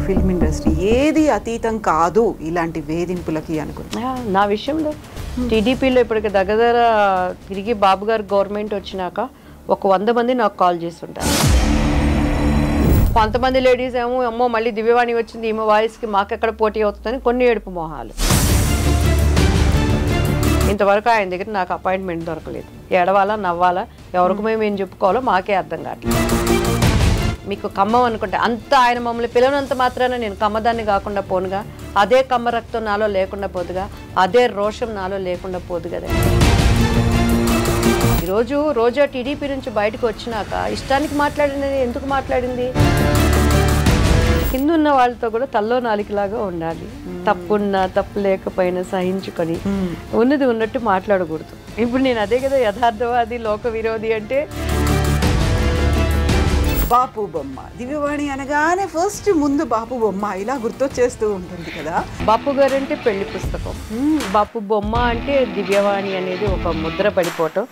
Film industry ఏది అతీతం కాదు ఇలాంటి వేధింపులకి అనుకుంటా. నా విషయంలో టీడీపీలో ఇప్పటికి దగ్గర తిరిగి బాబు గారు గవర్నమెంట్ వచ్చినాక ఒక 100 మంది నాకు కాల్ చేస్తుంటారు. కొంతమంది లేడీస్ ఏమో అమ్మో మళ్ళీ దివ్యవాణి వచ్చింది ఈమె వాయిస్కి మాకెక్కడ పోటీ అవుతుందని కొన్ని ఏడుపు మొహాలు. ఇంతవరకు ఆయన దగ్గర నాకు అపాయింట్మెంట్ దొరకలేదు. ఏడవాలా నవ్వాలా ఎవరికి మేము చెప్పుకోవాలో మాకే అర్థం కావట్లేదు. మీకు కమ్మం అనుకుంటే అంత ఆయన మమ్మల్ని పిలవనంత మాత్రాన నేను కమ్మదాన్ని కాకుండా పోనుగా, అదే కమ్మ రక్తం నాలో లేకుండా పోదుగా, అదే రోషం నాలో లేకుండా పోదు కదా. ఈరోజు రోజా టీడీపీ నుంచి బయటకు వచ్చినాక ఇష్టానికి మాట్లాడింది, ఎందుకు మాట్లాడింది? కింద ఉన్న వాళ్ళతో కూడా తల్లో నాలికలాగా ఉండాలి. తప్పున్నా తప్పు లేకపోయినా సహించుకొని ఉన్నది ఉన్నట్టు మాట్లాడకూడదు. ఇప్పుడు నేను అదే కదా యథార్థవాది లోక విరోధి అంటే. బాపు బొమ్మ దివ్యవాణి అనగానే ఫస్ట్ ముందు బాపు బొమ్మ ఇలా గుర్తొచ్చేస్తూ ఉంటుంది కదా. బాపు గారు అంటే పెళ్లి పుస్తకం, బాపు బొమ్మ అంటే దివ్యవాణి అనేది ఒక ముద్ర పడిపోవటం.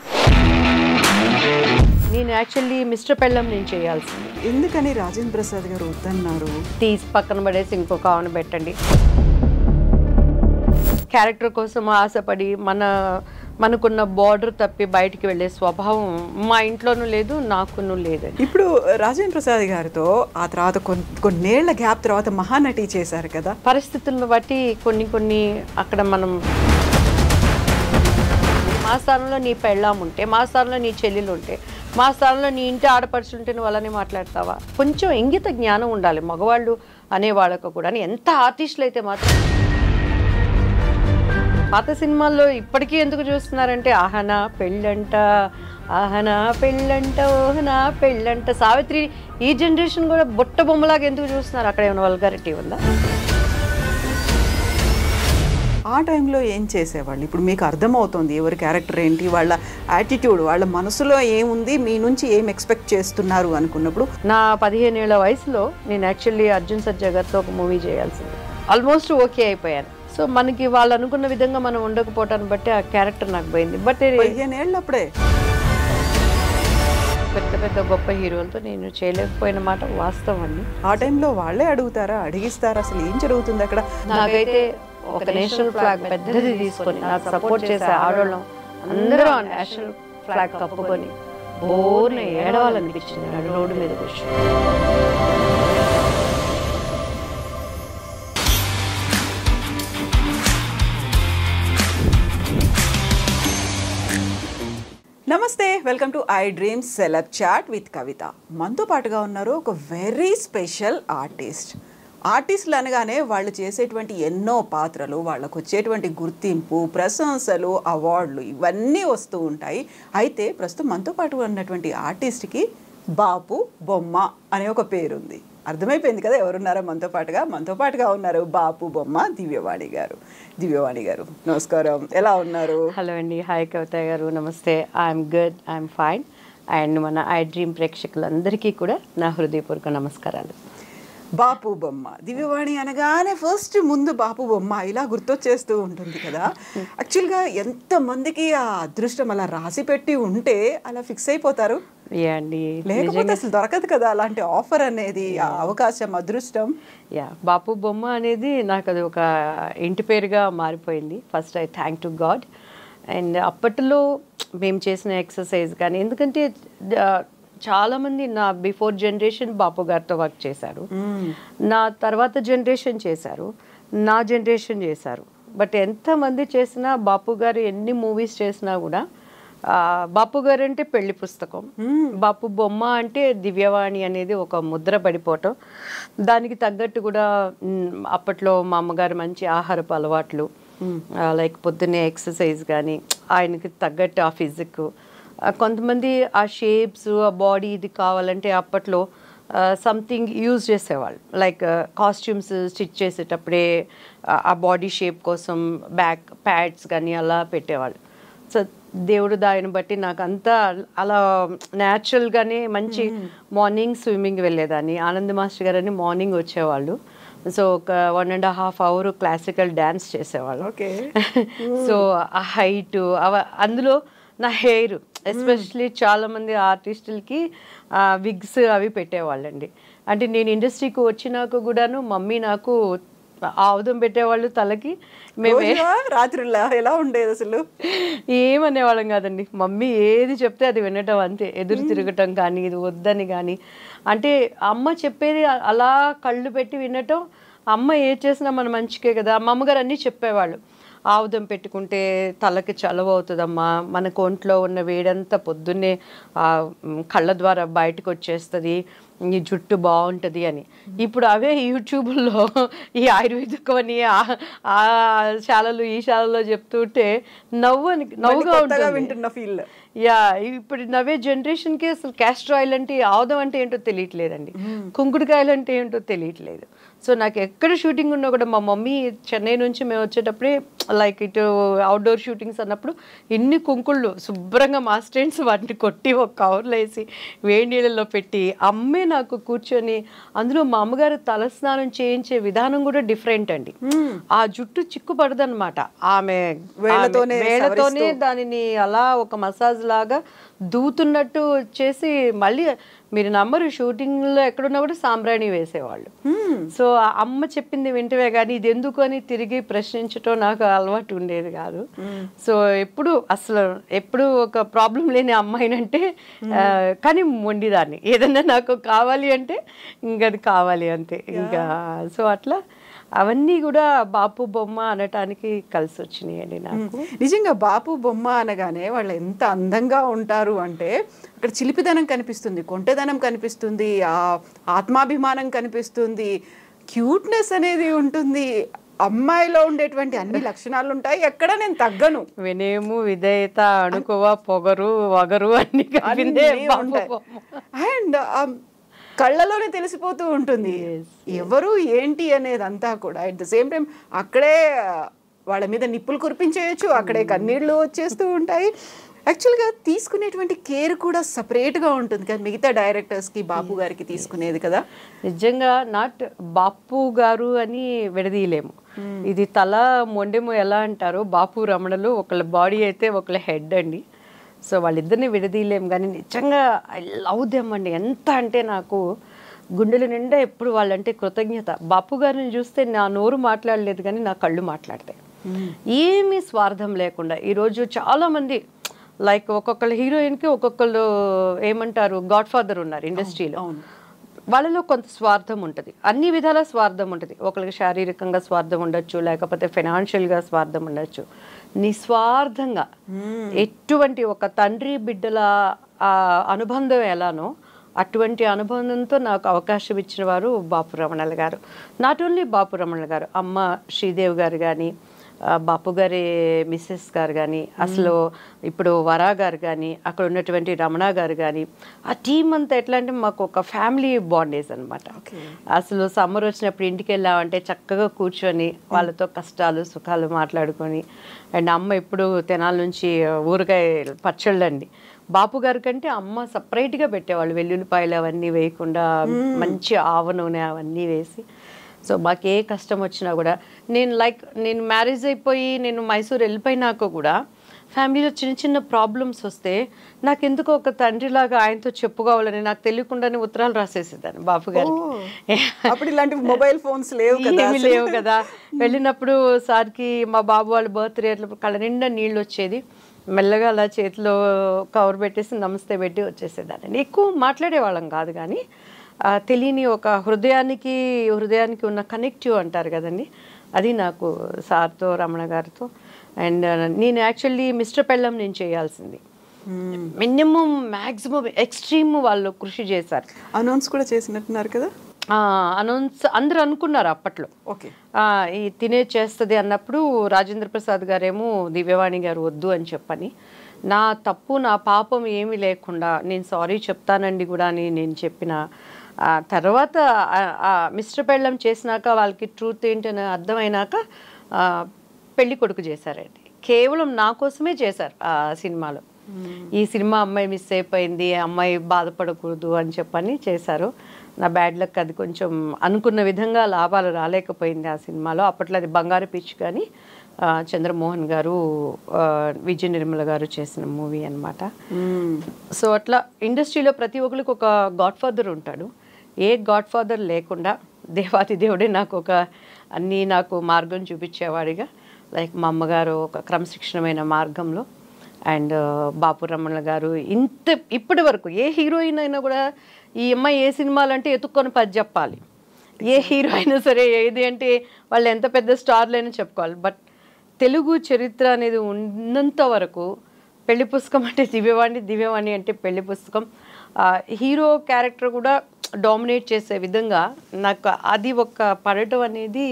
నేను యాక్చువల్లీ మిస్టర్ పెళ్ళం నేను చేయాల్సింది. ఎందుకని రాజేంద్ర ప్రసాద్ గారు వద్దన్నారు? తీసి పక్కన పడేసి ఇంకొక ఆవును పెట్టండి. క్యారెక్టర్ కోసం ఆశపడి మనకున్న బార్డర్ తప్పి బయటికి వెళ్ళే స్వభావం మా ఇంట్లోనూ లేదు, నాకును లేదు. ఇప్పుడు రాజేంద్ర ప్రసాద్ గారితో ఆ తర్వాత కొన్నేళ్ల గ్యాప్ తర్వాత మహానటి చేశారు కదా. పరిస్థితులను బట్టి కొన్ని అక్కడ మనం మా స్థానంలో నీ పెళ్ళాం ఉంటే, మా స్థానంలో నీ చెల్లెలు ఉంటే, మా స్థానంలో నీ ఇంటి ఆడపడుచుంటే నువ్వు అలానే మాట్లాడతావా? కొంచెం ఇంగిత జ్ఞానం ఉండాలి మగవాళ్ళు అనేవాళ్ళకు కూడా. ఎంత ఆర్టిస్టులు అయితే మాత్రం పాత సినిమాల్లో ఇప్పటికీ ఎందుకు చూస్తున్నారంటే ఆహనా పెళ్ళంట, ఆహనా పెళ్ళంట, ఓహనా పెళ్ళంట. సావిత్రి ఈ జనరేషన్ కూడా బుట్ట బొమ్మలాగా ఎందుకు చూస్తున్నారు? అక్కడ ఏమైనా వల్గారిటీ ఉందా? ఆ టైంలో ఏం చేసేవాళ్ళు? ఇప్పుడు మీకు అర్థమవుతుంది ఎవరి క్యారెక్టర్ ఏంటి, వాళ్ళ యాటిట్యూడ్, వాళ్ళ మనసులో ఏముంది, మీ నుంచి ఏం ఎక్స్పెక్ట్ చేస్తున్నారు అనుకున్నప్పుడు. నా 15 ఏళ్ల వయసులో నేను యాక్చువల్లీ అర్జున్ సర్జా గారితో ఒక మూవీ చేయాల్సింది. ఆల్మోస్ట్ ఓకే అయిపోయాను. సో మనకి వాళ్ళు అనుకున్న విధంగా మనం ఉండకపోవటాన్ని బట్టి ఆ క్యారెక్టర్ నాకు పోయింది. బట్ 15 ఏళ్ళు అప్పుడే పెద్ద గొప్ప హీరోలతో నేను చేయలేకపోయిన మాట వాస్తవం అండి. ఆ టైంలో వాళ్ళే అడుగుతారా, అడిగిస్తారా? అసలు ఏం జరుగుతుంది అక్కడ? నాకైతే ఒక నేషనల్ ఫ్లాగ్ పెద్దది తీసుకొని నాకు సపోర్ట్ చేసే ఆడవాళ్ళం అందరూ ఆ నేషనల్ ఫ్లాగ్ కప్పుకొని బోర్న ఏడవాలనిపించింది నాడు రోడ్డు మీద కూర్చొని. నమస్తే, welcome to I dreams celeb chat with Kavitha. మనతో పాటుగా ఉన్నారు ఒక వెరీ స్పెషల్ ఆర్టిస్టులు అనగానే వాళ్ళు చేసేటువంటి ఎన్నో పాత్రలు, వాళ్ళకు వచ్చేటువంటి గుర్తింపు, ప్రశంసలు, అవార్డులు ఇవన్నీ వస్తూ ఉంటాయి. అయితే ప్రస్తుతం మనతో పాటు ఉన్నటువంటి ఆర్టిస్ట్కి బాపు బొమ్మ అనే ఒక పేరుంది. అర్థమైపోయింది కదా ఎవరున్నారో మనతో పాటుగా ఉన్నారు బాపు బొమ్మ దివ్యవాణి గారు. నమస్కారం, ఎలా ఉన్నారు? హలో అండి, హాయ్ కవిత గారు, నమస్తే. I'm good, I'm fine. And మన ఐ డ్రీమ్ ప్రేక్షకులందరికీ కూడా నా హృదయపూర్వక నమస్కారాలు. బాపు బొమ్మ దివ్యవాణి అనగానే ఫస్ట్ ముందు బాపు బొమ్మ ఇలా గుర్తొచ్చేస్తూ ఉంటుంది కదా. యాక్చువల్గా ఎంతమందికి ఆ అదృష్టం అలా రాసి పెట్టి ఉంటే అలా ఫిక్స్ అయిపోతారు. లేకపోతే అసలు దొరకదు కదా అలాంటి ఆఫర్ అనేది, ఆ అవకాశం, అదృష్టం. బాపు బొమ్మ అనేది నాకు అది ఒక ఇంటి పేరుగా మారిపోయింది. First I thank to God. And అప్పట్లో మేము చేసిన ఎక్సర్సైజ్ కానీ, ఎందుకంటే చాలామంది నా బిఫోర్ జనరేషన్ బాపు గారితో వర్క్ చేశారు, నా తర్వాత జనరేషన్ చేశారు, నా జనరేషన్ చేశారు. బట్ ఎంతమంది చేసినా బాపు గారు ఎన్ని మూవీస్ చేసినా కూడా బాపు గారు అంటే పెళ్లి పుస్తకం, బాపు బొమ్మ అంటే దివ్యవాణి అనేది ఒక ముద్ర పడిపోవటం. దానికి తగ్గట్టు కూడా అప్పట్లో మా అమ్మగారు మంచి ఆహారపు అలవాట్లు, లైక్ పొద్దున్నే ఎక్సర్సైజ్ కానీ, ఆయనకి తగ్గట్టు ఆ ఫిజిక్, కొంతమంది ఆ షేప్స్, ఆ బాడీ ఇది కావాలంటే అప్పట్లో సంథింగ్ యూజ్ చేసేవాళ్ళు. లైక్ కాస్ట్యూమ్స్ స్టిచ్ చేసేటప్పుడే ఆ బాడీ షేప్ కోసం బ్యాక్ ప్యాడ్స్ కానీ అలా పెట్టేవాళ్ళు. సో దేవుడు దాన్ని బట్టి నాకు అంతా అలా న్యాచురల్గానే మంచి మార్నింగ్ స్విమ్మింగ్ వెళ్ళేదాన్ని. ఆనంద్ మాస్టర్ గారు అని మార్నింగ్ వచ్చేవాళ్ళు. సో ఒక 1.5 hour క్లాసికల్ డ్యాన్స్ చేసేవాళ్ళు. ఓకే. సో ఆ హైటు అందులో నా హెయిర్ ఎస్పెషలీ చాలామంది ఆర్టిస్టులకి విగ్స్ అవి పెట్టేవాళ్ళండి. అంటే నేను ఇండస్ట్రీకి వచ్చినాక కూడాను మమ్మీ నాకు ఆవుదం పెట్టేవాళ్ళు తలకి. మేమే రాత్రిలా ఎలా ఉండేది అసలు? ఏమనేవాళ్ళం కాదండి. మమ్మీ ఏది చెప్తే అది వినటం అంతే. ఎదురు తిరగటం కానీ, ఇది వద్దని కానీ. అంటే అమ్మ చెప్పేది అలా కళ్ళు పెట్టి వినటం. అమ్మ ఏది చేసినా మన మంచికే కదా. మా అమ్మగారు అన్నీ చెప్పేవాళ్ళు. ఆవుదం పెట్టుకుంటే తలకి చలవ అవుతుందమ్మా, మనకు ఒంట్లో ఉన్న వేడంతా పొద్దున్నే కళ్ళ ద్వారా బయటకు వచ్చేస్తుంది, ఈ జుట్టు బాగుంటుంది అని. ఇప్పుడు అవే యూట్యూబ్లో ఈ ఆయుర్వేదికం అని ఆ శాలలు ఈ శాలలో చెప్తుంటే నవ్వుగా వింటున్న ఫీల్. యా, ఇప్పుడు నవ్వే జనరేషన్కి అసలు క్యాస్టర్ ఆయిల్ అంటే ఆవుదం అంటే ఏంటో తెలియట్లేదండి, కుంకుడుకాయలు అంటే ఏంటో తెలియట్లేదు. సో నాకు ఎక్కడ షూటింగ్ ఉన్నా కూడా మా మమ్మీ చెన్నై నుంచి మేము వచ్చేటప్పుడే లైక్ ఇటు అవుట్డోర్ షూటింగ్స్ అన్నప్పుడు ఇన్ని కుంకుళ్ళు శుభ్రంగా మా స్టూడెంట్స్ వాటిని కొట్టి ఒక కవర్లో వేసి వేడి నీళ్ళలో పెట్టి అమ్మే నాకు కూర్చొని, అందులో మా అమ్మగారు తలస్నానం చేయించే విధానం కూడా డిఫరెంట్ అండి. ఆ జుట్టు చిక్కుపడదనమాట. ఆమె వేళ్ళతోనే దానిని అలా ఒక మసాజ్ లాగా దూతున్నట్టు చేసి, మళ్ళీ మీరు నమ్మరు షూటింగ్లో ఎక్కడున్నా కూడా సాంబ్రాణి వేసేవాళ్ళు. సో అమ్మ చెప్పింది వింటవే కానీ ఇది ఎందుకు అని తిరిగి ప్రశ్నించటం నాకు అలవాటు ఉండేది కాదు. సో ఎప్పుడు ఒక ప్రాబ్లం లేని అమ్మాయినంటే, కానీ మొండిదాన్ని. ఏదన్నా నాకు కావాలి అంటే ఇంకది కావాలి అంతే ఇంకా. సో అట్లా అవన్నీ కూడా బాపు బొమ్మ అనటానికి కలిసి వచ్చినాయండి నాకు. నిజంగా బాపు బొమ్మ అనగానే వాళ్ళు ఎంత అందంగా ఉంటారు అంటే అక్కడ చిలిపిదనం కనిపిస్తుంది, కొంటెదనం కనిపిస్తుంది, ఆత్మాభిమానం కనిపిస్తుంది, క్యూట్నెస్ అనేది ఉంటుంది. అమ్మాయిలో ఉండేటువంటి అన్ని లక్షణాలు ఉంటాయి, ఎక్కడ నేను తగ్గను. వినయము, విధేయత, అణుకువ, పొగరు, వగరు అన్ని అండ్ కళ్ళలోనే తెలిసిపోతూ ఉంటుంది ఎవరు ఏంటి అనేదంతా కూడా. అట్ ద సేమ్ టైం అక్కడే వాళ్ళ మీద నిప్పులు కురిపించేయచ్చు, అక్కడే కన్నీళ్ళు వచ్చేస్తూ ఉంటాయి. యాక్చువల్గా తీసుకునేటువంటి కేర్ కూడా సపరేట్గా ఉంటుంది కదా మిగతా డైరెక్టర్స్కి, బాపు గారికి తీసుకునేది కదా. నిజంగా నాట్ బాపు గారు అని విడదీయలేము. ఇది తల మొండెము ఎలా అంటారో బాపు రమణలు ఒకళ్ళ బాడీ అయితే ఒకళ్ళ హెడ్ అండి. సో వాళ్ళిద్దరిని విడదీయలేము. కానీ నిజంగా ఐ లవ్ దెమ్ అండి. ఎంత అంటే నాకు గుండెల నిండా ఎప్పుడు వాళ్ళంటే కృతజ్ఞత. బాపు గారిని చూస్తే నా నోరు మాట్లాడలేదు కానీ నా కళ్ళు మాట్లాడతాయి. ఏమీ స్వార్థం లేకుండా ఈరోజు చాలామంది లైక్ ఒక్కొక్కళ్ళ హీరోయిన్కి ఒక్కొక్కళ్ళు ఏమంటారు గాడ్ ఫాదర్ ఉన్నారు ఇండస్ట్రీలో. వాళ్ళలో కొంత స్వార్థం ఉంటుంది, అన్ని విధాల స్వార్థం ఉంటుంది. ఒకరికి శారీరకంగా స్వార్థం ఉండొచ్చు, లేకపోతే ఫైనాన్షియల్గా స్వార్థం ఉండొచ్చు. నిస్వార్థంగా ఎటువంటి ఒక తండ్రి బిడ్డల అనుబంధం ఎలానో అటువంటి అనుబంధంతో నాకు అవకాశం ఇచ్చిన వారు బాపు రమణల గారు. నాట్ ఓన్లీ బాపు రమణల గారు, అమ్మ శ్రీదేవి గారు కానీ, బాపు గారి మిస్సెస్ గారు కానీ, అసలు ఇప్పుడు వరా గారు కానీ, అక్కడ ఉన్నటువంటి రమణ గారు కానీ, ఆ టీం అంతా ఎట్లా అంటే మాకు ఒక ఫ్యామిలీ బాండేజ్ అనమాట. అసలు సమ్మర్ వచ్చినప్పుడు ఇంటికి వెళ్ళామంటే చక్కగా కూర్చొని వాళ్ళతో కష్టాలు సుఖాలు మాట్లాడుకొని. అండ్ అమ్మ ఇప్పుడు తెనాల నుంచి ఊరగాయ పచ్చళ్ళండి. బాపు గారి కంటే అమ్మ సపరేట్గా పెట్టేవాళ్ళు, వెల్లుల్లిపాయలు అవన్నీ వేయకుండా మంచి ఆవ నూనె అవన్నీ వేసి. సో మాకు ఏ కష్టం వచ్చినా కూడా నేను మ్యారేజ్ అయిపోయి నేను మైసూర్ వెళ్ళిపోయినాక కూడా ఫ్యామిలీలో చిన్న చిన్న ప్రాబ్లమ్స్ వస్తే నాకు ఎందుకో ఒక తండ్రిలాగా ఆయనతో చెప్పుకోవాలని నాకు తెలియకుండానే ఉత్తరాలు రాసేసేదాన్ని బాపు గారికి. అప్పుడు ఇలాంటి మొబైల్ ఫోన్స్ లేవు కదా. వెళ్ళినప్పుడు సార్కి మా బాబు వాళ్ళ బర్త్డే అట్లా కళ్ళ నిండా నీళ్ళు వచ్చేది. మెల్లగా అలా చేతిలో కవర్ పెట్టేసి నమస్తే పెట్టి వచ్చేసేదాన్ని. ఎక్కువ మాట్లాడేవాళ్ళం కాదు కానీ తెలియని ఒక హృదయానికి ఉన్న కనెక్టివ్ అంటారు కదండి, అది నాకు సార్తో రమణ గారితో. అండ్ నేను యాక్చువల్లీ మిస్టర్ పెళ్ళం నేను చేయాల్సింది. మినిమం మ్యాక్సిమం ఎక్స్ట్రీమ్ వాళ్ళు కృషి చేశారు. అనౌన్స్ కూడా చేసినట్టున్నారు కదా. అనౌన్స్ అందరూ అనుకున్నారు అప్పట్లో. ఓకే, ఈ తినే చేస్తుంది అన్నప్పుడు రాజేంద్ర ప్రసాద్ గారేమో దివ్యవాణి గారు వద్దు అని చెప్పని, నా తప్పు నా పాపం ఏమీ లేకుండా నేను సారీ చెప్తానండి కూడా అని నేను చెప్పిన తర్వాత మిస్టర్ పెళ్ళం చేసినాక వాళ్ళకి ట్రూత్ ఏంటని అర్థమైనాక పెళ్లి కొడుకు చేశారండి. కేవలం నా కోసమే చేశారు ఆ సినిమాలో. ఈ సినిమా అమ్మాయి మిస్ అయిపోయింది, అమ్మాయి బాధపడకూడదు అని చెప్పని చేశారు. నా బ్యాడ్ లక్ అది కొంచెం అనుకున్న విధంగా లాభాలు రాలేకపోయింది ఆ సినిమాలో. అప్పట్లో అది బంగారు పిచ్ కానీ చంద్రమోహన్ గారు విజయ నిర్మల గారు చేసిన మూవీ అనమాట. సో అట్లా ఇండస్ట్రీలో ప్రతి ఒక్కరికి ఒక గాడ్ ఫాదర్ ఉంటాడు. ఏ గాడ్ ఫాదర్ లేకుండా దేవాతి దేవుడే నాకు మార్గం చూపించేవాడిగా, లైక్ మా అమ్మగారు ఒక క్రమశిక్షణమైన మార్గంలో, అండ్ బాపు రమణ గారు ఇప్పటి వరకు ఏ హీరోయిన్ అయినా కూడా ఈ అమ్మాయి ఏ సినిమాలంటే ఎత్తుక్కొని పది చెప్పాలి, ఏ హీరో అయినా సరే ఏది అంటే వాళ్ళు ఎంత పెద్ద స్టార్లైనా చెప్పుకోవాలి. బట్ తెలుగు చరిత్ర అనేది ఉన్నంత వరకు పెళ్లి పుస్తకం అంటే దివ్యవాణి అంటే పెళ్లి పుస్తకం, హీరో క్యారెక్టర్ కూడా డామినేట్ చేసే విధంగా నాకు అది ఒక పడటం అనేది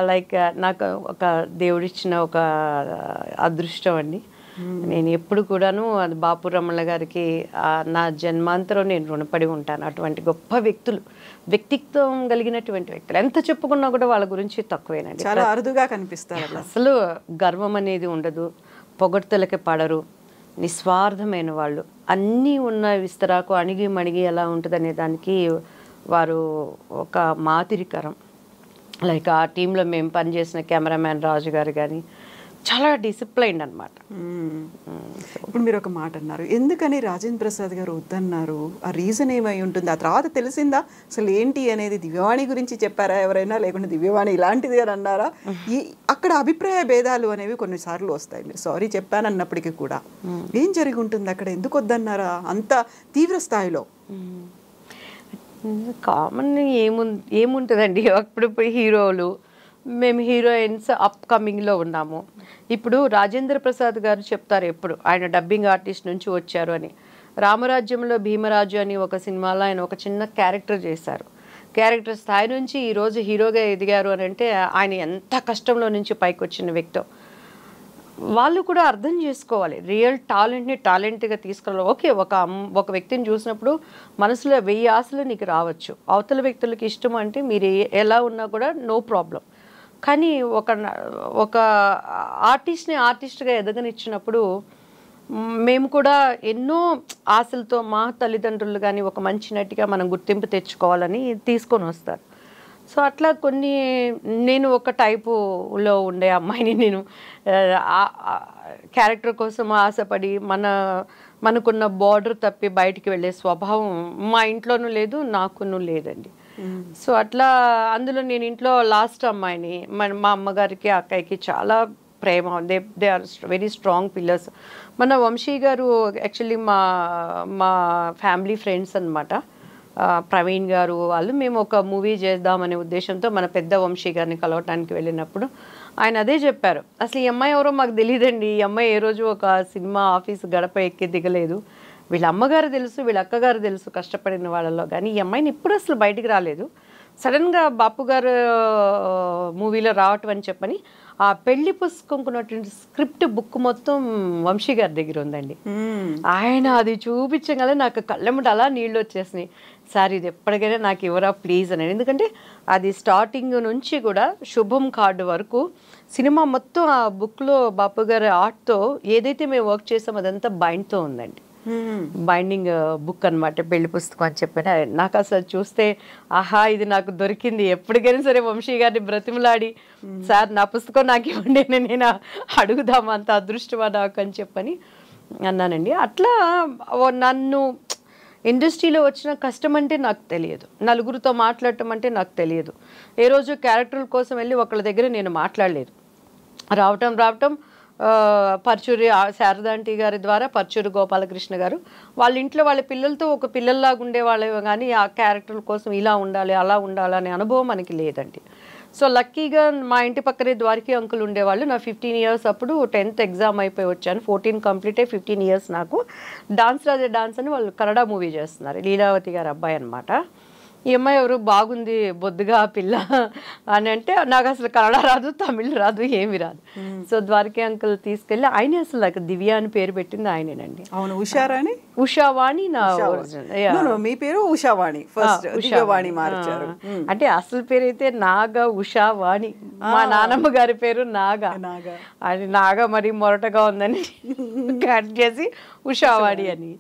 లైక్ నాకు ఒక దేవుడిచ్చిన ఒక అదృష్టం అండి. నేను ఎప్పుడు కూడాను అది బాపు రమణ గారికి నా జన్మాంతరం నేను రుణపడి ఉంటాను. అటువంటి గొప్ప వ్యక్తిత్వం కలిగినటువంటి వ్యక్తులు ఎంత చెప్పుకున్నా కూడా వాళ్ళ గురించి తక్కువేనండి. చాలా అరుదుగా కనిపిస్తారు. అసలు గర్వం అనేది ఉండదు, పొగడ్తలకి పడరు, నిస్వార్థమైన వాళ్ళు. అన్నీ ఉన్న విస్తరాకు అణిగి మణిగి ఎలా ఉంటుందనే దానికి వారు ఒక మాదిరికరం. లైక్ ఆ టీంలో మేము పనిచేసిన కెమెరామ్యాన్ రాజు గారు కానీ చాలా డిసిప్లైన్డ్ అనమాట. ఇప్పుడు మీరు ఒక మాట అన్నారు, ఎందుకని రాజేంద్ర ప్రసాద్ గారు వద్దన్నారు? ఆ రీజన్ ఏమై ఉంటుంది? ఆ తర్వాత తెలిసిందా అసలు ఏంటి అనేది? దివ్యవాణి గురించి చెప్పారా ఎవరైనా, లేకుంటే దివ్యవాణి ఇలాంటిది అని అన్నారా? అక్కడ అభిప్రాయ భేదాలు అనేవి కొన్నిసార్లు వస్తాయి. మీరు సారీ చెప్పానన్నప్పటికీ కూడా ఏం జరిగి ఉంటుంది అక్కడ? ఎందుకు వద్దన్నారా అంత తీవ్ర స్థాయిలో? కామన్ ఏముంటుందండి, అప్పుడు హీరోలు, మేము హీరోయిన్స్ అప్కమింగ్లో ఉన్నాము. ఇప్పుడు రాజేంద్ర ప్రసాద్ గారు చెప్తారు ఎప్పుడు, ఆయన డబ్బింగ్ ఆర్టిస్ట్ నుంచి వచ్చారు అని. రామరాజ్యంలో భీమరాజు అని ఒక సినిమాలో ఆయన ఒక చిన్న క్యారెక్టర్ చేశారు. క్యారెక్టర్ స్థాయి నుంచి ఈరోజు హీరోగా ఎదిగారు అని అంటే ఆయన ఎంత కష్టంలో నుంచి పైకి వచ్చిన వ్యక్తో. వాళ్ళు కూడా అర్థం చేసుకోవాలి, రియల్ టాలెంట్ని టాలెంట్గా తీసుకురావాలి. ఓకే, ఒక వ్యక్తిని చూసినప్పుడు మనసులో 1000 ఆశలు నీకు రావచ్చు, అవతల వ్యక్తులకి ఇష్టం అంటే మీరు ఎలా ఉన్నా కూడా నో ప్రాబ్లం. కానీ ఒక ఆర్టిస్ట్గా ఎదగనిచ్చినప్పుడు మేము కూడా ఎన్నో ఆశలతో మా తల్లిదండ్రులు కానీ ఒక మంచి నటిగా మనం గుర్తింపు తెచ్చుకోవాలని తీసుకొని వస్తారు. సో అట్లా నేను ఒక టైపులో ఉండే అమ్మాయిని నేను క్యారెక్టర్ కోసం ఆశపడి మనకున్న బార్డర్ తప్పి బయటికి వెళ్ళే స్వభావం మా ఇంట్లోనూ లేదు, నాకును లేదండి. సో అట్లా అందులో నేను ఇంట్లో లాస్ట్ అమ్మాయిని. మా అమ్మగారికి అక్కయ్యకి చాలా ప్రేమ, they are very strong pillars. మన వంశీ గారు యాక్చువల్లీ మా ఫ్యామిలీ ఫ్రెండ్స్ అనమాట. ప్రవీణ్ గారు వాళ్ళు, మేము ఒక మూవీ చేద్దామనే ఉద్దేశంతో మన పెద్ద వంశీ గారిని కలవటానికి వెళ్ళినప్పుడు ఆయన అదే చెప్పారు, అసలు ఈ అమ్మాయి ఎవరో మాకు తెలియదండి, ఈ అమ్మాయి ఏ రోజు ఒక సినిమా ఆఫీస్ గడప ఎక్కి దిగలేదు, వీళ్ళ అమ్మగారు తెలుసు, వీళ్ళ అక్కగారు తెలుసు కష్టపడిన వాళ్ళలో, కానీ ఈ అమ్మాయిని ఇప్పుడు అసలు బయటికి రాలేదు. సడన్గా బాపు గారు మూవీలో రావటం అని చెప్పని ఆ పెళ్లి పుస్తకంకున్నటువంటి స్క్రిప్ట్ బుక్ మొత్తం వంశీ గారి దగ్గర ఉందండి. ఆయన అది చూపించగల నాకు కళ్ళెమ్మట అలా నీళ్ళు వచ్చేసినాయి. సార్ ఇది ఎప్పటికైనా నాకు ఇవ్వరా ప్లీజ్ అని. ఎందుకంటే అది స్టార్టింగ్ నుంచి కూడా శుభం కార్డు వరకు సినిమా మొత్తం ఆ బుక్లో బాపు గారి ఆర్ట్తో ఏదైతే మేము వర్క్ చేసామో అదంతా బైండ్తో ఉందండి. బైండింగ్ బుక్ అనమాట, పెళ్లి పుస్తకం అని చెప్పిన. నాకు అసలు చూస్తే ఆహా ఇది నాకు దొరికింది, ఎప్పటికైనా సరే వంశీ గారిని బ్రతిమలాడి సార్ నా పుస్తకం నాకు ఇవ్వండి నేను అడుగుదాం, అంత అదృష్టమా నాకు అని చెప్పని అన్నానండి. అట్లా నన్ను ఇండస్ట్రీలో వచ్చిన కష్టం అంటే నాకు తెలియదు, నలుగురితో మాట్లాడటం అంటే నాకు తెలియదు. ఏ రోజు క్యారెక్టర్ల కోసం వెళ్ళి ఒకళ్ళ దగ్గర నేను మాట్లాడలేదు. రావటం పర్చూరి శారదాంటి గారి ద్వారా పర్చూరి గోపాలకృష్ణ గారు వాళ్ళ ఇంట్లో వాళ్ళ పిల్లలతో ఒక పిల్లల్లాగా ఉండేవాళ్ళే, కానీ ఆ క్యారెక్టర్ల కోసం ఇలా ఉండాలి అలా ఉండాలి అనే అనుభవం మనకి లేదండి. సో లక్కీగా మా ఇంటి పక్కనే ద్వారకి అంకుల్ ఉండేవాళ్ళు. నా 15 ఇయర్స్ అప్పుడు 10th ఎగ్జామ్ అయిపోయి వచ్చాను, 14 కంప్లీట్ అయ్యి 15 ఇయర్స్ నాకు. డాన్స్ రాజే డాన్స్ అని వాళ్ళు కన్నడ మూవీ చేస్తున్నారు, లీలావతి గారు అబ్బాయి అనమాట. ఈ అమ్మాయి ఎవరు బాగుంది బొద్దుగా పిల్ల అని అంటే నాకు అసలు కన్నడ రాదు, తమిళ్ రాదు, ఏమి రాదు. సో ద్వారకి అంకుల్ తీసుకెళ్ళి ఆయన అసలు నాకు దివ్య అని పేరు పెట్టింది ఆయనేనండి. అవును, ఉషారాణి, ఉషావాణి నా ఒరిజినల్. మీ పేరు ఉషావాణి, ఫస్ట్ దివ్యవాణి మార్చారు. అంటే అసలు పేరు అయితే నాగా ఉషావాణి, మా నానమ్మ గారి పేరు నాగా. అది నాగా మరి మొరటగా ఉందని కట్ చేసి ఉషావాణి అని.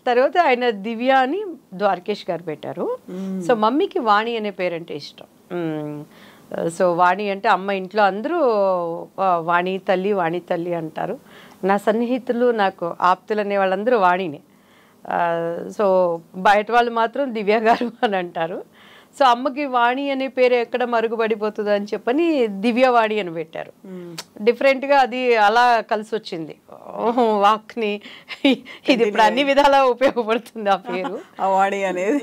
తర్వాత ఆయన దివ్య అని ద్వారకేష్ గారు పెట్టారు. సో మమ్మీకి వాణి అనే పేరంటే ఇష్టం. సో వాణి అంటే అమ్మ ఇంట్లో అందరూ వాణి తల్లి అంటారు. నా సన్నిహితులు నాకు ఆప్తులు అనే వాళ్ళందరూ వాణిని. సో బయట వాళ్ళు మాత్రం దివ్య గారు అని అంటారు. సో అమ్మకి వాణి అనే పేరు ఎక్కడ మరుగుపడిపోతుంది అని చెప్పని దివ్యవాణి అని పెట్టారు. డిఫరెంట్గా అది అలా కలిసి వచ్చింది వాక్ని. ఇది ఇప్పుడు అన్ని విధాలా ఉపయోగపడుతుంది ఆ పేరు వాణి అనేది.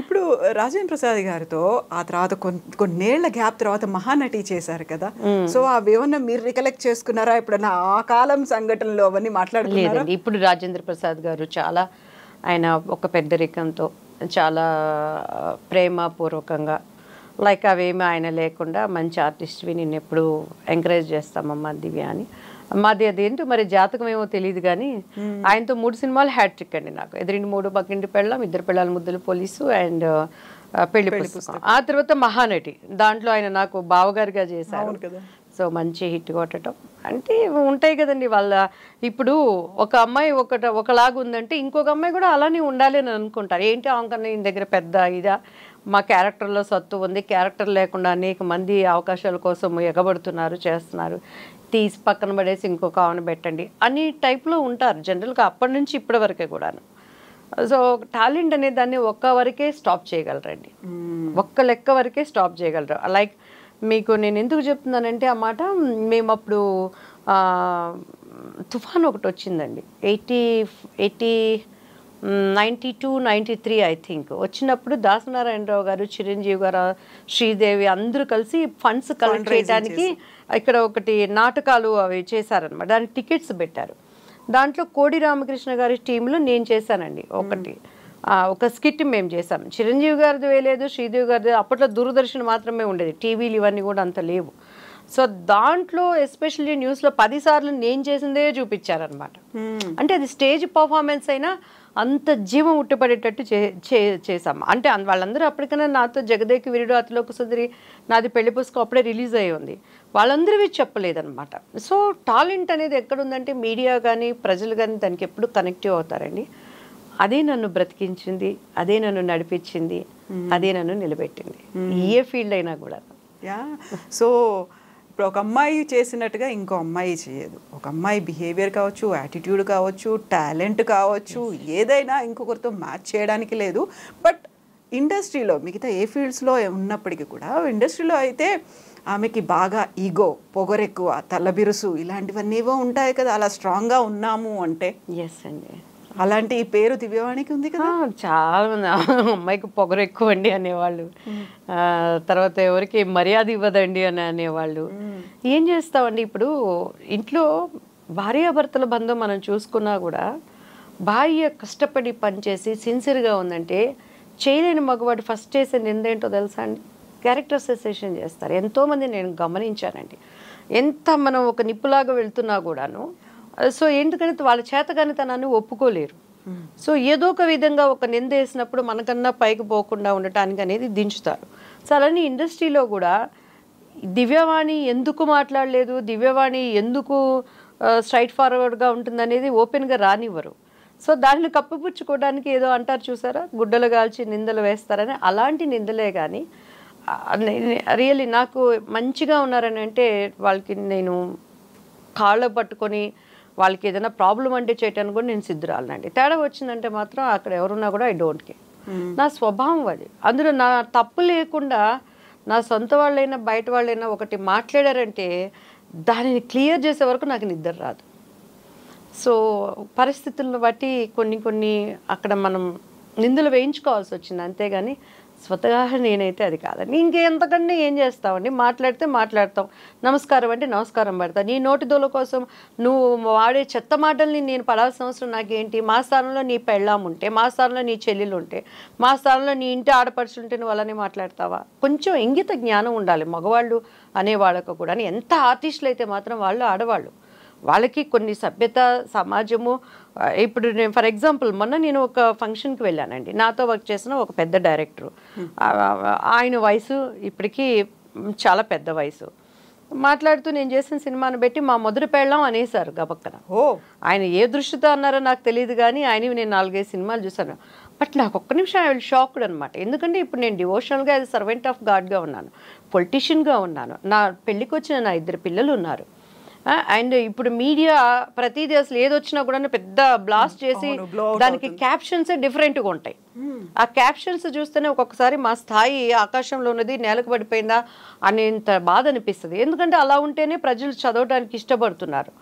ఇప్పుడు రాజేంద్ర ప్రసాద్ గారితో ఆ తర్వాత కొన్నేళ్ల గ్యాప్ తర్వాత మహానటి చేశారు కదా, సో అవి ఏమన్నా మీరు రికలెక్ట్ చేసుకున్నారా ఎప్పుడన్నా ఆ కాలం సంఘటనలు అవన్నీ మాట్లాడుతున్నారా? లేదండి, ఇప్పుడు రాజేంద్ర ప్రసాద్ గారు చాలా ఆయన ఒక పెద్దరికంతో చాలా ప్రేమపూర్వకంగా లైక్ అవేమి ఆయన లేకుండా మంచి ఆర్టిస్ట్వి నేను ఎప్పుడు ఎంకరేజ్ చేస్తామమ్మా దివ్య అని. మాది అదేంటో మరి జాతకం ఏమో తెలియదు కానీ ఆయనతో 3 సినిమాలు హ్యాట్రిక్ అండి నాకు. ఎదురింటి 3, పక్కింటి పెళ్ళాం, 2 పెళ్ళాల ముద్దుల పోలీసు అండ్ పెళ్లి పుస్తకం. ఆ తర్వాత మహానటి, దాంట్లో ఆయన నాకు బావగారిగా చేశారు. సో మంచి హిట్ కొట్టడం అంటే ఉంటాయి కదండి వాళ్ళ. ఇప్పుడు ఒక అమ్మాయి ఒకలాగా ఉందంటే ఇంకొక అమ్మాయి కూడా అలానే ఉండాలి అని అనుకుంటారు. ఏంటి ఆమెకన్నా ఈయన దగ్గర పెద్ద ఇదా, మా క్యారెక్టర్లో సత్తు ఉంది, క్యారెక్టర్ లేకుండా అనేక మంది అవకాశాల కోసం ఎగబడుతున్నారు, చేస్తున్నారు, తీసి పక్కన పడేసి ఇంకొక ఆమెను పెట్టండి అని టైప్లో ఉంటారు జనరల్గా అప్పటి నుంచి ఇప్పటి వరకే కూడాను. సో టాలెంట్ అనే దాన్ని ఒక్క వరకే స్టాప్ చేయగలరండి, ఒక్క లెక్క వరకే స్టాప్ చేయగలరు. లైక్ మీకు నేను ఎందుకు చెప్తున్నానంటే ఆ మాట, మేము అప్పుడు తుఫాన్ ఒకటి వచ్చిందండి 92, 93 ఐ థింక్. వచ్చినప్పుడు దాసనారాయణరావు గారు, చిరంజీవి గారు, శ్రీదేవి అందరూ కలిసి ఫండ్స్ కలెక్ట్ చేయడానికి ఇక్కడ ఒకటి నాటకాలు అవి చేశారనమాట. దానికి టికెట్స్ పెట్టారు. దాంట్లో కోడి రామకృష్ణ గారి టీంలో నేను చేశానండి ఒక స్కిట్ మేము చేసాం. చిరంజీవి గారిది వేయలేదు, శ్రీదేవి గారిది. అప్పట్లో దూరదర్శన్ మాత్రమే ఉండేది, టీవీలు ఇవన్నీ కూడా అంత లేవు. సో దాంట్లో ఎస్పెషల్లీ న్యూస్లో 10 సార్లు నేను చేసిందే చూపించారనమాట. అంటే అది స్టేజ్ పర్ఫార్మెన్స్ అయినా అంత జీవం ఉట్టిపడేటట్టు చేసాం. అంటే వాళ్ళందరూ అప్పటికైనా నాతో జగదేకి వీరుడు, అతిలోక సుందరి, నాది పెళ్లి పుస్తకం అప్పుడే రిలీజ్ అయ్యి ఉంది. వాళ్ళందరూ చెప్పలేదన్నమాట. సో టాలెంట్ అనేది ఎక్కడుందంటే మీడియా కానీ ప్రజలు కానీ దానికి ఎప్పుడు కనెక్టివ్ అవుతారండి. అదే నన్ను బ్రతికించింది, అదే నన్ను నడిపించింది, అదే నన్ను నిలబెట్టింది, ఏ ఫీల్డ్ అయినా కూడా. సో ఇప్పుడు ఒక అమ్మాయి చేసినట్టుగా ఇంకో అమ్మాయి చేయదు. ఒక అమ్మాయి బిహేవియర్ కావచ్చు, యాటిట్యూడ్ కావచ్చు, టాలెంట్ కావచ్చు, ఏదైనా ఇంకొకరితో మ్యాచ్ చేయడానికి లేదు. బట్ ఇండస్ట్రీలో మిగతా ఏ ఫీల్డ్స్లో ఉన్నప్పటికీ కూడా ఇండస్ట్రీలో అయితే ఆమెకి బాగా ఈగో, పొగరెక్కువ, తలబిరుసు ఇలాంటివన్నీ ఉంటాయి కదా. అలా స్ట్రాంగ్గా ఉన్నాము అంటే. ఎస్ అండి, అలాంటి ఈ పేరు దివ్యవాణికి ఉంది కదా. చాలా మంది అమ్మాయికి పొగరు ఎక్కువ అండి అనేవాళ్ళు, తర్వాత ఎవరికి మర్యాద ఇవ్వదండి అని అనేవాళ్ళు. ఏం చేస్తామండి, ఇప్పుడు ఇంట్లో భార్యాభర్తల బంధం మనం చూసుకున్నా కూడా భార్య కష్టపడి పనిచేసి సిన్సియర్గా ఉందంటే చేయలేని మగవాడు ఫస్ట్ చేసే నిందేంటో తెలుసా అండి, క్యారెక్టర్ అసోసియేషన్ చేస్తారు. ఎంతోమంది నేను గమనించానండి. ఎంత మనం ఒక నిప్పులాగా వెళ్తున్నా కూడాను సో ఎందుకంటే వాళ్ళ చేతగానితనాన్ని ఒప్పుకోలేరు. సో ఏదో ఒక విధంగా ఒక నింద వేసినప్పుడు మనకన్నా పైకి పోకుండా ఉండటానికి అనేది దించుతారు. సో అలానే ఇండస్ట్రీలో కూడా దివ్యవాణి ఎందుకు మాట్లాడలేదు, దివ్యవాణి ఎందుకు స్ట్రైట్ ఫార్వర్డ్గా ఉంటుందనేది ఓపెన్గా రానివ్వరు. సో దాన్ని కప్పిపుచ్చుకోవడానికి ఏదో అంటారు చూసారా, గుడ్డలు కాల్చి నిందలు వేస్తారని. అలాంటి నిందలే కానీ రియల్లీ నాకు మంచిగా ఉన్నారని అంటే వాళ్ళకి నేను కాళ్ళ పట్టుకొని వాళ్ళకి ఏదైనా ప్రాబ్లం అంటే చేయటానికి కూడా నేను సిద్ధురాలనండి. తేడా వచ్చిందంటే మాత్రం అక్కడ ఎవరున్నా కూడా ఐ డోంట్ కేర్. నా స్వభావం అది. అందులో నా తప్పు లేకుండా నా సొంత వాళ్ళైనా బయట వాళ్ళైనా ఒకటి మాట్లాడారంటే దానిని క్లియర్ చేసే వరకు నాకు నిద్ర రాదు. సో పరిస్థితులను బట్టి కొన్ని అక్కడ మనం నిందలు వేయించుకోవాల్సి వచ్చింది, అంతేగాని స్వతగా నేనైతే అది కాదండి. ఇంకెంతకంటే ఏం చేస్తావండి, మాట్లాడితే మాట్లాడతాం, నమస్కారం అంటే నమస్కారం పెడతా. నీ నోటి దోల కోసం నువ్వు వాడే చెత్త మాటల్ని నేను పడాల్సిన అవసరం నాకేంటి? మా స్థానంలో నీ పెళ్ళాం ఉంటే, మా స్థానంలో నీ చెల్లెలు ఉంటే, మా స్థానంలో నీ ఇంటి ఆడపడుచుంటే నువ్వు అలానే మాట్లాడతావా? కొంచెం ఇంగిత జ్ఞానం ఉండాలి మగవాళ్ళు అనేవాళ్ళకు కూడా. ఎంత ఆర్టిస్టులు అయితే మాత్రం వాళ్ళు ఆడవాళ్ళు, వాళ్ళకి కొన్ని సభ్యత సమాజము. ఇప్పుడు నేను ఫర్ ఎగ్జాంపుల్ మొన్న నేను ఒక ఫంక్షన్కి వెళ్ళానండి, నాతో వర్క్ చేసిన ఒక పెద్ద డైరెక్టరు. ఆయన వయసు ఇప్పటికీ చాలా పెద్ద వయసు. మాట్లాడుతూ నేను చేసిన సినిమాను బట్టి మా మొదటి పెళ్ళాం అనేసారు గబక్కన. ఆయన ఏ దృష్టితో అన్నారో నాకు తెలియదు కానీ ఆయనవి నేను 4-5 సినిమాలు చూసాను. బట్ నాకు ఒక్క నిమిషం ఐ విల్ షాక్డ్ అనమాట. ఎందుకంటే ఇప్పుడు నేను డివోషనల్గా యాజ్ సర్వెంట్ ఆఫ్ గాడ్గా ఉన్నాను, పొలిటీషియన్గా ఉన్నాను, నా పెళ్ళికి వచ్చిన నా 2 పిల్లలు ఉన్నారు, అండ్ ఇప్పుడు మీడియా ప్రతిదీ అసలు ఏదొచ్చినా కూడా పెద్ద బ్లాస్ట్ చేసి దానికి క్యాప్షన్సే డిఫరెంట్గా ఉంటాయి. ఆ క్యాప్షన్స్ చూస్తేనే ఒక్కొక్కసారి మా స్థాయి ఆకాశంలో ఉన్నది నేలకు పడిపోయిందా అనేంత బాధ అనిపిస్తుంది. ఎందుకంటే అలా ఉంటేనే ప్రజలు చదవడానికి ఇష్టపడుతున్నారు.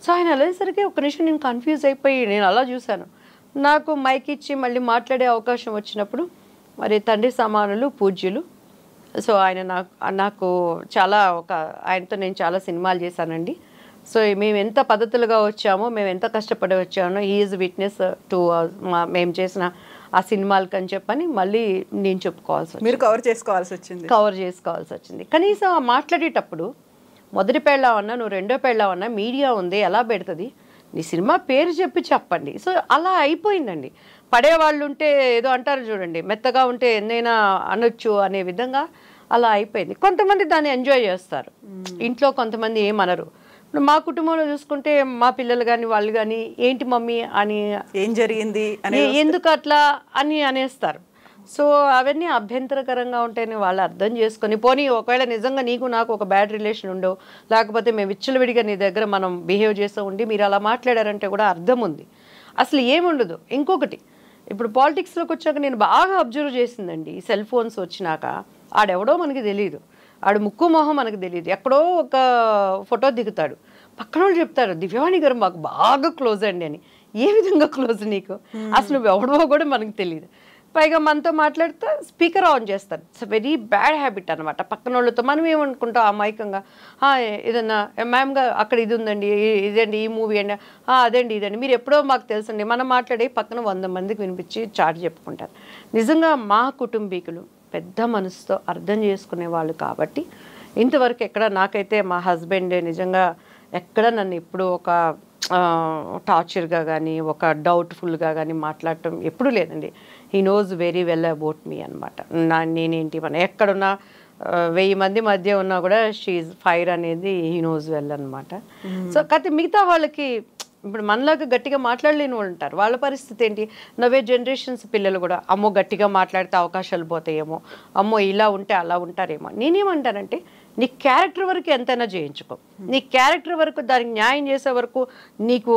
సో ఆయన వెళ్ళేసరికి ఒక నిమిషం నేను కన్ఫ్యూజ్ అయిపోయి నేను అలా చూశాను. నాకు మైక్ ఇచ్చి మళ్ళీ మాట్లాడే అవకాశం వచ్చినప్పుడు మరి తండ్రి సమానులు పూజ్యులు, సో ఆయన నాకు చాలా ఆయనతో నేను చాలా సినిమాలు చేశానండి. సో మేము ఎంత పద్ధతులుగా వచ్చామో, మేము ఎంత కష్టపడి వచ్చామో హీఈస్ విట్నెస్ టు మేము చేసిన ఆ సినిమాలకి అని చెప్పని మళ్ళీ నేను చెప్పుకోవాల్సి వచ్చింది. మీరు కవర్ చేసుకోవాల్సి వచ్చింది. కనీసం మాట్లాడేటప్పుడు మొదటి పెళ్ళావన్నా నువ్వు రెండో పెళ్ళావన్నా మీడియా ఉంది ఎలా పెడుతుంది, నీ సినిమా పేరు చెప్పండి. సో అలా అయిపోయిందండి. పడేవాళ్ళు ఉంటే ఏదో అంటారు చూడండి, మెత్తగా ఉంటే ఎన్నైనా అనొచ్చు అనే విధంగా అలా అయిపోయింది. కొంతమంది దాన్ని ఎంజాయ్ చేస్తారు, ఇంట్లో కొంతమంది ఏమనరు. ఇప్పుడు మా కుటుంబంలో చూసుకుంటే మా పిల్లలు కానీ వాళ్ళు కానీ ఏంటి మమ్మీ అని, ఏం జరిగింది, ఎందుకు అట్లా అని అనేస్తారు. సో అవన్నీ అభ్యంతరకరంగా ఉంటాయని వాళ్ళు అర్థం చేసుకొని, పోనీ ఒకవేళ నిజంగా నీకు నాకు ఒక బ్యాడ్ రిలేషన్ ఉండవు, లేకపోతే మేము విచ్చలవిడిగా నీ దగ్గర మనం బిహేవ్ చేస్తూ ఉండి మీరు అలా మాట్లాడారంటే కూడా అర్థం ఉంది. అసలు ఏముండదు. ఇంకొకటి, ఇప్పుడు పాలిటిక్స్లోకి వచ్చాక నేను బాగా అబ్జర్వ్ చేసిందండి, ఈ సెల్ ఫోన్స్ వచ్చినాక ఆడెవడో మనకి తెలియదు, ఆడు ముక్కు మొహం మనకు తెలియదు, ఎక్కడో ఒక ఫోటో దిగుతాడు, పక్కన వాళ్ళు చెప్తారు దివ్యవాణి గారు మాకు బాగా క్లోజ్ అండి అని. ఏ విధంగా క్లోజ్ నీకు, అసలు నువ్వు ఎవడో కూడా మనకు తెలియదు. పైగా మనతో మాట్లాడితే స్పీకర్ ఆన్ చేస్తారు. ఇట్స్ వెరీ బ్యాడ్ హ్యాబిట్ అనమాట. పక్కన వాళ్ళతో మనం ఏమనుకుంటాం అమాయకంగా, ఏదన్నా మ్యామ్ గా అక్కడ ఇది ఉందండి, ఇదండి ఈ మూవీ అండి, అదండి ఇదండి, మీరు ఎప్పుడో మాకు తెలుసండి, మనం మాట్లాడే పక్కన 100 మందికి వినిపించి చాటి చెప్పుకుంటారు. నిజంగా మా కుటుంబీకులు పెద్ద మనసుతో అర్థం చేసుకునే వాళ్ళు కాబట్టి ఇంతవరకు ఎక్కడ నాకైతే మా హస్బెండ్ నిజంగా ఎక్కడ నన్ను ఎప్పుడు ఒక టార్చర్గా కానీ ఒక డౌట్ఫుల్గా కానీ మాట్లాడటం ఎప్పుడూ లేదండి. He knows very well about me అనమాట. నేనేంటి మన ఎక్కడున్నా 1000 మంది మధ్య ఉన్నా కూడా షీఈ్ ఫైర్ అనేది హీ నోస్ వెల్ అనమాట. సో కాకపోతే మిగతా వాళ్ళకి ఇప్పుడు మనలాగా గట్టిగా మాట్లాడలేని వాళ్ళు ఉంటారు, వాళ్ళ పరిస్థితి ఏంటి, నవే జనరేషన్స్ పిల్లలు కూడా అమ్మో గట్టిగా మాట్లాడితే అవకాశాలు పోతాయేమో, అమ్మో ఇలా ఉంటే అలా ఉంటారేమో. నేనేమంటానంటే నీ క్యారెక్టర్ వరకు ఎంతైనా చేయించుకో, నీ క్యారెక్టర్ వరకు దానికి న్యాయం చేసే వరకు నీకు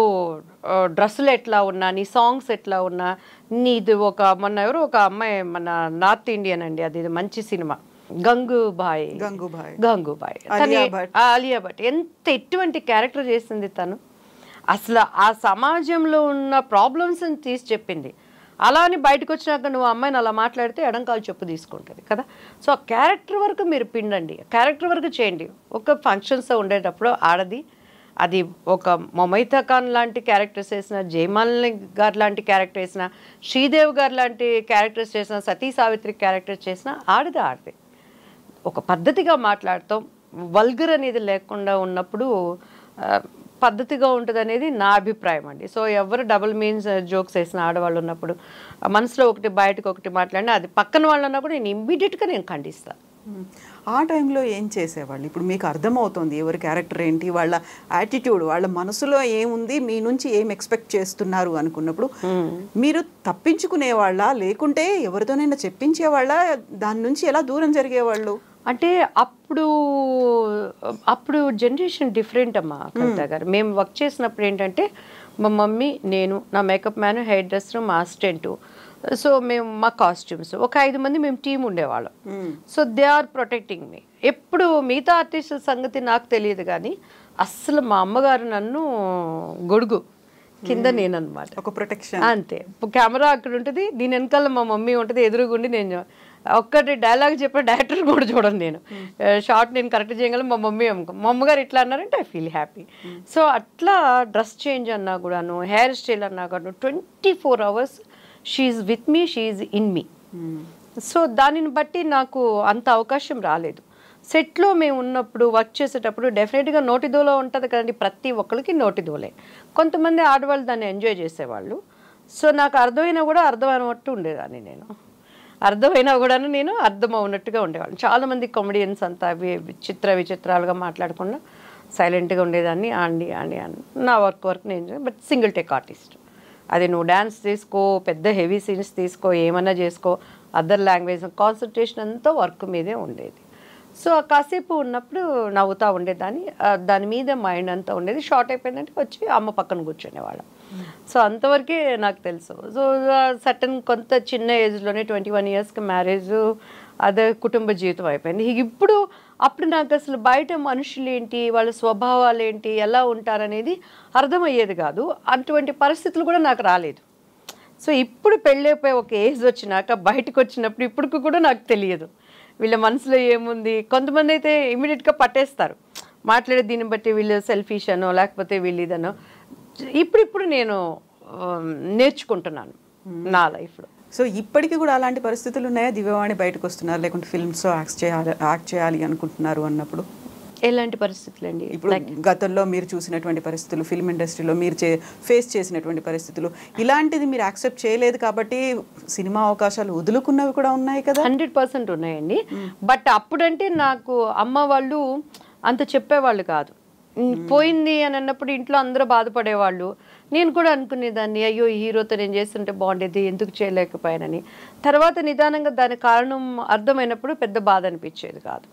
డ్రెస్సులు ఎట్లా ఉన్నా, నీ సాంగ్స్ ఎట్లా ఉన్నా, నీది మొన్న ఎవరు ఒక అమ్మాయి మన నార్త్ ఇండియన్ అండి, అది మంచి సినిమా గంగూబాయ్ ఆలియా భట్ ఎంత ఎటువంటి క్యారెక్టర్ చేసింది తను. అసలు ఆ సమాజంలో ఉన్న ప్రాబ్లమ్స్ని తీసి చెప్పింది. అలా అని బయటకు వచ్చినాక నువ్వు అమ్మాయిని అలా మాట్లాడితే ఎడంకాలు చెప్పు తీసుకుంటుంది కదా. సో ఆ క్యారెక్టర్ వరకు మీరు పిండండి, క్యారెక్టర్ వరకు చేయండి. ఒక ఫంక్షన్స్ ఉండేటప్పుడు ఆడది అది ఒక మొమైతా ఖాన్ లాంటి క్యారెక్టర్స్ వేసిన, జయమాలిని గారు లాంటి క్యారెక్టర్ వేసిన, శ్రీదేవి గారు లాంటి క్యారెక్టర్స్ చేసిన, సతీ సావిత్రి క్యారెక్టర్స్ చేసిన ఆడది ఒక పద్ధతిగా మాట్లాడతాం, వల్గర్ అనేది లేకుండా ఉన్నప్పుడు పద్ధతిగా ఉంటుంది అనేది నా అభిప్రాయం అండి. సో ఎవరు డబుల్ మీన్స్ జోక్స్ వేసిన ఆడవాళ్ళు ఉన్నప్పుడు మనసులో ఒకటి బయటకు ఒకటి మాట్లాడినా అది పక్కన వాళ్ళు ఉన్నా కూడా నేను ఇమ్మీడియట్గా నేను ఖండిస్తాను. ఆ టైంలో ఏం చేసేవాళ్ళు? ఇప్పుడు మీకు అర్థమవుతుంది ఎవరి క్యారెక్టర్ ఏంటి, వాళ్ళ యాటిట్యూడ్, వాళ్ళ మనసులో ఏముంది, మీ నుంచి ఏం ఎక్స్పెక్ట్ చేస్తున్నారు అనుకున్నప్పుడు మీరు తప్పించుకునేవాళ్ళ, లేకుంటే ఎవరితోనైనా చెప్పించేవాళ్ళ, దాని నుంచి ఎలా దూరం జరిగేవాళ్ళు? అంటే అప్పుడు జనరేషన్ డిఫరెంట్ అమ్మా కవిత గారు. మేము వర్క్ చేసినప్పుడు ఏంటంటే మా మమ్మీ, నేను, నా మేకప్ మ్యాన్, హెయిర్ డ్రెస్సర్, మా అసిస్టెంటు, సో మేము మా కాస్ట్యూమ్స్ ఒక 5 మంది మేము టీం ఉండేవాళ్ళం. సో దే ఆర్ ప్రొటెక్టింగ్ మీ. ఎప్పుడు మిగతా ఆర్టిస్టుల సంగతి నాకు తెలియదు కానీ అస్సలు మా అమ్మగారు నన్ను గొడుగు కింద నేనన్నమాట, ఒక ప్రొటెక్షన్ అంతే. కెమెరా అక్కడ ఉంటుంది, దీని వెనకాల మా మమ్మీ ఉంటుంది, ఎదురుగుండి నేను ఒక్కటి డైలాగ్ చెప్పే డైరెక్టర్ కూడా చూడండి, నేను షార్ట్ నేను కరెక్ట్ చేయగలను, మా అమ్మగారు ఇట్లా అన్నారంటే ఐ ఫీల్ హ్యాపీ. సో అట్లా డ్రెస్ చేంజ్ అన్నా కూడాను, హెయిర్ స్టైల్ అన్నా కూడాను 24 hours she's with me, she's in me. So దానిని బట్టి నాకు అంత అవకాశం రాలేదు. సెట్లో మేము ఉన్నప్పుడు వర్క్ చేసేటప్పుడు డెఫినెట్గా నోటిదోలో ఉంటుంది కదండి, ప్రతి ఒక్కరికి నోటిదోలే. కొంతమంది ఆడవాళ్ళు దాన్ని ఎంజాయ్ చేసేవాళ్ళు. సో నాకు అర్థమైనా కూడా అర్థమైనట్టు ఉండేదాన్ని, నేను అర్థమైనా కూడా నేను అర్థం అవునట్టుగా ఉండేవాళ్ళు. చాలామంది కామెడియన్స్ అంతా విచిత్రాలుగా మాట్లాడకుండా సైలెంట్గా ఉండేదాన్ని. అండి నా వర్క్ నేను, బట్ సింగిల్ టేక్ ఆర్టిస్ట్. అది నువ్వు డ్యాన్స్ తీసుకో, పెద్ద హెవీ సీన్స్ తీసుకో, ఏమన్నా చేసుకో, అదర్ లాంగ్వేజ్ కాన్సన్ట్రేషన్ అంతా వర్క్ మీదే ఉండేది. సో కాసేపు ఉన్నప్పుడు నవ్వుతూ ఉండేదాన్ని, దాని మీద మైండ్ అంతా ఉండేది. షార్ట్ అయిపోయిందంటే వచ్చి అమ్మ పక్కన కూర్చునేవాళ్ళం. సో అంతవరకే నాకు తెలుసు. సో సర్టన్ కొంత చిన్న ఏజ్లోనే 21 ఇయర్స్కి మ్యారేజ్, అదే కుటుంబ జీవితం అయిపోయింది. అప్పుడు నాకు అసలు బయట మనుషులు ఏంటి, వాళ్ళ స్వభావాలు ఏంటి, ఎలా ఉంటారనేది అర్థమయ్యేది కాదు. అటువంటి పరిస్థితులు కూడా నాకు రాలేదు. సో ఇప్పుడు పెళ్ళైపోయి ఒక ఏజ్ వచ్చినాక బయటకు వచ్చినప్పుడు ఇప్పుడు కూడా నాకు తెలియదు వీళ్ళ మనసులో ఏముంది. కొంతమంది అయితే ఇమీడియట్గా పట్టేస్తారు, మాట్లాడే దీన్ని బట్టి వీళ్ళు సెల్ఫిష్ అనో లేకపోతే వీళ్ళు ఇదనో. ఇప్పుడు నేను నేర్చుకుంటున్నాను నా లైఫ్లో. సో ఇప్పటికీ కూడా అలాంటి పరిస్థితులు ఉన్నాయా? దివ్యవాణి బయటకు వస్తున్నారు, లేకుంటే ఫిల్మ్స్లో యాక్ట్ చేయాలి అనుకుంటున్నారు అన్నప్పుడు ఎలాంటి పరిస్థితులు అండి? ఇప్పుడు గతంలో మీరు చూసినటువంటి పరిస్థితులు, ఫిల్మ్ ఇండస్ట్రీలో మీరు ఫేస్ చేసినటువంటి పరిస్థితులు, ఇలాంటిది మీరు యాక్సెప్ట్ చేయలేదు కాబట్టి సినిమా అవకాశాలు వదులుకున్నవి కూడా ఉన్నాయి కదా? 100% ఉన్నాయండి. బట్ అప్పుడంటే నాకు అమ్మ వాళ్ళు అంత చెప్పేవాళ్ళు కాదు. పోయింది అని అన్నప్పుడు ఇంట్లో అందరూ బాధపడేవాళ్ళు. నేను కూడా అనుకునేదాన్ని, అయ్యో హీరోతో నేను చేస్తుంటే బాగుండేది, ఎందుకు చేయలేకపోయానని. తర్వాత నిదానంగా దాని కారణం అర్థమైనప్పుడు పెద్ద బాధ అనిపించేది కాదు.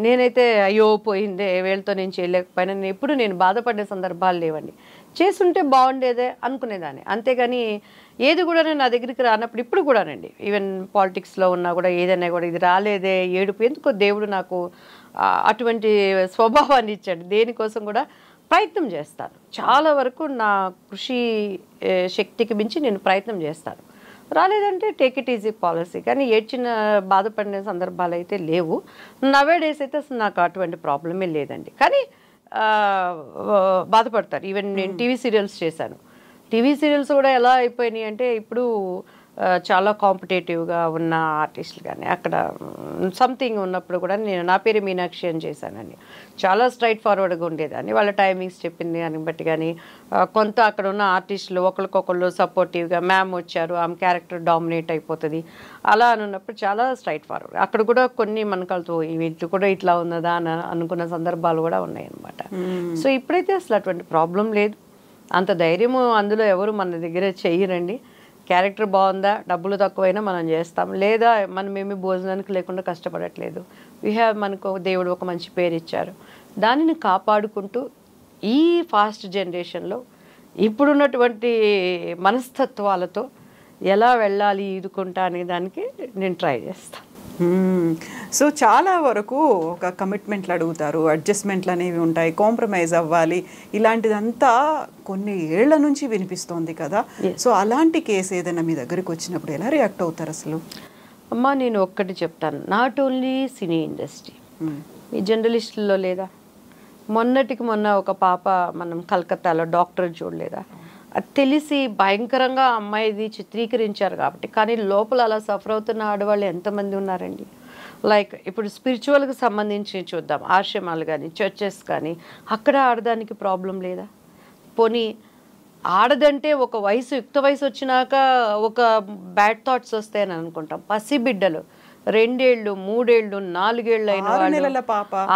నేనైతే అయ్యో పోయిందే వీళ్ళతో నేను చేయలేకపోయానని ఎప్పుడు నేను బాధపడే సందర్భాలు లేవండి. చేస్తుంటే బాగుండేదే అనుకునేదాన్ని. అంతేగాని ఏది కూడా నా దగ్గరికి రానప్పుడు ఇప్పుడు కూడానండి, ఈవెన్ పాలిటిక్స్లో ఉన్నా కూడా ఏదైనా కూడా ఇది రాలేదే ఏడుపు, ఎందుకో దేవుడు నాకు అటువంటి స్వభావాన్ని ఇచ్చాడు. దేనికోసం కూడా ప్రయత్నం చేస్తాను. చాలా వరకు నా కృషి శక్తికి మించి నేను ప్రయత్నం చేస్తాను. రాలేదంటే టేక్ ఇట్ ఈజీ పాలసీ. కానీ ఏడ్చిన బాధపడిన సందర్భాలు అయితే లేవు. నవే డేస్ అయితే అసలు నాకు అటువంటి ప్రాబ్లమే లేదండి. కానీ బాధపడతారు. ఈవెన్ నేను టీవీ సీరియల్స్ చేశాను. టీవీ సీరియల్స్ కూడా ఎలా అయిపోయినాయి అంటే ఇప్పుడు చాలా కాంపిటేటివ్గా ఉన్న ఆర్టిస్టులు కానీ అక్కడ సంథింగ్ ఉన్నప్పుడు కూడా నేను నా పేరు మీనాక్షి అని చేశానండి. చాలా స్ట్రైట్ ఫార్వర్డ్గా ఉండేదాన్ని. వాళ్ళ టైమింగ్స్ చెప్పింది దాన్ని బట్టి కానీ కొంత అక్కడ ఉన్న ఆర్టిస్టులు ఒకరికొకళ్ళు సపోర్టివ్గా మ్యామ్ వచ్చారు, ఆమె క్యారెక్టర్ డామినేట్ అయిపోతుంది అలా అని ఉన్నప్పుడు చాలా స్ట్రైట్ ఫార్వర్డ్. అక్కడ కూడా కొన్ని మనకలతో వీళ్ళు కూడా ఇట్లా ఉన్నదా అని అనుకున్న సందర్భాలు కూడా ఉన్నాయన్నమాట. సో ఇప్పుడైతే అసలు అటువంటి ప్రాబ్లం లేదు. అంత ధైర్యము అందులో ఎవరు మన దగ్గర చెయ్యరండి. క్యారెక్టర్ బాగుందా, డబ్బులు తక్కువైనా మనం చేస్తాం, లేదా మనం ఏమి భోజనానికి లేకుండా కష్టపడట్లేదు. మనకు దేవుడు ఒక మంచి పేరు ఇచ్చారు, దానిని కాపాడుకుంటూ ఈ ఫాస్ట్ జనరేషన్లో ఇప్పుడున్నటువంటి మనస్తత్వాలతో ఎలా వెళ్ళాలి ఈదుకుంటా అనే దానికి నేను ట్రై చేస్తాను. సో చాలా వరకు ఒక కమిట్మెంట్లు అడుగుతారు, అడ్జస్ట్మెంట్లు అనేవి ఉంటాయి, కాంప్రమైజ్ అవ్వాలి, ఇలాంటిదంతా కొన్ని ఏళ్ల నుంచి వినిపిస్తోంది కదా. సో అలాంటి కేసు ఏదైనా మీ దగ్గరికి వచ్చినప్పుడు ఎలా రియాక్ట్ అవుతారు అసలు? అమ్మా నేను ఒక్కటి చెప్తాను, నాట్ ఓన్లీ సినీ ఇండస్ట్రీ, ఈ జర్నలిస్టుల్లో లేదా మొన్నటికి మొన్న ఒక పాప మనం కలకత్తాలో డాక్టర్ చూడలేదా, అది తెలిసి భయంకరంగా అమ్మాయిది చిత్రీకరించారు కాబట్టి, కానీ లోపల అలా సఫర్ అవుతున్న ఆడవాళ్ళు ఎంతమంది ఉన్నారండి. లైక్ ఇప్పుడు స్పిరిచువల్కి సంబంధించి చూద్దాం, ఆశ్రమాలు కానీ చర్చెస్ కానీ అక్కడ ఆడదానికి ప్రాబ్లం లేదా? పోనీ ఆడదంటే ఒక వయసు యుక్త వయసు వచ్చినాక ఒక బ్యాడ్ థాట్స్ వస్తాయని అనుకుంటాం. పసిబిడ్డలు 2 ఏళ్ళు 3 ఏళ్ళు 4 ఏళ్ళు అయిన వాళ్ళు,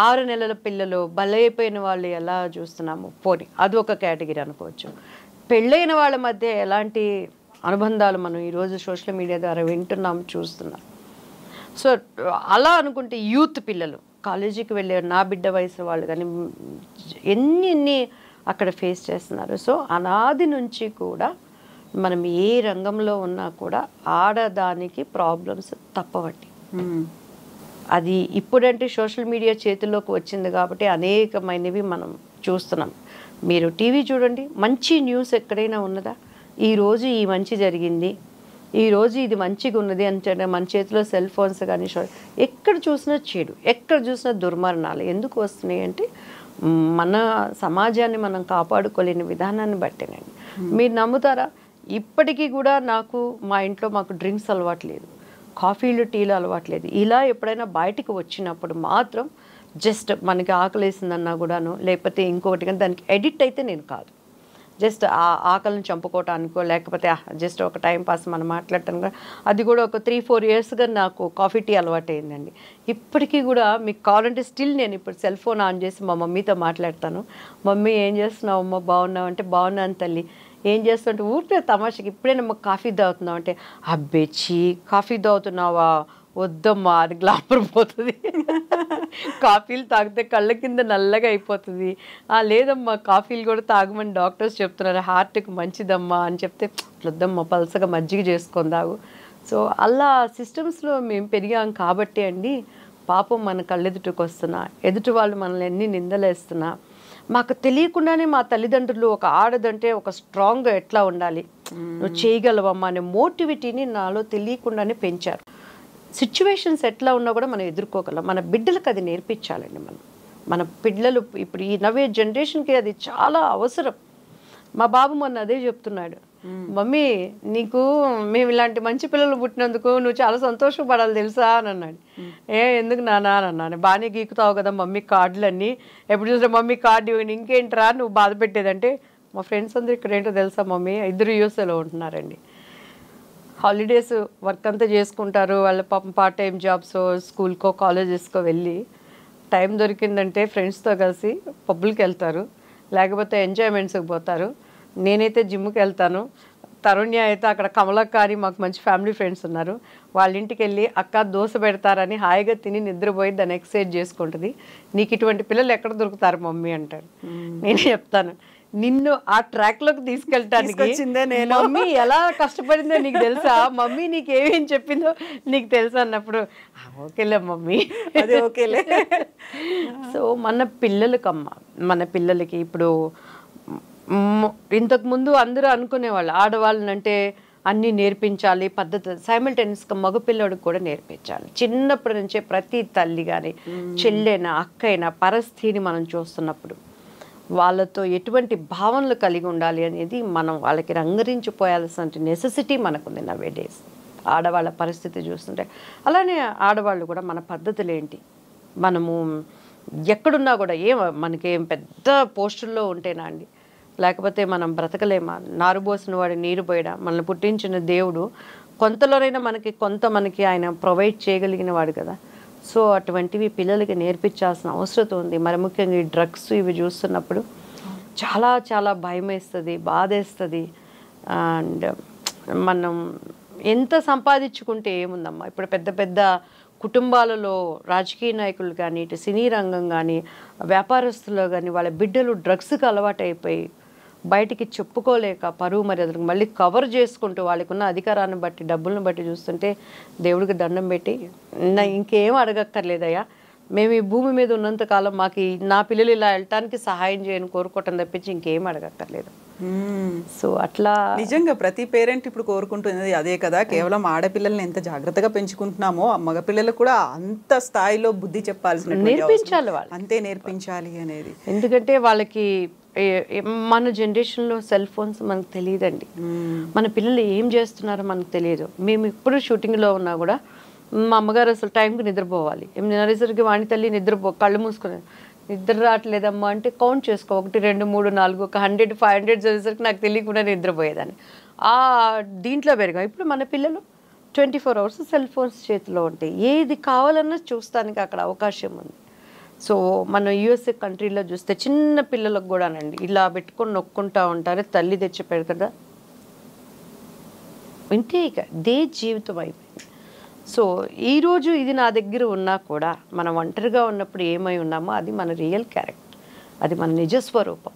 6 నెలల పిల్లలు బలైపోయిన వాళ్ళు ఎలా చూస్తున్నాము. పోనీ అది ఒక కేటగిరీ అనుకోవచ్చు. పెళ్ళైన వాళ్ళ మధ్య ఎలాంటి అనుబంధాలు మనం ఈరోజు సోషల్ మీడియా ద్వారా వింటున్నాం, చూస్తున్నాం. సో అలా అనుకుంటే యూత్ పిల్లలు కాలేజీకి వెళ్ళే నా బిడ్డ వయసు వాళ్ళు కానీ ఎన్ని అక్కడ ఫేస్ చేస్తున్నారు. సో అనాది నుంచి కూడా మనం ఏ రంగంలో ఉన్నా కూడా ఆడదానికి ప్రాబ్లమ్స్ తప్పవట్టి. అది ఇప్పుడంటే సోషల్ మీడియా చేతుల్లోకి వచ్చింది కాబట్టి అనేకమైనవి మనం చూస్తున్నాం. మీరు టీవీ చూడండి, మంచి న్యూస్ ఎక్కడైనా ఉన్నదా? ఈరోజు ఈ మంచి జరిగింది, ఈరోజు ఇది మంచిగా ఉన్నది అంటే మన చేతిలో సెల్ ఫోన్స్ కానీ ఎక్కడ చూసినా చెడు, ఎక్కడ చూసినా దుర్మరణాలు ఎందుకు వస్తున్నాయి అంటే మన సమాజాన్ని మనం కాపాడుకోలేని విధానాన్ని బట్టేనండి. మీరు నమ్ముతారా, ఇప్పటికీ కూడా మా ఇంట్లో మాకు డ్రింక్స్ అలవాట్లేదు, కాఫీలు టీలు అలవాట్లేదు. ఇలా ఎప్పుడైనా బయటికి వచ్చినప్పుడు మాత్రం జస్ట్ మనకి ఆకలేసిందన్నా కూడాను, లేకపోతే ఇంకొకటి కానీ దానికి ఎడిక్ట్ అయితే నేను కాదు. జస్ట్ ఆ ఆకలిని చంపుకోవటానికో లేకపోతే జస్ట్ ఒక టైం పాస్ మనం మాట్లాడటానికి, అది కూడా ఒక 3-4 ఇయర్స్గా నాకు కాఫీ టీ అలవాటు అయిందండి. ఇప్పటికీ కూడా మీకు కావాలంటే స్టిల్ నేను ఇప్పుడు సెల్ ఫోన్ ఆన్ చేసి మా మమ్మీతో మాట్లాడతాను. మమ్మీ ఏం చేస్తున్నావు అమ్మ, బాగున్నావు అంటే బాగున్నాను తల్లి, ఏం చేస్తుంటే ఊరికే తమాషకి ఇప్పుడైనా మాకు కాఫీ తాగుతున్నావు అంటే అబ్బేచి కాఫీ తాగుతున్నావా, వద్దమ్మా అది గ్లామర్ పోతుంది, కాఫీలు తాగితే కళ్ళ కింద నల్లగా అయిపోతుంది, లేదమ్మా కాఫీలు కూడా తాగమని డాక్టర్స్ చెప్తున్నారు, హార్ట్కి మంచిదమ్మా అని చెప్తే వద్దమ్మా పలసగా మజ్జిగ చేసుకొని తాగు. సో అలా సిస్టమ్స్లో మేము పెరిగాం కాబట్టి అండి పాపం మన కళ్ళెదుటికి వస్తున్నా, ఎదుటి వాళ్ళు మనల్ని ఎన్ని నిందలేస్తున్నా మాకు తెలియకుండానే మా తల్లిదండ్రులు ఒక ఆడదంటే ఒక స్ట్రాంగ్గా ఎట్లా ఉండాలి, నువ్వు చేయగలవమ్మా అనే మోటివిటీని నాలో తెలియకుండానే పెంచారు. సిచ్యువేషన్స్ ఎట్లా ఉన్నా కూడా మనం ఎదుర్కోగలం. మన బిడ్డలకు అది నేర్పించాలండి. మన పిల్లలు ఇప్పుడు ఈ నవ్వే జనరేషన్కి అది చాలా అవసరం. మా బాబు మొన్న అదే చెప్తున్నాడు, మమ్మీ నీకు మేము ఇలాంటి మంచి పిల్లలు పుట్టినందుకు నువ్వు చాలా సంతోషపడాలి తెలుసా అని అన్నాడు. ఎందుకు నాన్న అని అన్నాను. బాగానే గీకుతావు కదా మమ్మీ కార్డులన్నీ, ఎప్పుడు చూసినా మమ్మీ కార్డు ఇవ్వండి, ఇంకేంట్రా నువ్వు బాధ పెట్టేదంటే మా ఫ్రెండ్స్ అందరూ ఇక్కడ ఏంటో తెలుసా మమ్మీ, 2 యూఎస్ఏలో ఉంటున్నారండి. హాలిడేస్ వర్క్ అంతా చేసుకుంటారు, వాళ్ళ పాపం పార్ట్ టైం జాబ్స్ స్కూల్కో కాలేజెస్కో వెళ్ళి టైం దొరికిందంటే ఫ్రెండ్స్తో కలిసి పబ్బులకి వెళ్తారు, లేకపోతే ఎంజాయ్మెంట్స్కి పోతారు. నేనైతే జిమ్కి వెళ్తాను, తరుణ్య అయితే అక్కడ కమలక్క అని మాకు మంచి ఫ్యామిలీ ఫ్రెండ్స్ ఉన్నారు, వాళ్ళ ఇంటికి వెళ్ళి అక్క దోశ పెడతారని హాయిగా తిని నిద్రపోయి దాన్ని ఎక్సర్సైజ్ చేసుకుంటుంది. నీకు ఇటువంటి పిల్లలు ఎక్కడ దొరుకుతారు మమ్మీ అంటారు. నేనే చెప్తాను, నిన్ను ఆ ట్రాక్లోకి తీసుకెళ్ళటానికి మమ్మీ ఎలా కష్టపడిందో నీకు తెలుసా, మమ్మీ నీకు ఏమేం చెప్పిందో నీకు తెలుసా అన్నప్పుడు ఓకేలే మమ్మీ అదే ఓకేలే. సో మన పిల్లలకి ఇప్పుడు ఇంతకుముందు అందరూ అనుకునేవాళ్ళు ఆడవాళ్ళనంటే అన్నీ నేర్పించాలి పద్ధతి, సైమల్టేనియస్గా మగపిల్లడికి కూడా నేర్పించాలి. చిన్నప్పటి నుంచే ప్రతి తల్లి కానీ చెల్లెనా అక్కైనా పరస్థితిని మనం చూస్తున్నప్పుడు వాళ్ళతో ఎటువంటి భావనలు కలిగి ఉండాలి అనేది మనం వాళ్ళకి రంగరించిపోయాల్సిన నెసెసిటీ మనకుంది నవే డేస్ ఆడవాళ్ళ పరిస్థితి చూస్తుంటే. అలానే ఆడవాళ్ళు కూడా మన పద్ధతులు ఏంటి, మనము ఎక్కడున్నా కూడా మనకేం పెద్ద పోస్టుల్లో ఉంటేనా అండి, లేకపోతే మనం బ్రతకలేమా, నారుబోసిన వాడి నీరు పోయడా, మనల్ని పుట్టించిన దేవుడు కొంతలోనైనా మనకి ఆయన ప్రొవైడ్ చేయగలిగిన వాడు కదా. సో అటువంటివి పిల్లలకి నేర్పించాల్సిన అవసరం ఉంది. మరి ముఖ్యంగా ఈ డ్రగ్స్ ఇవి చూస్తున్నప్పుడు చాలా చాలా భయం వేస్తుంది, బాధేస్తుంది. అండ్ మనం ఎంత సంపాదించుకుంటే ఏముందమ్మా, ఇప్పుడు పెద్ద పెద్ద కుటుంబాలలో రాజకీయ నాయకులు కానీ ఇటు సినీ రంగం కానీ వ్యాపారస్తుల్లో కానీ వాళ్ళ బిడ్డలు డ్రగ్స్కి అలవాటు అయిపోయి బయటికి చెప్పుకోలేక పరువు మర్యాదలకు మళ్ళీ కవర్ చేసుకుంటూ వాళ్ళకున్న అధికారాన్ని బట్టి డబ్బులను బట్టి చూస్తుంటే దేవుడికి దండం పెట్టి ఇంకేం అడగక్కర్లేదయ్యా, మేము ఈ భూమి మీద ఉన్నంతకాలం మాకు నా పిల్లలు ఇలా వెళ్ళటానికి సహాయం చేయని కోరుకోవటం తప్పించి ఇంకేం అడగక్కర్లేదు. సో అట్లా నిజంగా ప్రతి పేరెంట్ ఇప్పుడు కోరుకుంటున్నది అదే కదా. కేవలం ఆడపిల్లల్ని ఎంత జాగ్రత్తగా పెంచుకుంటున్నామో మగపిల్లలకు కూడా అంత స్థాయిలో బుద్ధి చెప్పాల్సిన నేర్పించాలి, వాళ్ళు అంతే నేర్పించాలి అనేది. ఎందుకంటే వాళ్ళకి మన జనరేషన్లో సెల్ ఫోన్స్ మనకు తెలియదండి, మన పిల్లలు ఏం చేస్తున్నారో మనకు తెలియదు. మేము ఇప్పుడు షూటింగ్లో ఉన్నా కూడా మా అమ్మగారు అసలు టైంకి నిద్రపోవాలి, 8:30 వాణి తల్లి కళ్ళు మూసుకుని నిద్ర రావట్లేదమ్మా అంటే కౌంట్ చేసుకో 1 2 3 4 ఒక 100 500 చదివేసరికి నాకు తెలియకుండా నిద్రపోయేదాన్ని. దీంట్లో పెరిగాం. ఇప్పుడు మన పిల్లలు 24 అవర్స్ సెల్ ఫోన్స్ చేతిలో ఉంటాయి, ఏది కావాలన్నా చూస్తానికి అక్కడ అవకాశం ఉంది. సో మన యూఎస్ఏ కంట్రీలో చూస్తే చిన్న పిల్లలకు కూడానండి ఇలా పెట్టుకొని నొక్కుంటూ ఉంటారు, తల్లి తెచ్చి పెడతా ఇంతే, ఇక దే జీవితం అయిపోయింది. సో ఈరోజు ఇది నా దగ్గర ఉన్నా కూడా మనం ఒంటరిగా ఉన్నప్పుడు ఏమై ఉన్నామో అది మన రియల్ క్యారెక్టర్, అది మన నిజస్వరూపం.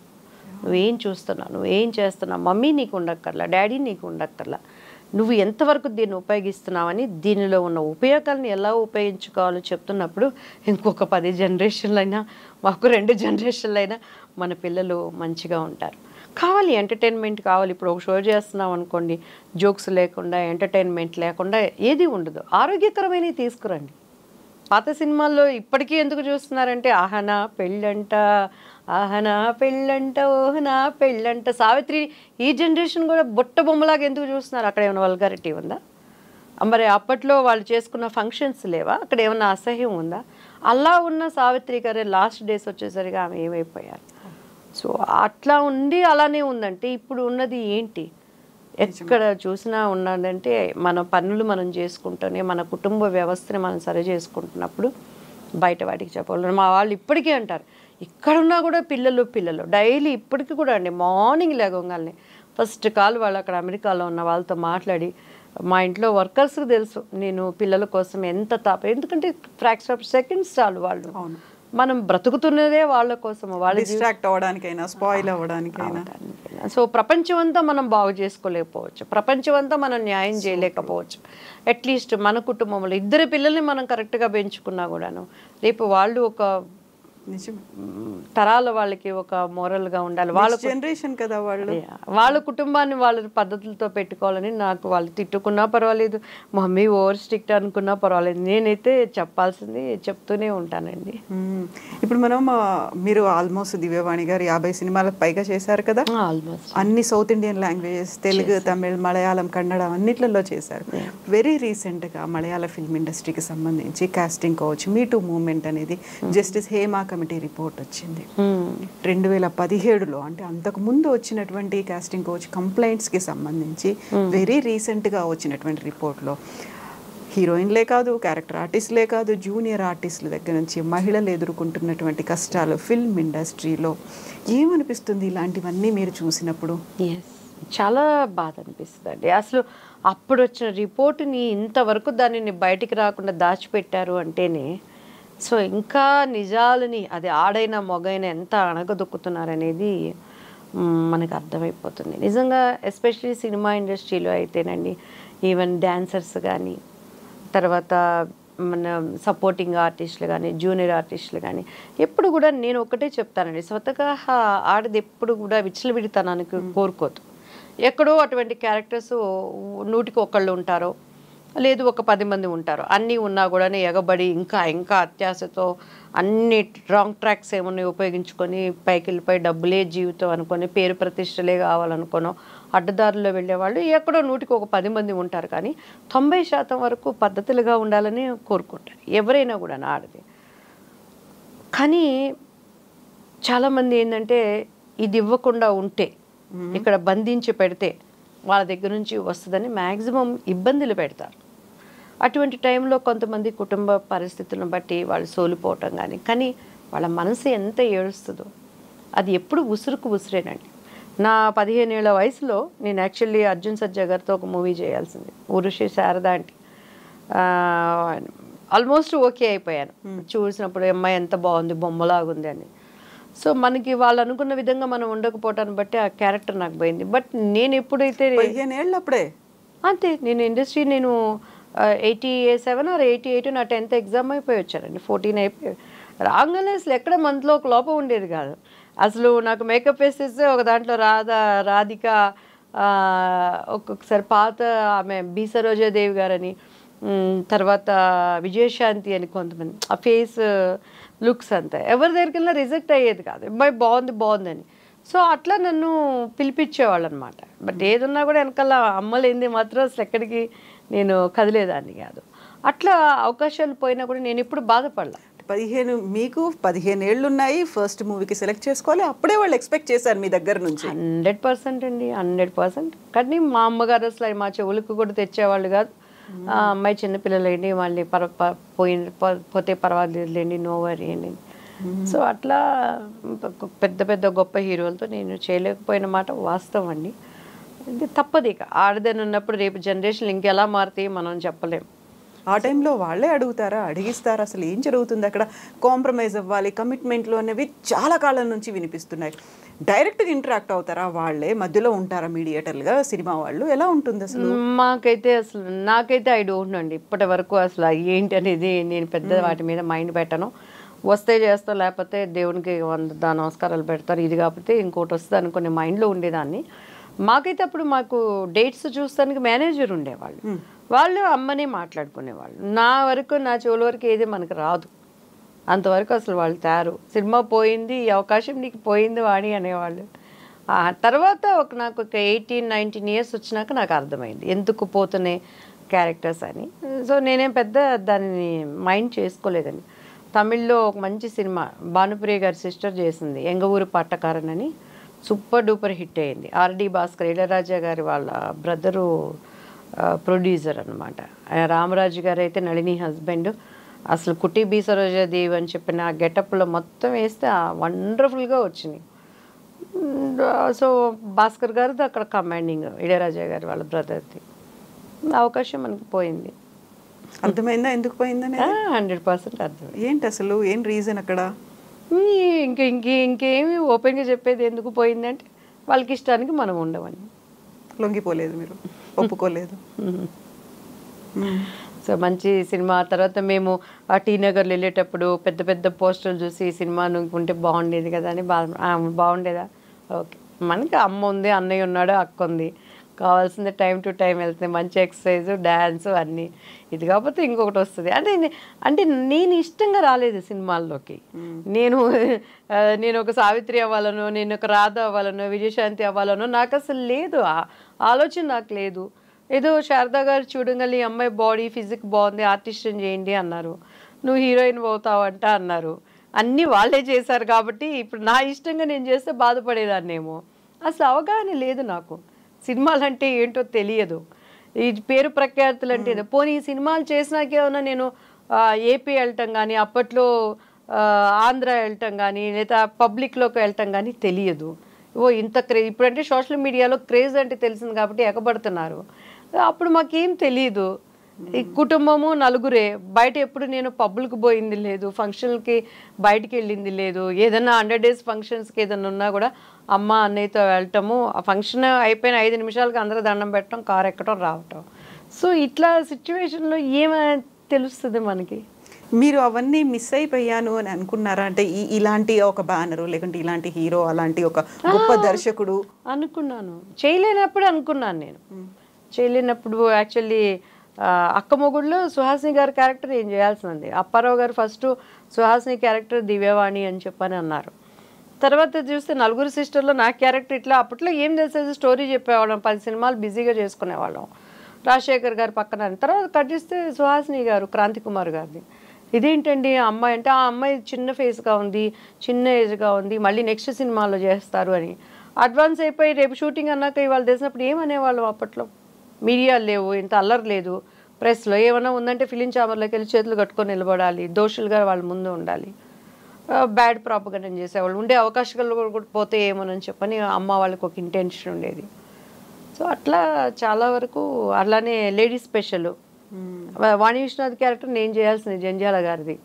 నువ్వేం చూస్తున్నావు, నువ్వేం చేస్తున్నావు, మమ్మీ నీకు ఉండక్కర్లా, డాడీ నీకు ఉండక్కర్లా, నువ్వు ఎంతవరకు దీన్ని ఉపయోగిస్తున్నావని దీనిలో ఉన్న ఉపయోగాలను ఎలా ఉపయోగించుకోవాలో చెప్తున్నప్పుడు ఇంకొక 10 జనరేషన్లైనా మాకు 2 జనరేషన్లైనా మన పిల్లలు మంచిగా ఉంటారు. కావాలి ఎంటర్టైన్మెంట్ కావాలి. ఇప్పుడు ఒక షో చేస్తున్నాం అనుకోండి, జోక్స్ లేకుండా ఎంటర్టైన్మెంట్ లేకుండా ఏది ఉండదు. ఆరోగ్యకరమైనవి తీసుకురండి. పాత సినిమాల్లో ఇప్పటికీ ఎందుకు చూస్తున్నారంటే ఆహనా పెళ్ళంట, ఆహనా పెళ్ళంట, ఓహనా పెళ్ళంట, సావిత్రి. ఈ జనరేషన్ కూడా బుట్ట బొమ్మలాగా ఎందుకు చూస్తున్నారు? అక్కడ ఏమైనా వల్గారిటీ ఉందా? మరి అప్పట్లో వాళ్ళు చేసుకున్న ఫంక్షన్స్ లేవా? అక్కడ ఏమైనా అసహ్యం ఉందా? అలా ఉన్న సావిత్రి గారే లాస్ట్ డేస్ వచ్చేసరికి ఆమె ఏమైపోయారు. సో అట్లా ఉండి అలానే ఉందంటే ఇప్పుడు ఉన్నది ఏంటి? ఎక్కడ చూసినా ఉన్నదంటే మన పనులు మనం చేసుకుంటూనే మన కుటుంబ వ్యవస్థని మనం సరి చేసుకుంటున్నప్పుడు బయట వాటికి చెప్పాలి. మా వాళ్ళు ఇప్పటికీ అంటారు, ఇక్కడున్నా కూడా పిల్లలు డైలీ ఇప్పటికీ కూడా అండి మార్నింగ్ లేవగానే ఫస్ట్ కాల్ వాళ్ళు అక్కడ అమెరికాలో ఉన్న వాళ్ళతో మాట్లాడి మా ఇంట్లో వర్కర్స్కి తెలుసు నేను పిల్లల కోసం ఎంత ఎందుకంటే ఫ్రాక్షన్ ఆఫ్ సెకండ్స్ చాలు వాళ్ళు. మనం బ్రతుకుతున్నదే వాళ్ళ కోసం, వాళ్ళ డిస్ట్రాక్ట్ అవ్వడానికైనా, స్పాయిల్ అవ్వడానికైనా. సో ప్రపంచం అంతా మనం బాగు చేసుకోలేకపోవచ్చు, ప్రపంచం అంతా మనం న్యాయం చేయలేకపోవచ్చు. అట్లీస్ట్ మన కుటుంబంలో 2 పిల్లల్ని మనం కరెక్ట్గా పెంచుకున్నా కూడాను రేపు వాళ్ళు ఒక తరాల వాళ్ళకి ఒక మోరల్గా ఉండాలి. వాళ్ళ జనరేషన్ కదా వాళ్ళు, వాళ్ళ కుటుంబాన్ని వాళ్ళ పద్ధతులతో పెట్టుకోవాలని. నాకు వాళ్ళు తిట్టుకున్నా పర్వాలేదు, మమ్మీ ఓవర్ స్ట్రిక్ట్ అనుకున్నా పర్వాలేదు, నేనైతే చెప్పాల్సింది చెప్తూనే ఉంటానండి. ఇప్పుడు మీరు ఆల్మోస్ట్ దివ్యవాణి గారు 50 సినిమాలకు పైగా చేశారు కదా. ఆల్మోస్ట్ అన్ని south Indian languages, Telugu, Tamil, Malayalam, Kannada అన్నిట్లలో చేశారు. వెరీ రీసెంట్గా మలయాళ ఫిల్మ్ ఇండస్ట్రీకి సంబంధించి కాస్టింగ్ కౌచ్ మీ టూ మూవ్మెంట్ అనేది జస్టిస్ హేమా కమిటీ రిపోర్ట్ వచ్చింది 2017లో. అంటే అంతకు ముందు వచ్చినటువంటి కాస్టింగ్ కోచ్ కంప్లైంట్స్కి సంబంధించి వెరీ రీసెంట్గా వచ్చినటువంటి రిపోర్ట్లో హీరోయిన్లే కాదు, క్యారెక్టర్ ఆర్టిస్టులే కాదు, జూనియర్ ఆర్టిస్టుల దగ్గర నుంచి మహిళలు ఎదుర్కొంటున్నటువంటి కష్టాలు ఫిల్మ్ ఇండస్ట్రీలో ఏమనిపిస్తుంది ఇలాంటివన్నీ మీరు చూసినప్పుడు? చాలా బాధ అనిపిస్తుంది అండి. అసలు అప్పుడు వచ్చిన రిపోర్టుని ఇంతవరకు దానిని బయటికి రాకుండా దాచిపెట్టారు అంటేనే, సో ఇంకా నిజాలని అది ఆడైనా మొగైనా ఎంత అణగదొక్కుతున్నారనేది మనకు అర్థమైపోతుంది నిజంగా. ఎస్పెషల్లీ సినిమా ఇండస్ట్రీలో అయితేనండి, ఈవెన్ డాన్సర్స్ కానీ, తర్వాత మన సపోర్టింగ్ ఆర్టిస్టులు కానీ, జూనియర్ ఆర్టిస్టులు కానీ, ఎప్పుడు కూడా నేను ఒకటే చెప్తానండి, స్వతగా ఆడది ఎప్పుడు కూడా విచ్చలవిడితనానికి కోరుకోదు. ఎక్కడో అటువంటి క్యారెక్టర్స్ 100కి 1 ఉంటారో, లేదు ఒక 10 మంది ఉంటారు. అన్నీ ఉన్నా కూడా ఎగబడి ఇంకా ఇంకా అత్యాశతో అన్ని రాంగ్ ట్రాక్స్ ఏమన్నా ఉపయోగించుకొని పైకి వెళ్ళిపోయి డబ్బులే జీవితం అనుకొని, పేరు ప్రతిష్టలే కావాలనుకోనో అడ్డదారుల్లో వెళ్ళేవాళ్ళు ఎక్కడో 100కి 10 మంది ఉంటారు. కానీ 90% వరకు పద్ధతులుగా ఉండాలని కోరుకుంటారు ఎవరైనా కూడా ఆడది. కానీ చాలామంది ఏంటంటే ఇది ఇవ్వకుండా ఉంటే, ఇక్కడ బంధించి పెడితే వాళ్ళ దగ్గర నుంచి వస్తుందని మ్యాక్సిమం ఇబ్బందులు పెడతారు. అటువంటి టైంలో కొంతమంది కుటుంబ పరిస్థితులను బట్టి వాళ్ళు సోలిపోవటం కానీ వాళ్ళ మనసు ఎంత ఏడుస్తుందో అది ఎప్పుడు ఉసురేనండి. నా 15 ఏళ్ల వయసులో నేను యాక్చువల్లీ అర్జున్ సర్జా గారితో ఒక మూవీ చేయాల్సింది, ఊరుషి శారద అంటే. ఆల్మోస్ట్ ఓకే అయిపోయాను చూసినప్పుడు, అమ్మాయి ఎంత బాగుంది, బొమ్మలాగుంది అని. సో మనకి వాళ్ళు అనుకున్న విధంగా మనం ఉండకపోవటాన్ని బట్టి ఆ క్యారెక్టర్ నాకు పోయింది. బట్ నేను ఎప్పుడైతే 15 ఏళ్ళు అప్పుడే అంతే, నేను ఇండస్ట్రీ 87 or 88 నా 10th ఎగ్జామ్ అయిపోయి వచ్చానండి. 14 అయిపోయి రాగానే అసలు ఎక్కడ మనలో ఒక లోపం ఉండేది కాదు. అసలు నాకు మేకప్ వేసేస్తే ఒక దాంట్లో రాధిక, ఒక్కొక్కసారి పాత ఆమె బి సరోజాదేవి గారని, తర్వాత విజయశాంతి అని కొంతమంది, ఆ ఫేస్ లుక్స్ అంతా ఎవరి దగ్గరికి వెళ్ళినా రిజెక్ట్ అయ్యేది కాదు, అమ్మాయి బాగుందని. సో అట్లా నన్ను పిలిపించేవాళ్ళు అనమాట. బట్ ఏదున్నా కూడా వెనకాల అమ్మలేంది మాత్రం అసలు ఎక్కడికి నేను కదిలేదాన్ని కాదు. అట్లా అవకాశాలు పోయినా కూడా నేను ఎప్పుడు బాధపడలా. మీకు 15 ఏళ్ళు ఉన్నాయి, ఫస్ట్ మూవీకి సెలెక్ట్ చేసుకోవాలి, అప్పుడే వాళ్ళు ఎక్స్పెక్ట్ చేశారు మీ దగ్గర నుంచి. 100% అండి, 100%. కానీ మా అమ్మగారు అసలు మా చెవులకు కూడా తెచ్చేవాళ్ళు కాదు. అమ్మాయి చిన్నపిల్లలేండి, వాళ్ళని పోతే పర్వాలేదులేండి, నో వరీ అని. సో అట్లా పెద్ద పెద్ద గొప్ప హీరోలతో నేను చేయలేకపోయిన మాట వాస్తవం అండి. ఇది తప్పదు. ఇక ఆడదని ఉన్నప్పుడు రేపు జనరేషన్ ఇంకెలా మారుతాయి మనం చెప్పలేము. ఆ టైంలో వాళ్ళే అడుగుతారా, అడిగిస్తారా, అసలు ఏం జరుగుతుంది అక్కడ? కాంప్రమైజ్ అవ్వాలి, కమిట్మెంట్లు అనేవి చాలా కాలం నుంచి వినిపిస్తున్నాయి. డైరెక్ట్గా ఇంటరాక్ట్ అవుతారా, వాళ్ళే మధ్యలో ఉంటారా మీడియేటర్లుగా సినిమా వాళ్ళు? ఎలా ఉంటుంది అసలు? నాకైతే ఐ డోంట్ నో అండి ఇప్పటి వరకు అసలు ఏంటి అనేది. నేను పెద్ద వాటి మీద మైండ్ పెట్టను. వస్తే చేస్తా, లేకపోతే దేవునికి 100 నమస్కారాలు పెడతారు, ఇది కాకపోతే ఇంకోటి వస్తుంది అనుకునే మైండ్లో ఉండేదాన్ని. మాకైతే అప్పుడు మాకు డేట్స్ చూస్తానికి మేనేజర్ ఉండేవాళ్ళు, వాళ్ళు అమ్మనే మాట్లాడుకునేవాళ్ళు. నా చెవుల వరకు ఏది మనకు రాదు, అంతవరకు అసలు వాళ్ళు తయారు. సినిమా పోయింది, ఈ అవకాశం నీకు పోయింది వాణి అనేవాళ్ళు. ఆ తర్వాత నాకు ఒక 18-19 years వచ్చినాక నాకు అర్థమైంది ఎందుకు పోతున్నాయి క్యారెక్టర్స్ అని. సో నేనేం పెద్ద దాన్ని మైండ్ చేసుకోలేదండి. తమిళ్లో ఒక మంచి సినిమా భానుప్రియ గారి సిస్టర్ చేసింది, ఎంగ ఊరు పట్టకారన్ అని, సూపర్ డూపర్ హిట్ అయింది. ఆర్డి భాస్కర్, ఇళరాజా గారి వాళ్ళ బ్రదరు ప్రొడ్యూసర్ అనమాట. రామరాజు గారు అయితే నళిని హస్బెండ్. అసలు కుట్టి బి సరోజాదేవి అని చెప్పిన ఆ గెటప్లో మొత్తం వేస్తే వండర్ఫుల్గా వచ్చింది. సో భాస్కర్ గారిది అక్కడ కమాండింగ్, ఇళరాజా గారి వాళ్ళ బ్రదర్ది. అవకాశం మనకు పోయింది. అర్థమైందా ఎందుకు పోయిందని? 100% అర్థం. ఏంటి అసలు ఏం రీజన్ అక్కడ? ఇంకేమి ఓపెన్గా చెప్పేది ఎందుకు పోయిందంటే వాళ్ళకి ఇష్టానికి మనం ఉండమని. లొంగిపోలేదు మీరు, ఒప్పుకోలేదు. సో మంచి సినిమా. తర్వాత మేము ఆ టీ నగర్లో వెళ్ళేటప్పుడు పెద్ద పెద్ద పోస్టర్లు చూసి ఈ సినిమా ఉంటే బాగుండేది కదా అని బాగుండేదా, ఓకే మనకి అమ్మ ఉంది, అన్నయ్య ఉన్నాడు, అక్క ఉంది, కావాల్సిందే టైం టు టైం వెళ్తుంది, మంచి ఎక్సర్సైజ్ డ్యాన్స్ అన్నీ. ఇది కాకపోతే ఇంకొకటి వస్తుంది. అంటే నేను ఇష్టంగా రాలేదు సినిమాల్లోకి. నేను ఒక సావిత్రి అవ్వాలనో, నేను ఒక రాధ అవ్వాలనో, విజయశాంతి అవ్వాలనో నాకు అసలు లేదు, ఆలోచన నాకు లేదు. ఏదో శారదా గారు చూడగలి అమ్మాయి బాడీ ఫిజిక్ బాగుంది, ఆర్టిస్ట్ని చేయండి అన్నారు, నువ్వు హీరోయిన్ అవుతావంట అన్నారు. అన్నీ వాళ్ళే చేశారు కాబట్టి ఇప్పుడు నా ఇష్టంగా నేను చేస్తే బాధపడేదాన్నేమో. అసలు అవగాహన లేదు నాకు, సినిమాలు అంటే ఏంటో తెలియదు, ఈ పేరు ప్రఖ్యాతులు అంటే పోనీ ఈ సినిమాలు చేసినాకేమన్నా నేను ఏపీ వెళ్ళటం కానీ, అప్పట్లో ఆంధ్ర వెళ్ళటం కానీ, లేదా పబ్లిక్లోకి వెళ్ళటం కానీ తెలియదు. ఇంత ఇప్పుడంటే సోషల్ మీడియాలో క్రేజ్ అంటే తెలిసింది కాబట్టి ఎగబడుతున్నారు. అప్పుడు మాకేం తెలియదు. ఈ కుటుంబము నలుగురే, బయట ఎప్పుడు నేను పబ్బులకు పోయింది లేదు, ఫంక్షన్లకి బయటికి వెళ్ళింది లేదు. ఏదైనా 100 days ఫంక్షన్స్కి ఏదైనా ఉన్నా కూడా అమ్మ అన్నయ్యతో వెళ్ళటము, ఆ ఫంక్షన్ అయిపోయిన 5 నిమిషాలకి అందరూ దండం పెట్టడం, కారు ఎక్కడం, రావటం. సో ఇట్లా సిచ్యువేషన్లో ఏమైనా తెలుస్తుంది మనకి. మీరు అవన్నీ మిస్ అయిపోయాను అని అనుకున్నారా? అంటే ఇలాంటి ఒక బ్యానరు, లేకుంటే ఇలాంటి హీరో, అలాంటి ఒక గొప్ప దర్శకుడు అనుకున్నాను. చేయలేనప్పుడు అనుకున్నాను నేను, చేయలేనప్పుడు యాక్చువల్లీ అక్క మొగుడులో సుహాసిని గారి క్యారెక్టర్ ఏం చేయాల్సింది. అప్పారావు గారు ఫస్ట్ సుహాసిని క్యారెక్టర్ దివ్యవాణి అని చెప్పని అన్నారు. తర్వాత చూస్తే నలుగురు సిస్టర్లో నా క్యారెక్టర్ ఇట్లా. అప్పట్లో ఏం తెలిసేది, స్టోరీ చెప్పేవాళ్ళం, 10 సినిమాలు బిజీగా చేసుకునేవాళ్ళం. రాజశేఖర్ గారు పక్కన. తర్వాత కట్ చేస్తే సుహాసిని గారు, క్రాంతి కుమార్ గారిది. ఇదేంటండి అమ్మాయి అంటే, ఆ అమ్మాయి చిన్న ఫేస్గా ఉంది, చిన్న ఏజ్గా ఉంది, మళ్ళీ నెక్స్ట్ సినిమాలో చేస్తారు అని అడ్వాన్స్ అయిపోయి రేపు షూటింగ్ అన్నాక ఇవాళ తెలిసినప్పుడు ఏమనేవాళ్ళం. అప్పట్లో మీడియాలు లేవు, ఇంత అల్లరి లేదు, ప్రెస్లో ఏమైనా ఉందంటే ఫిలిం ఛాంబర్లోకి వెళ్ళి చేతులు కట్టుకొని నిలబడాలి, దోషులుగా వాళ్ళ ముందు ఉండాలి, బ్యాడ్ ప్రాపగండా చేసేవాళ్ళు, ఉండే అవకాశాలు కూడా పోతే ఏమోనని చెప్పని అమ్మ వాళ్ళకి ఒక ఇంటెన్షన్ ఉండేది. సో అట్లా చాలా వరకు అలానే లేడీస్ స్పెషల్ వాణి విశ్వనాథ్ క్యారెక్టర్ నేను చేయాల్సింది జంజాల గారిది.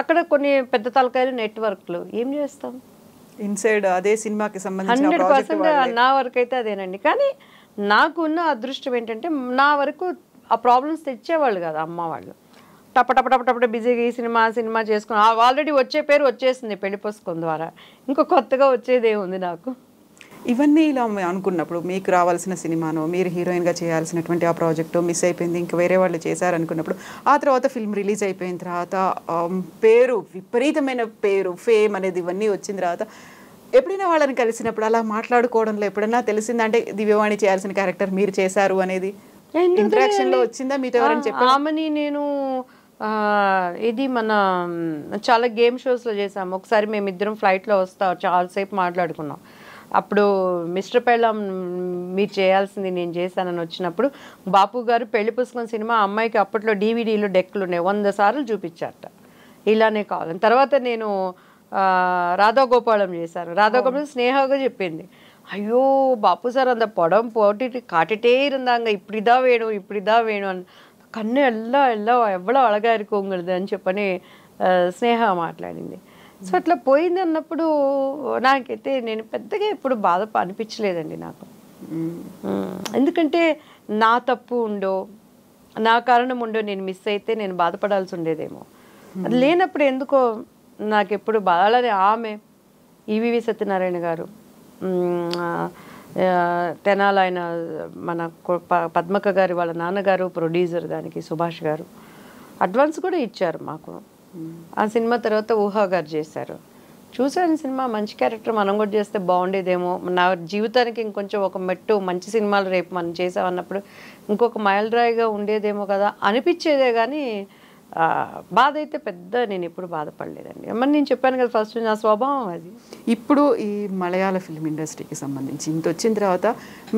అక్కడ కొన్ని పెద్ద తలకాయలు నెట్వర్క్లు ఏం చేస్తాం, ఇన్సైడ్ అదే సినిమాకి సంబంధించిన 100% నా వరకు అయితే అదేనండి. కానీ నాకున్న అదృష్టం ఏంటంటే నా వరకు ఆ ప్రాబ్లమ్స్ తెచ్చేవాళ్ళు కదా అమ్మ వాళ్ళు. టపటపటపటపట బిజీగా ఈ సినిమా చేసుకుని ఆల్రెడీ వచ్చే పేరు వచ్చేసింది పెళ్లి పుస్తకం ద్వారా, ఇంకో కొత్తగా వచ్చేదేముంది నాకు. ఇవన్నీ ఇలా అనుకున్నప్పుడు మీకు రావాల్సిన సినిమానో, మీరు హీరోయిన్గా చేయాల్సినటువంటి ఆ ప్రాజెక్టు మిస్ అయిపోయింది, ఇంకా వేరే వాళ్ళు చేశారనుకున్నప్పుడు, ఆ తర్వాత ఫిల్మ్ రిలీజ్ అయిపోయిన తర్వాత పేరు, విపరీతమైన పేరు, ఫేమ్ అనేది ఇవన్నీ వచ్చిన తర్వాత ఎప్పుడైనా వాళ్ళని కలిసినప్పుడు అలా మాట్లాడుకోవడంలో ఎప్పుడైనా తెలిసిందంటే దివ్యవాణి చేయాల్సిన క్యారెక్టర్ మీరు చేశారు అనేది ఇంటరాక్షన్లో వచ్చిందా? మీతో ఎవరైనా చెప్పారు? ఆమెని నేను ఇది మన చాలా గేమ్ షోస్లో చేసాము. ఒకసారి మేమిద్దరం ఫ్లైట్లో చాలాసేపు మాట్లాడుకున్నాం. అప్పుడు మిస్టర్ పెళ్ళాం మీరు చేయాల్సింది నేను చేశానని వచ్చినప్పుడు బాపు గారు పెళ్లి పుస్తకం సినిమా అమ్మాయికి అప్పట్లో DVDలు డెక్కులు ఉన్నాయి, 100 సార్లు చూపించారట, ఇలానే కావాలని. తర్వాత నేను రాధాగోపాలం చేశాను. రాధాగోపాలం స్నేహగా చెప్పింది, ஐயோ பாப்பு சார் அந்த படம் போட்டுட்டு காட்டிட்டே இருந்தாங்க, இப்படிதான் வேணும் అని. కన్ను ఎల్లా ఎవ్వడో అழகா இருக்கு உங்களுதுன்னு చెప్పని స్నేహ మాట్లాడింది. సో అట్లా పోయింది అన్నప్పుడు నాకైతే నేను పెద్దగా ఎప్పుడు బాధ అనిపించలేదండి నాకు. ఎందుకంటే నా తప్పు ఉండో, నా కారణం ఉండో నేను మిస్ అయితే నేను బాధపడాల్సి ఉండేదేమో. అది లేనప్పుడు ఎందుకో నాకెప్పుడు బాధ. ఆమె ఈవీవి సత్యనారాయణ గారు, తెనాలి ఆయన మన పద్మక గారి వాళ్ళ నాన్నగారు ప్రొడ్యూసర్ దానికి, సుభాష్ గారు అడ్వాన్స్ కూడా ఇచ్చారు మాకు. ఆ సినిమా తర్వాత ఊహా గారు చేశారు. చూసాను సినిమా, మంచి క్యారెక్టర్, మనం కూడా చేస్తే బాగుండేదేమో, నా జీవితానికి ఇంకొంచెం ఒక మెట్టు, మంచి సినిమాలు రేపు మనం చేసామన్నప్పుడు ఇంకొక మైలురాయిగా ఉండేదేమో కదా అనిపించేదే. కానీ బాధ అయితే పెద్ద నేను ఎప్పుడు బాధపడలేదండి. మరి నేను చెప్పాను కదా ఫస్ట్ నా స్వభావం అది. ఇప్పుడు ఈ మలయాళ ఫిల్మ్ ఇండస్ట్రీకి సంబంధించి ఇంత వచ్చిన తర్వాత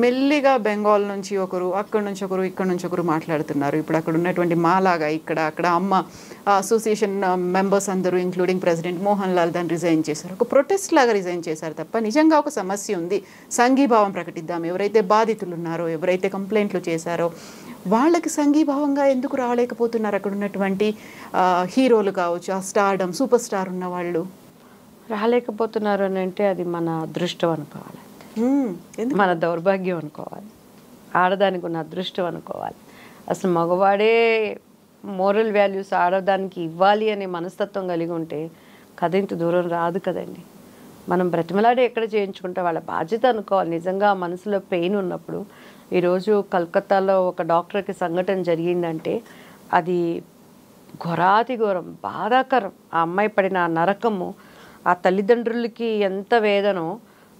మెల్లిగా బెంగాల్ నుంచి ఒకరు, అక్కడ నుంచి ఒకరు, ఇక్కడ నుంచి ఒకరు మాట్లాడుతున్నారు. ఇప్పుడు అక్కడ ఉన్నటువంటి మాలాగా అక్కడ అమ్మ అసోసియేషన్ మెంబర్స్ అందరూ ఇంక్లూడింగ్ ప్రెసిడెంట్ మోహన్ లాల్ దాన్ని రిజైన్ చేశారు. ఒక ప్రొటెస్ట్ లాగా రిజైన్ చేశారు తప్ప నిజంగా ఒక సమస్య ఉంది, సంఘీభావం ప్రకటిద్దాం, ఎవరైతే బాధితులు ఉన్నారో, ఎవరైతే కంప్లైంట్లు చేశారో వాళ్ళకి సంఘీభావంగా ఎందుకు రాలేకపోతున్నారు అక్కడ ఉన్నటువంటి హీరోలు కావచ్చు, ఆ స్టార్డమ్ సూపర్ స్టార్ ఉన్న వాళ్ళు? రాలేకపోతున్నారు అని అంటే అది మన అదృష్టం అనుకోవాలి, ఎందుకు? మన దౌర్భాగ్యం అనుకోవాలి, ఆడదానికి ఉన్న అదృష్టం అనుకోవాలి. అసలు మగవాడే మోరల్ వాల్యూస్ ఆడదానికి ఇవ్వాలి అనే మనస్తత్వం కలిగి ఉంటే కథ ఇంత దూరం రాదు కదండి. మనం బ్రతిమలాడే ఎక్కడ చేయించుకుంటే వాళ్ళ బాధ్యత అనుకోవాలి. నిజంగా మనసులో పెయిన్ ఉన్నప్పుడు, ఈరోజు కలకత్తాలో ఒక డాక్టర్కి సంఘటన జరిగిందంటే అది ఘోరాతి ఘోరం, బాధాకరం. ఆ అమ్మాయి పడిన ఆ నరకము ఆ తల్లిదండ్రులకి ఎంత వేదనో,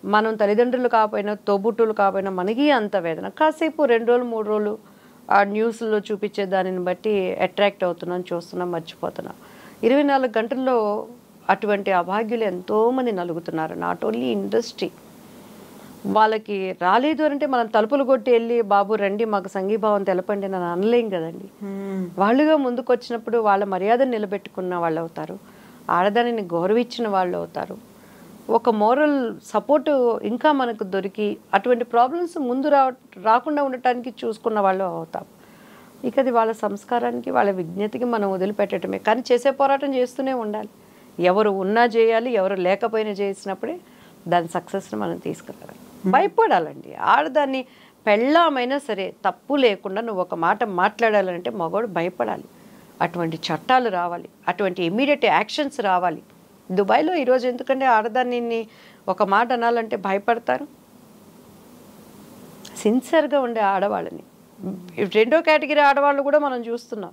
మనం తల్లిదండ్రులు కాకపోయినా తోబుట్టులు కాకపోయినా మనకి అంత వేదన. కాసేపు 2 రోజులు 3 రోజులు ఆ న్యూస్లో చూపించే దానిని బట్టి అట్రాక్ట్ అవుతున్నాం, చూస్తున్నాం, మర్చిపోతున్నాం. 24 గంటల్లో అటువంటి అభాగ్యులు ఎంతోమంది నలుగుతున్నారు. Not only industry. వాళ్ళకి రాలేదు అంటే మనం తలుపులు కొట్టి వెళ్ళి బాబు రండి మాకు సంఘీభావం తెలపండి అని అనలేం కదండి. వాళ్ళుగా ముందుకు వచ్చినప్పుడు వాళ్ళ మర్యాదను నిలబెట్టుకున్న వాళ్ళు అవుతారు, ఆడదానిని గౌరవించిన వాళ్ళు అవుతారు. ఒక మోరల్ సపోర్టు ఇంకా మనకు దొరికి అటువంటి ప్రాబ్లమ్స్ ముందు రాకుండా ఉండటానికి చూసుకున్న వాళ్ళు అవుతాం. ఇక అది వాళ్ళ సంస్కారానికి వాళ్ళ విజ్ఞతకి మనం వదిలిపెట్టడమే. కానీ చేసే పోరాటం చేస్తూనే ఉండాలి. ఎవరు ఉన్నా చేయాలి, ఎవరు లేకపోయినా చేసినప్పుడే దాని సక్సెస్ని మనం తీసుకురావాలి. భయపడాలండి. ఆడదాన్ని పెళ్ళామైనా సరే తప్పు లేకుండా నువ్వు ఒక మాట మాట్లాడాలంటే మగవాడు భయపడాలి. అటువంటి చట్టాలు రావాలి, అటువంటి ఇమీడియట్ యాక్షన్స్ రావాలి. దుబాయ్లో ఈరోజు ఎందుకంటే ఆడదాన్ని ఒక మాట అనాలంటే భయపడతారు. సిన్సియర్గా ఉండే ఆడవాళ్ళని, 2వ కేటగిరీ ఆడవాళ్ళు కూడా మనం చూస్తున్నాం.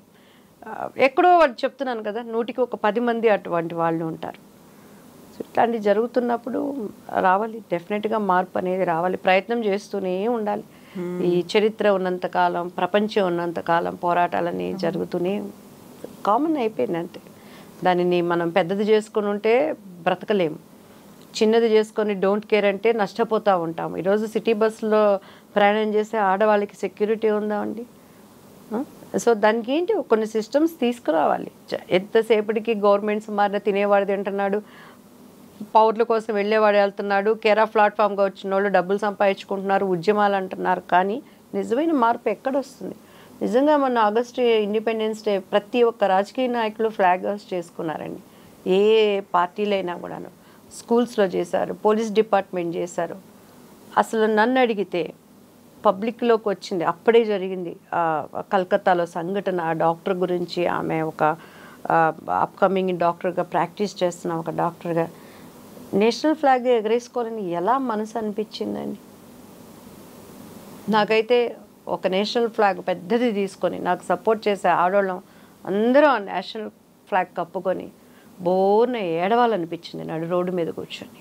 ఎక్కడో వాళ్ళు చెప్తున్నాను కదా, 100కి ఒక 10 మంది అటువంటి వాళ్ళు ఉంటారు. సో ఇట్లాంటివి జరుగుతున్నప్పుడు రావాలి, డెఫినెట్గా మార్పు అనేది రావాలి. ప్రయత్నం చేస్తూనే ఉండాలి. ఈ చరిత్ర ఉన్నంతకాలం, ప్రపంచం ఉన్నంతకాలం పోరాటాలని జరుగుతూనే కామన్ అయిపోయింది అంతే. దానిని మనం పెద్దది చేసుకొని ఉంటే బ్రతకలేము, చిన్నది చేసుకొని డోంట్ కేర్ అంటే నష్టపోతూ ఉంటాము. ఈరోజు సిటీ బస్సులో ప్రయాణం చేసే ఆడవాళ్ళకి సెక్యూరిటీ ఉందా అండి? సో దానికి ఏంటి కొన్ని సిస్టమ్స్ తీసుకురావాలి. ఎంతసేపటికి గవర్నమెంట్స్ మారిన తినేవాడు తింటున్నాడు, పౌరుల కోసం వెళ్ళేవాడు వెళ్తున్నాడు, కేరా ప్లాట్ఫామ్గా వచ్చిన వాళ్ళు డబ్బులు సంపాదించుకుంటున్నారు, ఉద్యమాలు అంటున్నారు. కానీ నిజమైన మార్పు ఎక్కడొస్తుంది? నిజంగా మొన్న ఆగస్టు ఇండిపెండెన్స్ డే ప్రతి ఒక్క రాజకీయ నాయకులు ఫ్లాగ్ హోస్ట్ చేసుకున్నారండి. ఏ పార్టీలైనా కూడాను స్కూల్స్లో చేశారు, పోలీస్ డిపార్ట్మెంట్ చేశారు. అసలు నన్ను అడిగితే పబ్లిక్లోకి వచ్చింది అప్పుడే జరిగింది కలకత్తాలో సంఘటన. ఆ డాక్టర్ గురించి, ఆమె ఒక అప్కమింగ్ డాక్టర్గా ప్రాక్టీస్ చేస్తున్న ఒక డాక్టర్గా నేషనల్ ఫ్లాగ్ ఎగరేసుకోవాలని ఎలా మనసు అనిపించిందండి నాకైతే. ఒక నేషనల్ ఫ్లాగ్ పెద్దది తీసుకొని నాకు సపోర్ట్ చేసే ఆడవాళ్ళం అందరూ ఆ నేషనల్ ఫ్లాగ్ కప్పుకొని బోర్న ఏడవాలనిపించింది నడు రోడ్డు మీద కూర్చొని.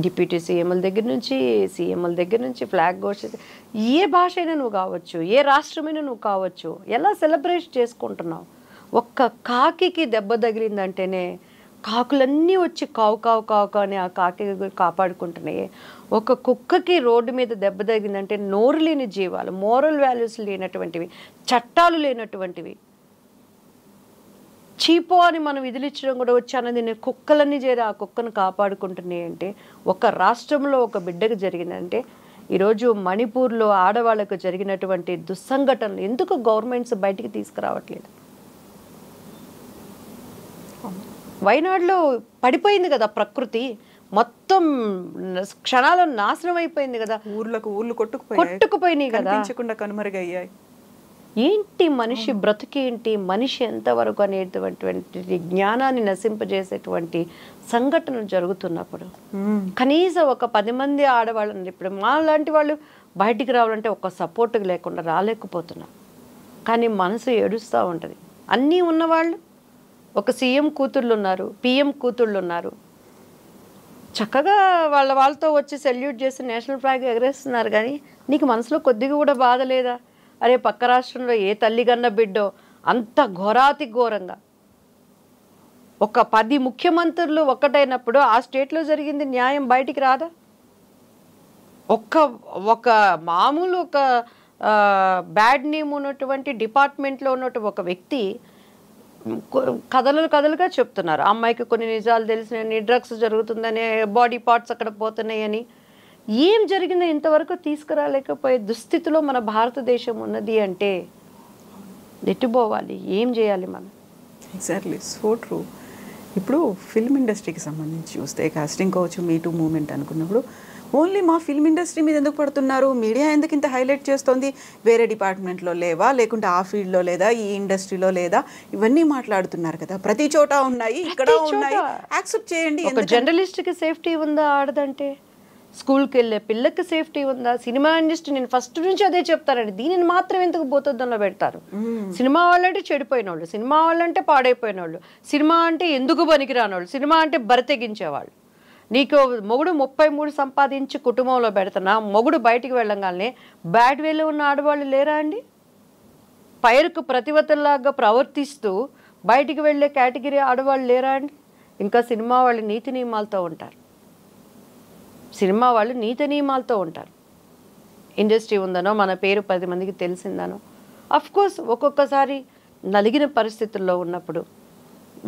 డిప్యూటీ సీఎంల దగ్గర నుంచి, సీఎంల దగ్గర నుంచి ఫ్లాగ్ ఘోషిస్తే ఏ భాష అయినా నువ్వు కావచ్చు, ఏ రాష్ట్రమైనా నువ్వు కావచ్చు, ఎలా సెలబ్రేట్ చేసుకుంటున్నావు. ఒక్క కాకి దెబ్బ తగిలిందంటేనే కాకులన్నీ వచ్చి కావు కావు కావు అని ఆ కాకి కాపాడుకుంటున్నాయి. ఒక కుక్కకి రోడ్డు మీద దెబ్బ తగిలిందంటే నోరు లేని జీవాలు, మోరల్ వాల్యూస్ లేనటువంటివి, చట్టాలు లేనటువంటివి, చీపో అని మనం విధులిచ్చడం కూడా వచ్చి అన్నది కుక్కలన్నీ చేరి ఆ కుక్కను కాపాడుకుంటున్నాయి. అంటే ఒక రాష్ట్రంలో ఒక బిడ్డకు జరిగిందంటే ఈరోజు మణిపూర్లో ఆడవాళ్లకు జరిగినటువంటి దుస్సంఘటనలు ఎందుకు గవర్నమెంట్స్ బయటికి తీసుకురావట్లేదు? వైనాడులో పడిపోయింది కదా ప్రకృతి, మొత్తం క్షణాలను నాశనం అయిపోయింది కదా, ఊర్లు కొట్టుకుపోయినాయి కదా, కనుమరుగయ్యాయి. ఏంటి మనిషి బ్రతుకేంటి, మనిషి ఎంతవరకు అనేటువంటి జ్ఞానాన్ని నశింపజేసేటువంటి సంఘటనలు జరుగుతున్నప్పుడు కనీసం ఒక 10 మంది ఆడవాళ్ళని ఇప్పుడు మా లాంటి వాళ్ళు బయటికి రావాలంటే ఒక సపోర్ట్ లేకుండా రాలేకపోతున్నాం. కానీ మనసు ఏడుస్తూ ఉంటుంది. అన్నీ ఉన్నవాళ్ళు, ఒక సీఎం కూతుళ్ళు ఉన్నారు, పిఎం కూతుళ్ళు ఉన్నారు, చక్కగా వాళ్ళతో వచ్చి సెల్యూట్ చేసి నేషనల్ ఫ్లాగ్ ఎగరేస్తున్నారు. కానీ నీకు మనసులో కొద్దిగా కూడా బాధ లేదా? అరే పక్క రాష్ట్రంలో ఏ తల్లిగన్న బిడ్డో అంత ఘోరాతి ఘోరంగా ఒక 10 ముఖ్యమంత్రులు ఒక్కటైనప్పుడు ఆ స్టేట్లో జరిగింది న్యాయం బయటికి రాదా? ఒక మామూలు ఒక బ్యాడ్ నేమ్ ఉన్నటువంటి డిపార్ట్మెంట్లో ఉన్నటువంటి ఒక వ్యక్తి కథలుగా చెప్తున్నారు. అమ్మాయికి కొన్ని నిజాలు తెలిసినాయని, డ్రగ్స్ జరుగుతుందని, బాడీ పార్ట్స్ అక్కడ పోతున్నాయని, ఏం జరిగినా ఇంతవరకు తీసుకురాలేకపోయే దుస్థితిలో మన భారతదేశం ఉన్నది అంటే ఎట్టుపోవాలి, ఏం చేయాలి మనం? Exactly, so true. ఇప్పుడు ఫిల్మ్ ఇండస్ట్రీకి సంబంధించి చూస్తే కాస్టింగ్ కావచ్చు, మీ టూ మూమెంట్ అనుకున్నప్పుడు ఓన్లీ మా ఫిల్మ్ ఇండస్ట్రీ మీద ఎందుకు పడుతున్నారు, మీడియా ఎందుకు ఇంత హైలైట్ చేస్తుంది, వేరే డిపార్ట్మెంట్లో లేవా, లేకుంటే ఆ ఫీల్డ్లో లేదా, ఈ ఇండస్ట్రీలో లేదా, ఇవన్నీ మాట్లాడుతున్నారు కదా. ప్రతి చోట ఉన్నాయి, ఇక్కడ ఉన్నాయి, యాక్సెప్ట్ చేయండి. ఒక జర్నలిస్ట్కి సేఫ్టీ ఉందా ఆడదంటే? స్కూల్కి వెళ్ళే పిల్లకి సేఫ్టీ ఉందా? సినిమా ఇండస్ట్రీ, నేను ఫస్ట్ నుంచి అదే చెప్తానండి, దీనిని మాత్రం ఎందుకు బోతద్దంలో పెడతారు? సినిమా వాళ్ళంటే చెడిపోయిన వాళ్ళు, సినిమా వాళ్ళంటే పాడైపోయిన వాళ్ళు, సినిమా అంటే ఎందుకు పనికిరాని వాళ్ళు, సినిమా అంటే బరితెగించేవాళ్ళు. నీకు మొగుడు 33 సంపాదించి కుటుంబంలో పెడుతున్నా, మొగుడు బయటికి వెళ్ళంగానే బ్యాడ్ వేలో ఉన్న ఆడవాళ్ళు లేరా అండి? పైరుకు ప్రతివతల్లాగా ప్రవర్తిస్తూ బయటికి వెళ్ళే కేటగిరీ ఆడవాళ్ళు లేరా అండి? ఇంకా సినిమా వాళ్ళు నీతి నియమాలతో ఉంటారు, సినిమా వాళ్ళు నీతి నియమాలతో ఉంటారు. ఇండస్ట్రీ ఉందనో మన పేరు 10 మందికి తెలిసిందనో, అఫ్కోర్స్ ఒక్కొక్కసారి నలిగిన పరిస్థితుల్లో ఉన్నప్పుడు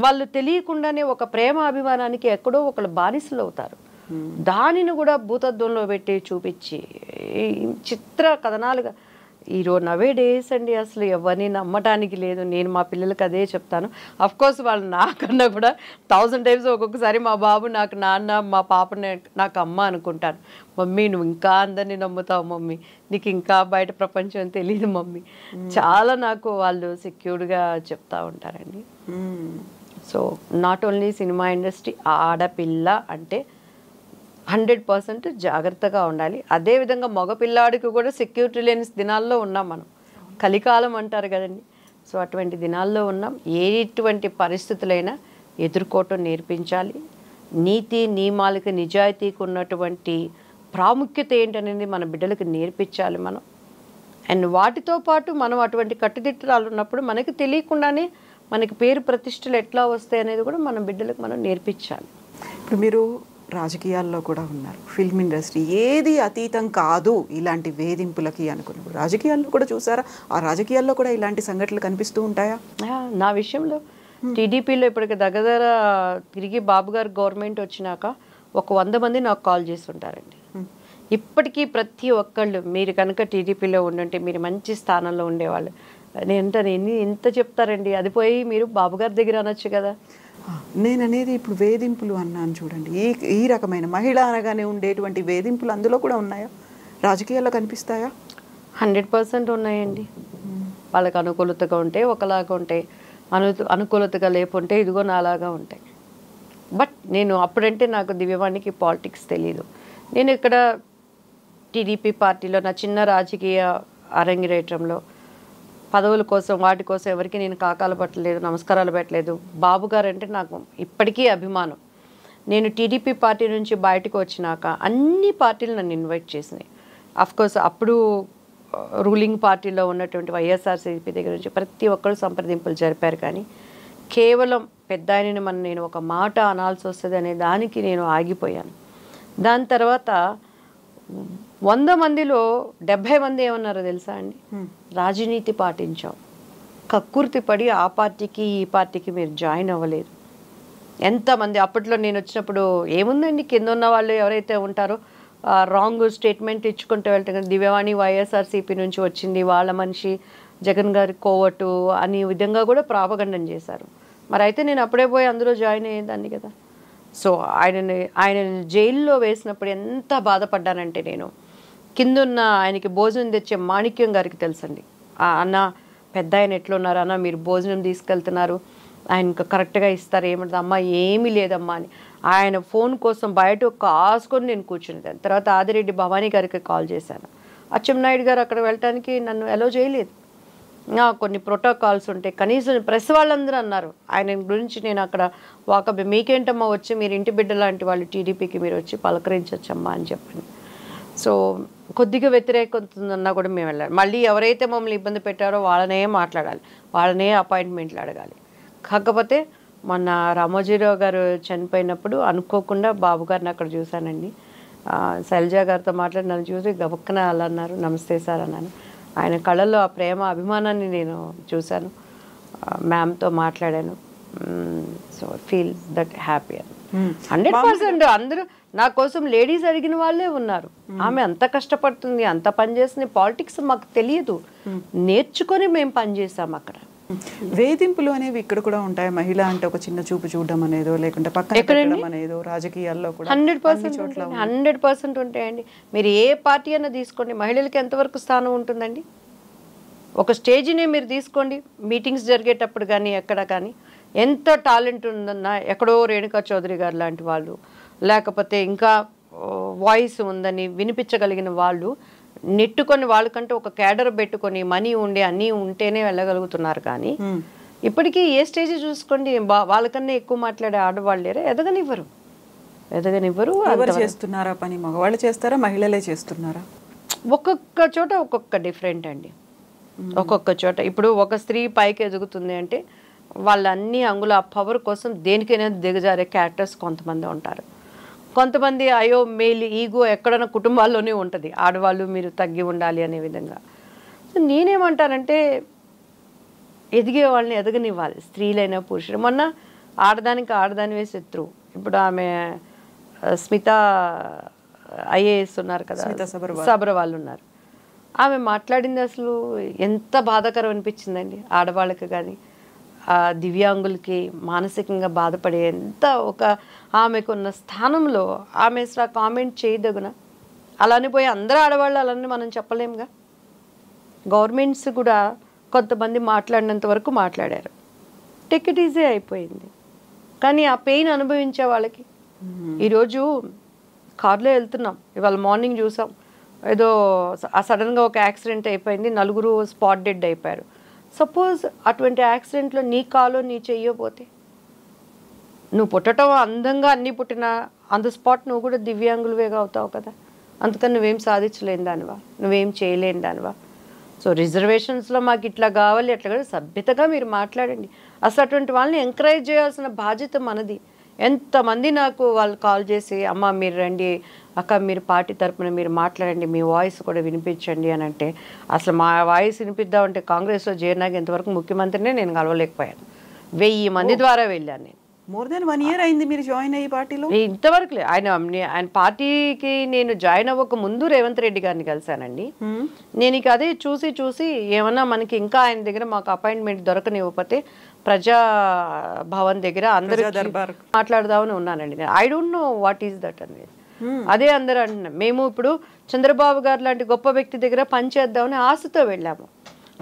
వాళ్ళు తెలియకుండానే ఒక ప్రేమ అభిమానానికి ఎక్కడో ఒకళ్ళు బానిసలు అవుతారు. దానిని కూడా భూతత్వంలో పెట్టి చూపించి చిత్ర కథనాలుగా ఈరోజు నవే డేస్ అండి అసలు ఎవరిని నమ్మటానికి లేదు. నేను మా పిల్లలకి అదే చెప్తాను. అఫ్కోర్స్ వాళ్ళు నాకన్నా కూడా 1000 టైమ్స్ ఒక్కొక్కసారి మా బాబు నాకు నాన్న, మా పాపని నాకు అమ్మ అనుకుంటాను. మమ్మీ నువ్వు ఇంకా అందరినీ నమ్ముతావు మమ్మీ, నీకు ఇంకా బయట ప్రపంచం తెలియదు మమ్మీ, చాలా నాకు వాళ్ళు సెక్యూర్డ్గా చెప్తా ఉంటారండి. So not only cinema industry, ఆడపిల్ల అంటే 100% జాగ్రత్తగా ఉండాలి. అదేవిధంగా మగపిల్లాడికి కూడా సెక్యూరిటీ లేని దినాల్లో ఉన్నాం మనం, కలికాలం అంటారు కదండి. సో అటువంటి దినాల్లో ఉన్నాం. ఎటువంటి పరిస్థితులైనా ఎదుర్కోవటం నేర్పించాలి. నీతి నియమాలకి, నిజాయితీకి ఉన్నటువంటి ప్రాముఖ్యత ఏంటనేది మన బిడ్డలకు నేర్పించాలి మనం. అండ్ వాటితో పాటు మనం అటువంటి కట్టుదిట్టాలు ఉన్నప్పుడు మనకి తెలియకుండానే మనకి పేరు ప్రతిష్టలు ఎట్లా వస్తాయి అనేది కూడా మన బిడ్డలకు మనం నేర్పించాలి. ఇప్పుడు మీరు రాజకీయాల్లో కూడా ఉన్నారు, ఫిల్మ్ ఇండస్ట్రీ ఏది అతీతం కాదు ఇలాంటి వేధింపులకి అనుకున్నప్పుడు రాజకీయాల్లో కూడా చూసారా? ఆ రాజకీయాల్లో కూడా ఇలాంటి సంఘటనలు కనిపిస్తూ ఉంటాయా? నా విషయంలో టీడీపీలో ఇప్పటికి దగ్గర తిరిగి బాబు గారు గవర్నమెంట్ వచ్చినాక ఒక 100 మంది నాకు కాల్ చేస్తుంటారండి. ఇప్పటికీ ప్రతి ఒక్కళ్ళు మీరు కనుక టీడీపీలో ఉండుంటే మీరు మంచి స్థానంలో ఉండేవాళ్ళు. నేను ఎంత చెప్తారండి, అది పోయి మీరు బాబు గారి దగ్గర అనొచ్చు కదా. నేను అనేది ఇప్పుడు వేధింపులు అన్నాను చూడండి, ఈ రకమైన మహిళ అనగానే ఉండేటువంటి వేధింపులు అందులో కూడా ఉన్నాయా, రాజకీయాల్లో కనిపిస్తాయా? 100% ఉన్నాయండి. వాళ్ళకి అనుకూలతగా ఉంటే ఒకలాగా ఉంటాయి, అనుకూలతగా లేకుంటే ఇదిగో నాలాగా ఉంటాయి. బట్ నేను అప్పుడంటే నాకు దివ్యవాణికి పాలిటిక్స్ తెలీదు. నేను ఇక్కడ టీడీపీ పార్టీలో నా చిన్న రాజకీయ అరంగిరేటంలో పదవుల కోసం వాటి కోసం ఎవరికి నేను కాకాలు పట్టలేదు, నమస్కారాలు పెట్టలేదు. బాబు గారు అంటే నాకు ఇప్పటికీ అభిమానం. నేను టీడీపీ పార్టీ నుంచి బయటకు వచ్చినాక అన్ని పార్టీలు నన్ను ఇన్వైట్ చేసినాయి. అఫ్కోర్స్ అప్పుడు రూలింగ్ పార్టీలో ఉన్నటువంటి వైఎస్ఆర్సీపీ దగ్గర నుంచి ప్రతి ఒక్కరు సంప్రదింపులు జరిపారు. కానీ కేవలం పెద్ద ఆయనని నేను ఒక మాట అనాల్సి వస్తుంది అనే దానికి నేను ఆగిపోయాను. దాని తర్వాత 100 మందిలో 70 మంది ఏమన్నారో తెలుసా అండి, రాజనీతి పాటించాం, కక్కుర్తి పడి ఆ పార్టీకి ఈ పార్టీకి మీరు జాయిన్ అవ్వలేదు. ఎంతమంది అప్పట్లో నేను వచ్చినప్పుడు ఏముందండి, కింద ఉన్న వాళ్ళు ఎవరైతే ఉంటారో రాంగ్ స్టేట్మెంట్ ఇచ్చుకుంటూ వెళ్తారు. దివ్యవాణి వైఎస్ఆర్సీపీ నుంచి వచ్చింది, వాళ్ళ మనిషి జగన్ గారి కోవటు అనే విధంగా కూడా ప్రాపగండం చేశారు. మరి అయితే నేను అప్పుడే పోయి అందులో జాయిన్ అయ్యేదాన్ని కదా. సో ఆయన జైల్లో వేసినప్పుడు ఎంత బాధపడ్డానంటే, నేను కిందున్న ఆయనకి భోజనం తెచ్చే మాణిక్యం గారికి తెలుసండి, అన్న పెద్ద ఆయన ఎట్లున్నారు అన్న, మీరు భోజనం తీసుకెళ్తున్నారు, ఆయనకు కరెక్ట్గా ఇస్తారు, ఏమంటుంది అమ్మ, ఏమీ లేదమ్మా అని ఆయన ఫోన్ కోసం బయట కాసుకొని నేను కూర్చునేదాన్ని. తర్వాత ఆదిరెడ్డి భవానీ గారికి కాల్ చేశాను. అచ్చెన్నాయుడు గారు అక్కడ వెళ్ళటానికి నన్ను అలో చేయలేదు. కొన్ని ప్రోటోకాల్స్ ఉంటాయి. కనీసం ప్రెస్ వాళ్ళందరూ అన్నారు ఆయన గురించి, నేను అక్కడ వాకబ్ మీకేంటమ్మా వచ్చి మీరు ఇంటి బిడ్డ లాంటి వాళ్ళు టీడీపీకి మీరు వచ్చి పలకరించచ్చమ్మా అని చెప్పండి. సో కొద్దిగా వ్యతిరేకతన్నా కూడా మేము వెళ్ళాలి. మళ్ళీ ఎవరైతే మమ్మల్ని ఇబ్బంది పెట్టారో వాళ్ళనే మాట్లాడాలి, వాళ్ళనే అపాయింట్మెంట్లు అడగాలి. కాకపోతే మొన్న రామోజీరావు గారు చనిపోయినప్పుడు అనుకోకుండా బాబు గారిని అక్కడ చూశానండి. శైలజ గారితో మాట్లాడి నన్ను చూసి గబక్కన అలా అన్నారు, నమస్తే సార్ అన్నాను. ఆయన కళ్ళల్లో ఆ ప్రేమ అభిమానాన్ని నేను చూశాను. మ్యామ్తో మాట్లాడాను. So feel that happy. 100% అందరూ నా కోసం లేడీస్ అడిగిన వాళ్ళే ఉన్నారు. ఆమె అంత కష్టపడుతుంది, అంత పనిచేస్తుంది. పాలిటిక్స్ మాకు తెలియదు, నేర్చుకొని మేము పనిచేసాం అక్కడ. వేధింపులు అనేవి ఇక్కడ కూడా ఉంటాయి. మహిళ అంటే ఒక చిన్న చూపు చూడడం అనేదో, లేకుంటే పక్కన పెట్టడం అనేదో రాజకీయాల్లో కూడా 100% ఉంటాయండి. మీరు ఏ పార్టీ అన్నా తీసుకోండి, మహిళలకి ఎంతవరకు స్థానం ఉంటుందండి? ఒక స్టేజ్ని మీరు తీసుకోండి, మీటింగ్స్ జరిగేటప్పుడు కానీ ఎక్కడ కానీ ఎంత టాలెంట్ ఉందన్నా, ఎక్కడో రేణుకా చౌదరి గారు లాంటి వాళ్ళు, లేకపోతే ఇంకా వాయిస్ ఉందని వినిపించగలిగిన వాళ్ళు నెట్టుకొని వాళ్ళకంటే ఒక క్యాడర్ పెట్టుకొని మనీ ఉండి అన్నీ ఉంటేనే వెళ్ళగలుగుతున్నారు. కానీ ఇప్పటికీ ఏ స్టేజ్ చూసుకోండి, వాళ్ళకన్నా ఎక్కువ మాట్లాడే ఆడవాళ్ళు లేరా? ఎదగనివ్వరు. ఎవరు చేస్తున్నారా పని? మగవాళ్ళు చేస్తారా, మహిళలే చేస్తున్నారా? ఒక్కొక్క చోట ఒక్కొక్క డిఫరెంట్ అండి. ఒక్కొక్క చోట ఇప్పుడు ఒక స్త్రీ పైకి ఎదుగుతుంది అంటే వాళ్ళు అన్ని అంగుల పవర్ కోసం దేనికైనా దిగజారే క్యారెక్టర్స్ కొంతమంది ఉంటారు. కొంతమంది అయ్యో మేల్ ఈగో ఎక్కడైనా కుటుంబాల్లోనే ఉంటుంది, ఆడవాళ్ళు మీరు తగ్గి ఉండాలి అనే విధంగా. సో నేనేమంటానంటే ఎదిగే వాళ్ళని ఎదగనివ్వాలి, స్త్రీలైనా పురుషులు. మొన్న ఆడదానివే శత్రువు. ఇప్పుడు ఆమె స్మిత ఐఏఎస్ ఉన్నారు కదా, సబర్వాల్ ఉన్నారు. ఆమె మాట్లాడింది అసలు ఎంత బాధాకరం అనిపించిందండి ఆడవాళ్ళకి కానీ దివ్యాంగులకి. మానసికంగా బాధపడే ఎంత ఒక ఆమెకున్న స్థానంలో ఆమె అసలు కామెంట్ చేయదగున. అలానే పోయి అందరూ ఆడవాళ్ళు అలానే మనం చెప్పలేముగా. గవర్నమెంట్స్ కూడా కొంతమంది మాట్లాడినంత వరకు మాట్లాడారు, టేక్ ఇట్ ఈజీ అయిపోయింది. కానీ ఆ పెయిన్ అనుభవించే వాళ్ళకి ఈరోజు కార్లో వెళ్తున్నాం, ఇవాళ మార్నింగ్ చూసాం, ఏదో సడన్గా ఒక యాక్సిడెంట్ అయిపోయింది, 4 స్పాట్ డెడ్ అయిపోయారు. సపోజ్ అటువంటి యాక్సిడెంట్లో నీ కాలో నీ చెయ్యపోతే, నువ్వు పుట్టడం అందంగా అన్నీ పుట్టినా ఆన్ ద స్పాట్ నువ్వు కూడా దివ్యాంగులువేగా అవుతావు కదా. అందుకని నువ్వేం సాధించలేని దానివా, నువ్వేం చేయలేని దానివా? సో రిజర్వేషన్స్లో మాకు ఇట్లా కావాలి అట్లా కాదు, సభ్యతగా మీరు మాట్లాడండి. అసలు అటువంటి వాళ్ళని ఎంకరేజ్ చేయాల్సిన బాధ్యత మనది. ఎంతమంది నాకు వాళ్ళు కాల్ చేసి అమ్మ మీరు రండి, అక్క మీరు పార్టీ తరపున మీరు మాట్లాడండి, మీ వాయిస్ కూడా వినిపించండి అని అంటే, అసలు మా వాయిస్ వినిపిద్దామంటే కాంగ్రెస్లో చేరినాక ఇంతవరకు ముఖ్యమంత్రినే నేను కలవలేకపోయాను. 1000 మంది ద్వారా వెళ్ళాను నేను. మోర్ దెన్ 1 year అయింది మీరు జాయిన్ అయ్యి పార్టీలో? ఇంతవరకు లేదు. ఆయన పార్టీకి నేను జాయిన్ అవ్వక ముందు రేవంత్ రెడ్డి గారిని కలిశానండి. నేను ఇక అదే చూసి ఏమన్నా మనకి ఇంకా ఆయన దగ్గర మాకు అపాయింట్మెంట్ దొరకనివ్వకపోతే ప్రజా భవన్ దగ్గర అందరూ మాట్లాడదామని ఉన్నానండి. I don't know what is that అనేది. అదే అందరూ అంటున్నాం. మేము ఇప్పుడు చంద్రబాబు గారు లాంటి గొప్ప వ్యక్తి దగ్గర పనిచేద్దామని ఆశతో వెళ్ళాము.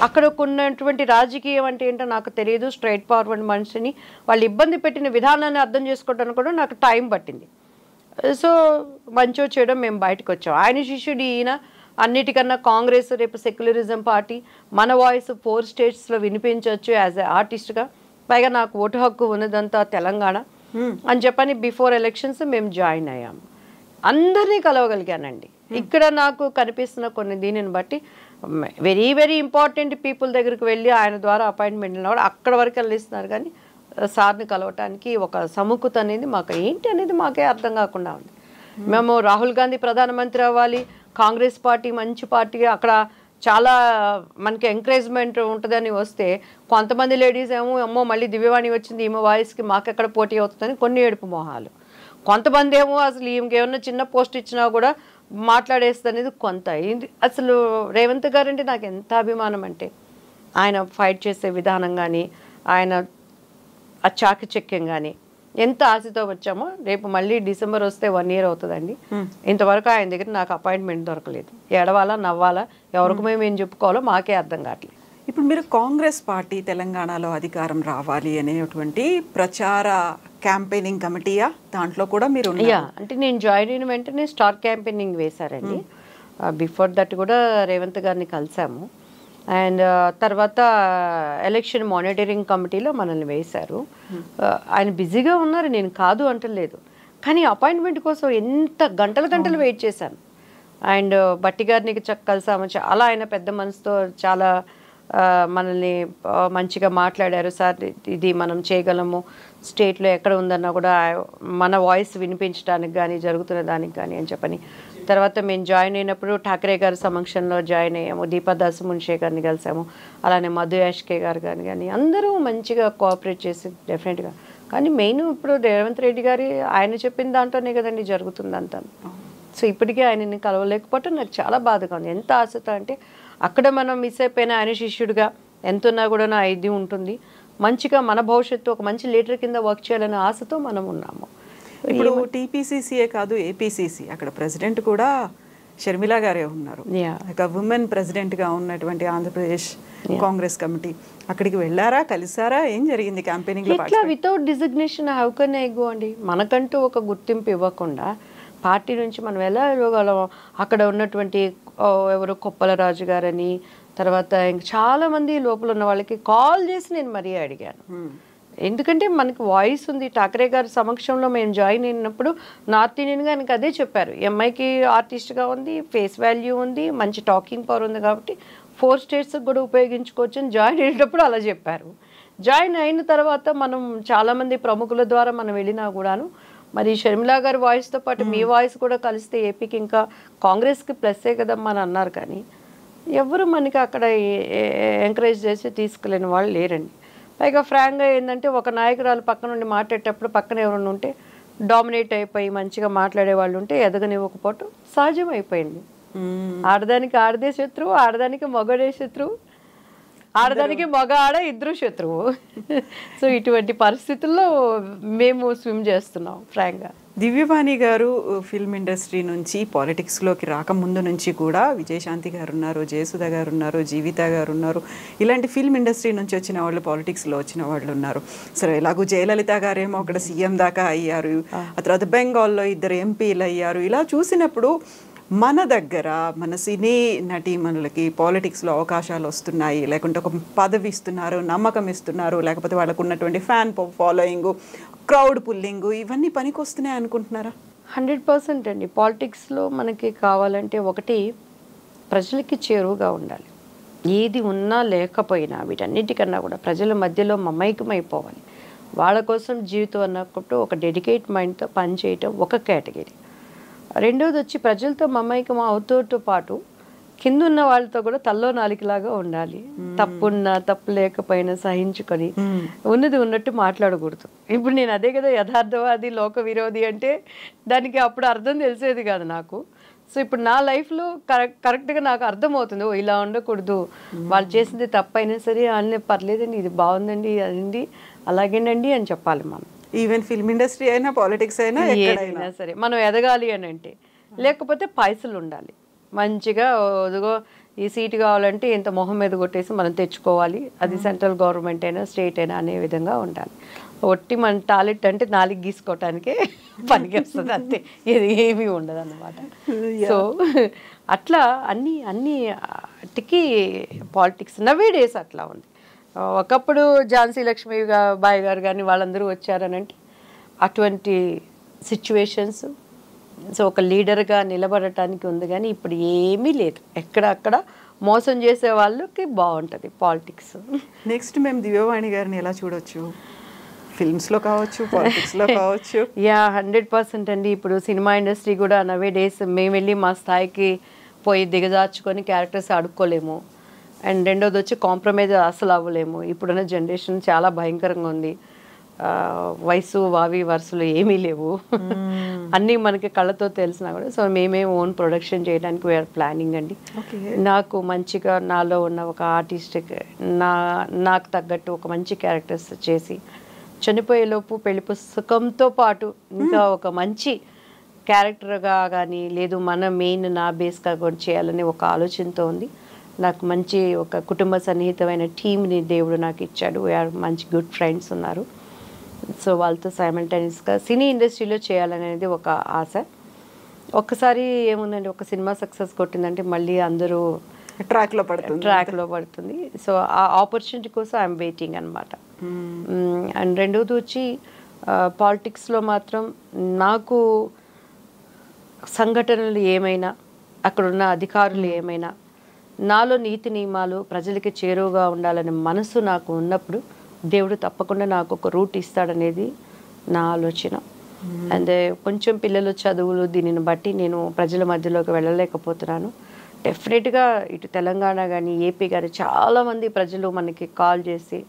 అక్కడ ఉన్నటువంటి రాజకీయం అంటే ఏంటో నాకు తెలియదు. స్ట్రైట్ ఫార్వర్డ్ మనిషిని వాళ్ళు ఇబ్బంది పెట్టిన విధానాన్ని అర్థం చేసుకోవడానికి కూడా నాకు టైం పట్టింది. సో మంచో చేయడం మేము బయటకు వచ్చాం. ఆయన శిష్యుడు ఈయన. అన్నిటికన్నా కాంగ్రెస్ రేపు సెక్యులరిజం పార్టీ, మన వాయిస్ 4 స్టేట్స్లో వినిపించవచ్చు యాజ్ ఎ ఆర్టిస్ట్గా. పైగా నాకు ఓటు హక్కు ఉన్నదంతా తెలంగాణ అని చెప్పని బిఫోర్ ఎలక్షన్స్ మేము జాయిన్ అయ్యాము. అందరినీ కలవగలిగానండి. ఇక్కడ నాకు కనిపిస్తున్న కొన్ని దీనిని బట్టి వెరీ వెరీ ఇంపార్టెంట్ పీపుల్ దగ్గరికి వెళ్ళి ఆయన ద్వారా అపాయింట్మెంట్ కూడా అక్కడ వరకు వెళ్ళిస్తున్నారు. కానీ సార్ని కలవటానికి ఒక సముఖత అనేది మాకు ఏంటి అనేది మాకే అర్థం కాకుండా ఉంది. మేము రాహుల్ గాంధీ ప్రధానమంత్రి అవ్వాలి, కాంగ్రెస్ పార్టీ మంచి పార్టీ, అక్కడ చాలా మనకి ఎంకరేజ్మెంట్ ఉంటుందని వస్తే కొంతమంది లేడీస్ ఏమో అమ్మో మళ్ళీ దివ్యవాణి వచ్చింది ఈమె వాయిస్కి మాకెక్కడ పోటీ అవుతుందని కొన్ని ఏడుపు మొహాలు. కొంతమంది ఏమో అసలు ఈమెకి ఏమన్నా చిన్న పోస్ట్ ఇచ్చినా కూడా మాట్లాడేస్తుంది అనేది కొంత. అసలు రేవంత్ గారు అంటే నాకు ఎంత అభిమానం అంటే, ఆయన ఫైట్ చేసే విధానం కానీ, ఆయన ఆ చాకచక్యం కానీ, ఎంత ఆశతో వచ్చామో. రేపు మళ్ళీ డిసెంబర్ వస్తే 1 year అవుతుందండి. ఇంతవరకు ఆయన దగ్గర నాకు అపాయింట్మెంట్ దొరకలేదు. ఏడవాలా నవ్వాలా ఎవరికి మేము ఏం చెప్పుకోవాలో మాకే అర్థం కావట్లేదు. ఇప్పుడు మీరు కాంగ్రెస్ పార్టీ తెలంగాణలో అధికారం రావాలి అనేటువంటి ప్రచార క్యాంపెయినింగ్ కమిటీయా, దాంట్లో కూడా మీరు? అంటే నేను జాయిన్ అయిన వెంటనే స్టార్ క్యాంపెయినింగ్ వేశారండి. బిఫోర్ దట్ కూడా రేవంత్ గారిని కలిసాము. అండ్ తర్వాత ఎలక్షన్ మానిటరింగ్ కమిటీలో మనల్ని వేశారు. ఆయన బిజీగా ఉన్నారు, నేను కాదు అంటలేదు. కానీ అపాయింట్మెంట్ కోసం ఎంత గంటలు వెయిట్ చేశాను. అండ్ బట్టి గారిని కలిసాము. చాలా ఆయన పెద్ద మనసుతో చాలా మనల్ని మంచిగా మాట్లాడారు. సార్ ఇది మనం చేయగలము, స్టేట్లో ఎక్కడ ఉందన్నా కూడా మన వాయిస్ వినిపించడానికి కానీ జరుగుతున్న దానికి కానీ అని చెప్పని. తర్వాత మేము జాయిన్ అయినప్పుడు ఠాకరే గారి సమక్షంలో జాయిన్ అయ్యాము. దీపాదాస్ మున్షే గారిని కలిసాము. అలానే మధు యాష్కే గారు కానీ అందరూ మంచిగా కోఆపరేట్ చేసి డెఫినెట్గా కానీ మెయిన్ ఇప్పుడు రేవంత్ రెడ్డి గారి ఆయన చెప్పిన దాంట్లోనే కదండి జరుగుతుంది అంతా. సో ఇప్పటికీ ఆయనని కలవలేకపోవటం నాకు చాలా బాధగా ఉంది. ఎంత ఆశతో అంటే అక్కడ మనం మిస్ అయిపోయిన ఆయన శిష్యుడిగా ఎంత ఉన్నా కూడా నా ఇది ఉంటుంది, మంచిగా మన భవిష్యత్తు ఒక మంచి లీడర్ కింద వర్క్ చేయాలనే ఆశతో మనం ఉన్నాము. ఇప్పుడు టీపీసీసీఏ కాదు ఏపీసీసీ, అక్కడ ప్రెసిడెంట్ కూడా షర్మిల గారే ఉన్నారు. ఒక ఉమెన్ ప్రెసిడెంట్గా ఉన్నటువంటి ఆంధ్రప్రదేశ్ కాంగ్రెస్ కమిటీ, అక్కడికి వెళ్ళారా, కలిసారా, ఏం జరిగింది క్యాంపెయినింగ్ లో? ఇట్లా without designation how can I go అండి? మనకంటూ ఒక గుర్తింపు ఇవ్వకుండా పార్టీ నుంచి మనం ఎలా ఇవ్వగలం? అక్కడ ఉన్నటువంటి ఎవరు కొప్పల రాజు గారని, తర్వాత ఇంకా చాలామంది లోపల ఉన్న వాళ్ళకి కాల్ చేసి నేను మరీ అడిగాను. ఎందుకంటే మనకి వాయిస్ ఉంది. ఠాకరే గారి సమక్షంలో మేము జాయిన్ అయినప్పుడు నార్త్ ఇండియన్గా ఆయనకి అదే చెప్పారు, ఎంఐకి ఆర్టిస్ట్గా ఉంది, ఫేస్ వాల్యూ ఉంది, మంచి టాకింగ్ పవర్ ఉంది, కాబట్టి 4 స్టేట్స్కి కూడా ఉపయోగించుకోవచ్చు అని జాయిన్ అయ్యేటప్పుడు అలా చెప్పారు. జాయిన్ అయిన తర్వాత మనం చాలామంది ప్రముఖుల ద్వారా మనం వెళ్ళినా కూడాను మరి షర్మిలా గారి వాయిస్తో పాటు మీ వాయిస్ కూడా కలిస్తే ఏపీకి ఇంకా కాంగ్రెస్కి ప్లస్సే కదమ్మా అని అన్నారు. కానీ ఎవరు మనకి అక్కడ ఎంకరేజ్ చేసి తీసుకెళ్ళిన వాళ్ళు లేరండి. పైగా ఫ్రాంక్గా ఏంటంటే ఒక నాయకురాలు పక్క నుండి మాట్లాడేటప్పుడు పక్కన ఎవరైనా ఉంటే డామినేట్ అయిపోయి మంచిగా మాట్లాడే వాళ్ళు ఉంటే ఎదగనివ్వకపోవటం సహజం అయిపోయింది. ఆడదానికి ఆడదే శత్రువు, ఆడదానికి మగడే శత్రువు, ఆడదానికి మగ ఆడ ఇద్దరు శత్రువు. సో ఇటువంటి పరిస్థితుల్లో మేము స్విమ్ చేస్తున్నాం ఫ్రాంక్గా. దివ్యవాణి గారు ఫిల్మ్ ఇండస్ట్రీ నుంచి పాలిటిక్స్లోకి రాకముందు నుంచి కూడా విజయశాంతి గారు ఉన్నారు, జయసుధ గారు ఉన్నారు, జీవిత గారు ఉన్నారు, ఇలాంటి ఫిల్మ్ ఇండస్ట్రీ నుంచి వచ్చిన వాళ్ళు, పాలిటిక్స్లో వచ్చిన వాళ్ళు ఉన్నారు. సరే, ఎలాగూ జయలలిత గారేమో అక్కడ సీఎం దాకా అయ్యారు, ఆ తర్వాత బెంగాల్లో 2 ఎంపీలు అయ్యారు. ఇలా చూసినప్పుడు మన దగ్గర మన సినీ నటీమణులకి పాలిటిక్స్లో అవకాశాలు వస్తున్నాయి, లేకుంటే ఒక పదవి ఇస్తున్నారు, నమ్మకం ఇస్తున్నారు, లేకపోతే వాళ్ళకు ఉన్నటువంటి ఫ్యాన్ ఫాలోయింగ్, క్రౌడ్ పుల్లింగ్, ఇవన్నీ పనికి వస్తున్నాయి అనుకుంటున్నారా? 100% అండి. పాలిటిక్స్లో మనకి కావాలంటే ఒకటి ప్రజలకి చేరువుగా ఉండాలి. ఏది ఉన్నా లేకపోయినా వీటన్నిటికన్నా కూడా ప్రజల మధ్యలో మమైకమైపోవాలి. వాళ్ళ కోసం జీవితం అన్నప్పుడు ఒక డెడికేట్ మైండ్తో పనిచేయటం ఒక కేటగిరీ. రెండవది వచ్చి ప్రజలతో మమైకం అవుతూతో పాటు కింద ఉన్న వాళ్ళతో కూడా తల్లో నాలికలాగా ఉండాలి. తప్పున్నా తప్పు లేకపోయినా సహించుకొని ఉన్నది ఉన్నట్టు మాట్లాడకూడదు. ఇప్పుడు నేను అదే కదా యథార్థవాది లోక విరోధి అంటే దానికి అప్పుడు అర్థం తెలిసేది కాదు నాకు. సో ఇప్పుడు నా లైఫ్లో కరెక్ట్గా నాకు అర్థమవుతుంది, ఓ ఇలా ఉండకూడదు, వాళ్ళు చేసింది తప్పైనా సరే అన్నీ పర్లేదండి, ఇది బాగుందండి, అదండి అలాగేనండి అని చెప్పాలి మనం. ఈవెన్ ఫిల్మ్ ఇండస్ట్రీ అయినా పాలిటిక్స్ అయినా ఏదైనా సరే మనం ఎదగాలి అని అంటే, లేకపోతే పైసలు ఉండాలి మంచిగా. అదిగో ఈ సీటు కావాలంటే ఇంత మొహం మీద కొట్టేసి మనం తెచ్చుకోవాలి, అది సెంట్రల్ గవర్నమెంట్ అయినా స్టేట్ అయినా అనే విధంగా ఉండాలి. ఒట్టి మన టాలెంట్ అంటే 4 గీసుకోవటానికే పనికి వస్తుంది, అంతే, ఇది ఏమీ ఉండదు అన్నమాట. సో అట్లా అన్నిటికీ పాలిటిక్స్ నవే డేస్ అట్లా ఉంది. ఒకప్పుడు ఝాన్సీ లక్ష్మీ బాయ్ గారు కానీ వాళ్ళందరూ వచ్చారనంటే అటువంటి సిచ్యువేషన్స్. సో ఒక లీడర్గా నిలబడటానికి ఉంది, కానీ ఇప్పుడు ఏమీ లేదు. ఎక్కడక్కడ మోసం చేసే వాళ్ళకి బాగుంటుంది పాలిటిక్స్. నెక్స్ట్ మేము దివ్యవాణి గారిని ఎలా చూడొచ్చు? ఫిల్మ్స్లో కావచ్చు, పాలిటిక్స్లో కావచ్చు. 100% అండి. ఇప్పుడు సినిమా ఇండస్ట్రీ కూడా నవే డేస్ మేము వెళ్ళి మా స్థాయికి పోయి దిగజార్చుకొని క్యారెక్టర్స్ ఆడుకోలేము. అండ్ రెండోది వచ్చి కాంప్రమైజ్ అసలు అవ్వలేము. ఇప్పుడున్న జనరేషన్ చాలా భయంకరంగా ఉంది. వయసు వావి వరుసలు ఏమీ లేవు, అన్నీ మనకి కళ్ళతో తెలిసినా కూడా. సో మేమే ఓన్ ప్రొడక్షన్ చేయడానికి వీఆర్ ప్లానింగ్ అండి. నాకు మంచిగా నాలో ఉన్న ఒక ఆర్టిస్ట్ నాకు తగ్గట్టు ఒక మంచి క్యారెక్టర్స్ చేసి చనిపోయేలోపు పెళ్లి పుస్తకంతో పాటు ఇంకా ఒక మంచి క్యారెక్టర్గా కానీ లేదు మన మెయిన్ నా బేస్గా కూడా చేయాలనే ఒక ఆలోచనతో ఉంది. నాకు మంచి ఒక కుటుంబ సన్నిహితమైన టీంని దేవుడు నాకు ఇచ్చాడు. వీఆర్ మంచి గుడ్ ఫ్రెండ్స్ ఉన్నారు. సో వాళ్ళతో సైమల్టేనియస్గా సినీ ఇండస్ట్రీలో చేయాలనేది ఒక ఆశ. ఒక్కసారి ఏముందండి, ఒక సినిమా సక్సెస్ కొట్టిందంటే మళ్ళీ అందరూ ట్రాక్లో పడుతుంది. సో ఆ ఆపర్చునిటీ కోసం ఐఎమ్ వెయిటింగ్ అనమాట. అండ్ రెండోది వచ్చి పాలిటిక్స్లో మాత్రం నాకు సంఘటనలు ఏమైనా, అక్కడున్న అధికారులు ఏమైనా, నాలో నీతి నియమాలు ప్రజలకి చేరువుగా ఉండాలనే మనసు నాకు ఉన్నప్పుడు దేవుడు తప్పకుండా నాకు ఒక రూట్ ఇస్తాడనేది నా ఆలోచన. అండ్ కొంచెం పిల్లలు చదువులు దీనిని బట్టి నేను ప్రజల మధ్యలోకి వెళ్ళలేకపోతున్నాను. డెఫినెట్గా ఇటు తెలంగాణ కానీ ఏపీ కానీ చాలామంది ప్రజలు మనకి కాల్ చేసి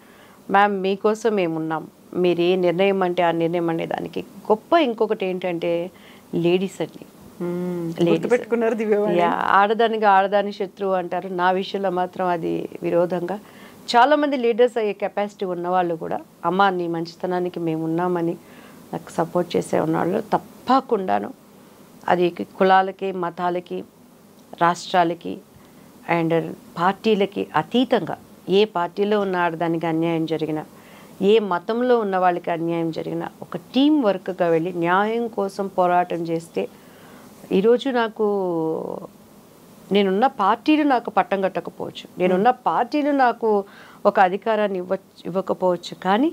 మ్యామ్ మీకోసం మేమున్నాం, మీరు ఏ నిర్ణయం అంటే ఆ నిర్ణయం అనే దానికి గొప్ప ఇంకొకటి ఏంటంటే లేడీస్ అండి. పెట్టుకున్నారు దివ్యవాణి. ఆడదానికి ఆడదాని శత్రువు అంటారు. నా విషయంలో మాత్రం అది విరోధంగా చాలామంది లీడర్స్ అయ్యే కెపాసిటీ ఉన్నవాళ్ళు కూడా అమ్మ నీ మంచితనానికి మేము ఉన్నామని నాకు సపోర్ట్ చేసే ఉన్నవాళ్ళు తప్పకుండాను. అది కులాలకి, మతాలకి, రాష్ట్రాలకి అండ్ పార్టీలకి అతీతంగా ఏ పార్టీలో ఉన్న ఆడదానికి అన్యాయం జరిగినా, ఏ మతంలో ఉన్న వాళ్ళకి అన్యాయం జరిగినా ఒక టీం వర్క్గా వెళ్ళి న్యాయం కోసం పోరాటం చేస్తే ఈరోజు నేనున్న పార్టీలు నాకు పట్టం కట్టకపోవచ్చు, నేనున్న పార్టీలు నాకు ఒక అధికారాన్ని ఇవ్వకపోవచ్చు, కానీ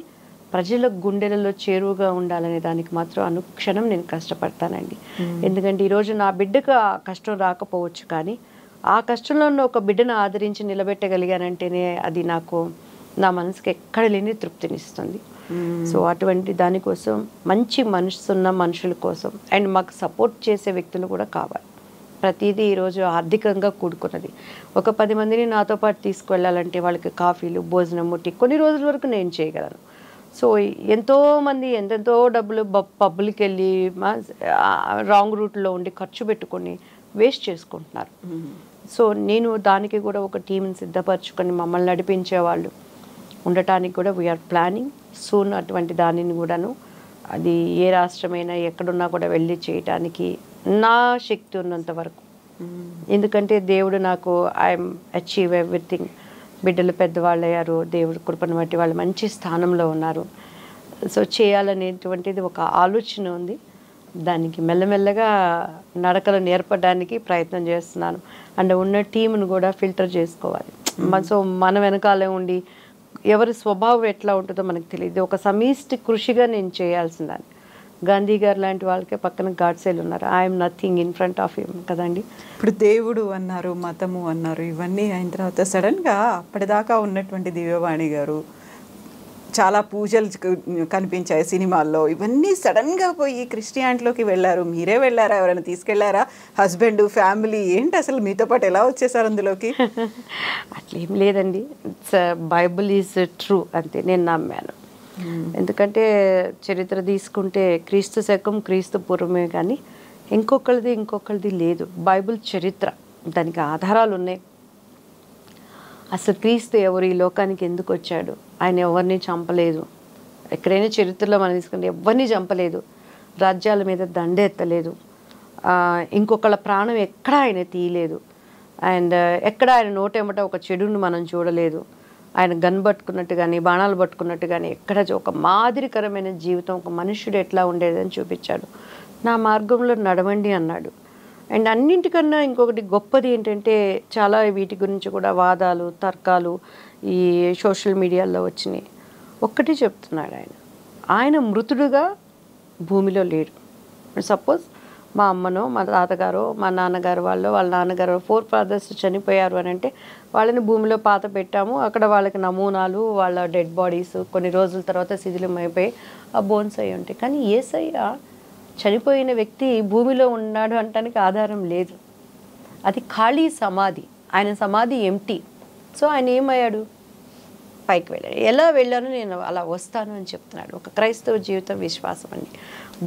ప్రజల గుండెలలో చేరువుగా ఉండాలనే దానికి మాత్రం అనుక్షణం నేను కష్టపడతానండి. ఎందుకంటే ఈరోజు నా బిడ్డకు ఆ కష్టం రాకపోవచ్చు, కానీ ఆ కష్టంలో ఉన్న ఒక బిడ్డను ఆదరించి నిలబెట్టగలిగానంటేనే అది నాకు నా మనసుకి ఎక్కడ లేని తృప్తినిస్తుంది. సో అటువంటి దానికోసం మంచి మనసున్న మనుషుల కోసం అండ్ మాకు సపోర్ట్ చేసే వ్యక్తులు కూడా కావాలి. ప్రతిదీ ఈరోజు ఆర్థికంగా కూడుకున్నది. ఒక 10 మందిని నాతో పాటు తీసుకువెళ్ళాలంటే వాళ్ళకి కాఫీలు, భోజనం ముట్టి కొన్ని రోజుల వరకు నేను చేయగలను. సో ఎంతోమంది ఎంతెంతో డబ్బులు పబ్బులకి వెళ్ళి రాంగ్ రూట్లో ఉండి ఖర్చు పెట్టుకొని వేస్ట్ చేసుకుంటున్నారు. సో నేను దానికి కూడా ఒక టీంని సిద్ధపరచుకొని మమ్మల్ని నడిపించే వాళ్ళు ఉండటానికి కూడా వీఆర్ ప్లానింగ్ సూన్. అటువంటి దానిని కూడాను అది ఏ రాష్ట్రమైనా ఎక్కడున్నా కూడా వెళ్ళి చేయటానికి నా శక్తి ఉన్నంత వరకు. ఎందుకంటే దేవుడు నాకు ఐఎమ్ అచీవ్ ఎవ్రీథింగ్. బిడ్డలు పెద్దవాళ్ళు అయ్యారు, దేవుడు కృపను బట్టి వాళ్ళు మంచి స్థానంలో ఉన్నారు. సో చేయాలనేటువంటిది ఒక ఆలోచన ఉంది. దానికి మెల్లమెల్లగా నడకలు నేర్పడానికి ప్రయత్నం చేస్తున్నాను. అండ్ ఉన్న టీంను కూడా ఫిల్టర్ చేసుకోవాలి. సో మన వెనకాలే ఉండి ఎవరి స్వభావం ఎట్లా ఉంటుందో మనకు తెలియదు. ఒక సమిష్టి కృషిగా నేను చేయాల్సిందాన్ని. గాంధీ గారు లాంటి వాళ్ళకే పక్కన గాడ్సేలు ఉన్నారు. I'm nothing in front of him కదండి. ఇప్పుడు దేవుడు అన్నారు, మతము అన్నారు, ఇవన్నీ అయిన తర్వాత సడన్గా అప్పటిదాకా ఉన్నటువంటి దివ్యవాణి గారు చాలా పూజలు కనిపించాయి సినిమాల్లో, ఇవన్నీ సడన్గా పోయి క్రిస్టియానిటీలోకి వెళ్ళారు. మీరే వెళ్ళారా, ఎవరైనా తీసుకెళ్లారా? హస్బెండ్, ఫ్యామిలీ ఏంటి అసలు మీతో పాటు ఎలా వచ్చేసారు అందులోకి? అట్లేం లేదండి. బైబుల్ ఈజ్ ట్రూ అంతే, నేను నమ్మాను. ఎందుకంటే చరిత్ర తీసుకుంటే క్రీస్తు శకం క్రీస్తు పూర్వమే, కానీ ఇంకొకరిది లేదు. బైబుల్ చరిత్ర, దానికి ఆధారాలు ఉన్నాయి. అసలు క్రీస్తు ఎవరు, ఈ లోకానికి ఎందుకు వచ్చాడు, ఆయన ఎవరిని చంపలేదు. ఎక్కడైనా చరిత్రలో మనం తీసుకుంటే ఎవరిని చంపలేదు, రాజ్యాల మీద దండెత్తలేదు, ఇంకొకళ్ళ ప్రాణం ఎక్కడ ఆయన తీయలేదు, అండ్ ఎక్కడ ఆయన నోటేమట ఒక చెడుని మనం చూడలేదు. ఆయన గన్ పట్టుకున్నట్టు కానీ బాణాలు పట్టుకున్నట్టు కానీ ఎక్కడ ఒక మాదిరికరమైన జీవితం, ఒక మనుష్యుడు ఎట్లా ఉండేదని చూపించాడు. నా మార్గంలో నడవండి అన్నాడు. అండ్ అన్నింటికన్నా ఇంకొకటి గొప్పది ఏంటంటే, చాలా వీటి గురించి కూడా వాదాలు, తర్కాలు ఈ సోషల్ మీడియాలో వచ్చినాయి. ఒక్కటి చెప్తున్నాడు ఆయన మృతుడుగా భూమిలో లేడు. సపోజ్ మా అమ్మనో, మా తాతగారో, మా నాన్నగారు వాళ్ళ నాన్నగారు 4 ఫాదర్స్ చనిపోయారు అని అంటే వాళ్ళని భూమిలో పాత పెట్టాము. అక్కడ వాళ్ళకి నమూనాలు, వాళ్ళ డెడ్ బాడీస్ కొన్ని రోజుల తర్వాత శిథిలమైపోయి ఆ బోన్స్ అయి ఉంటాయి. కానీ యేసయ్య చనిపోయిన వ్యక్తి భూమిలో ఉన్నాడు అనటానికి ఆధారం లేదు. అది ఖాళీ సమాధి, ఆయన సమాధి ఎంటీ. సో ఆయన ఏమయ్యాడు, పైకి వెళ్ళాడు. ఎలా వెళ్ళాను, నేను అలా వస్తాను అని చెప్తున్నాడు. ఒక క్రైస్తవ జీవితం విశ్వాసం అండి.